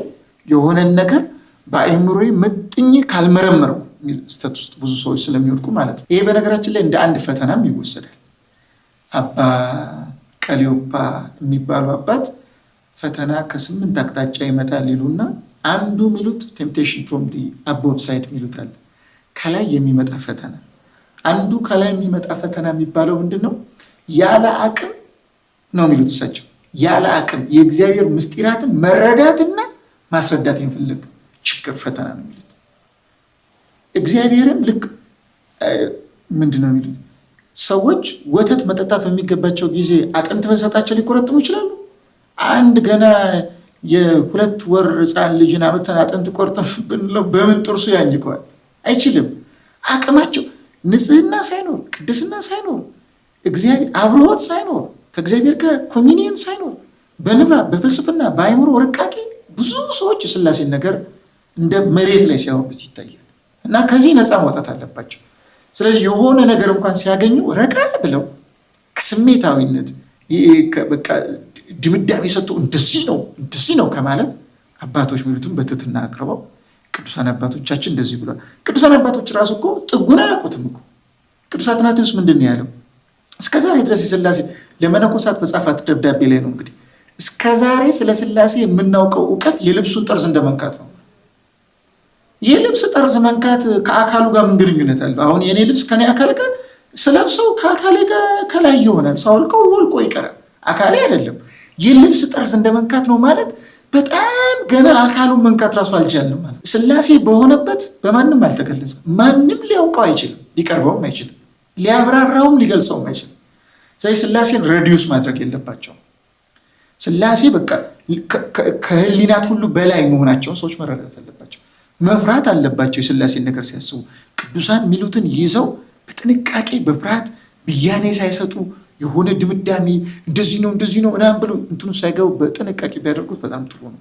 S1: የሆነን ነገር በአእምሮ ምጥኝ ካልመረመርኩ ስተት ውስጥ ብዙ ሰዎች ስለሚወድቁ ማለት ነው። ይሄ በነገራችን ላይ እንደ አንድ ፈተናም ይወሰዳል። አባ ቀሊዮጳ የሚባሉ አባት ፈተና ከ8 አቅጣጫ ይመጣል ይሉና አንዱ ሚሉት ቴምፕቴሽን ፍሮም ዲ አቦቭ ሳይድ ሚሉታል፣ ከላይ የሚመጣ ፈተና። አንዱ ከላይ የሚመጣ ፈተና የሚባለው ምንድን ነው? ያለ አቅም ነው የሚሉት እሳቸው። ያለ አቅም የእግዚአብሔር ምስጢራትን መረዳትና ማስረዳት የሚፈልግ ችግር ፈተና ነው የሚሉት። እግዚአብሔርን ልክ ምንድን ነው የሚሉት? ሰዎች ወተት መጠጣት በሚገባቸው ጊዜ አጥንት በሰጣቸው ሊቆረጥሙ ይችላሉ። አንድ ገና የ2 ወር ሕፃን ልጅን አመተን አጥንት ቆርጠም ብንለው በምን ጥርሱ ያኝከዋል? አይችልም። አቅማቸው ንጽህና ሳይኖር ቅድስና ሳይኖር እግዚአብሔር አብሮት ሳይኖር ከእግዚአብሔር ጋር ኮሚኒየን ሳይኖር በንባብ በፍልስፍና በአእምሮ ርቃቄ ብዙ ሰዎች የሥላሴን ነገር እንደ መሬት ላይ ሲያወርዱት ይታያል። እና ከዚህ ነፃ መውጣት አለባቸው። ስለዚህ የሆነ ነገር እንኳን ሲያገኙ ረጋ ብለው ከስሜታዊነት በቃ ድምዳሜ ሰጥቶ እንደዚህ ነው ከማለት አባቶች ሚሉትም በትህትና አቅርበው ቅዱሳን አባቶቻችን እንደዚህ ብሏል። ቅዱሳን አባቶች ራሱ እኮ ጥጉን አያውቁትም እኮ። ቅዱስ አትናቴዎስ ምንድን ነው ያለው? እስከዛሬ ድረስ የሥላሴ ለመነኮሳት በጻፋት ደብዳቤ ላይ ነው እንግዲህ እስከዛሬ ስለ ሥላሴ የምናውቀው እውቀት የልብሱን ጠርዝ እንደመንካት ነው። የልብስ ጠርዝ መንካት ከአካሉ ጋር ምን ግንኙነት አለው? አሁን የኔ ልብስ ከኔ አካል ጋር ስለብሰው ከአካሌ ጋር ከላይ ይሆናል፣ ሳውልቀው ወልቆ ይቀራል። አካሌ አይደለም። የልብስ ጠርዝ እንደመንካት ነው ማለት በጣም ገና አካሉን መንካት ራሱ አልቻልንም ማለት። ሥላሴ በሆነበት በማንም አልተገለጸም። ማንም ሊያውቀው አይችልም፣ ሊቀርበውም አይችልም፣ ሊያብራራውም ሊገልጸውም አይችልም። ስለዚህ ሥላሴን ሬዲዩስ ማድረግ የለባቸውም። ሥላሴ በቃ ከህሊናት ሁሉ በላይ መሆናቸውን ሰዎች መረዳት አለባቸው፣ መፍራት አለባቸው። የሥላሴን ነገር ሲያስቡ ቅዱሳን የሚሉትን ይዘው በጥንቃቄ በፍርሃት ብያኔ ሳይሰጡ የሆነ ድምዳሜ እንደዚህ ነው ምናምን ብሎ እንትኑ ሳይገቡ በጥንቃቄ ቢያደርጉት በጣም ጥሩ ነው።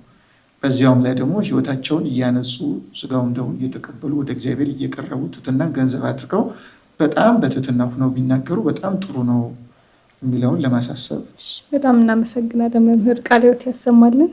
S1: በዚያውም ላይ ደግሞ ህይወታቸውን እያነጹ ስጋውን ደሙን እየተቀበሉ ወደ እግዚአብሔር እየቀረቡ ትህትናን ገንዘብ አድርገው በጣም በትህትና ሆነው ቢናገሩ በጣም ጥሩ ነው የሚለውን ለማሳሰብ።
S2: በጣም እናመሰግናለን መምህር። ቃለ ሕይወት ያሰማልን።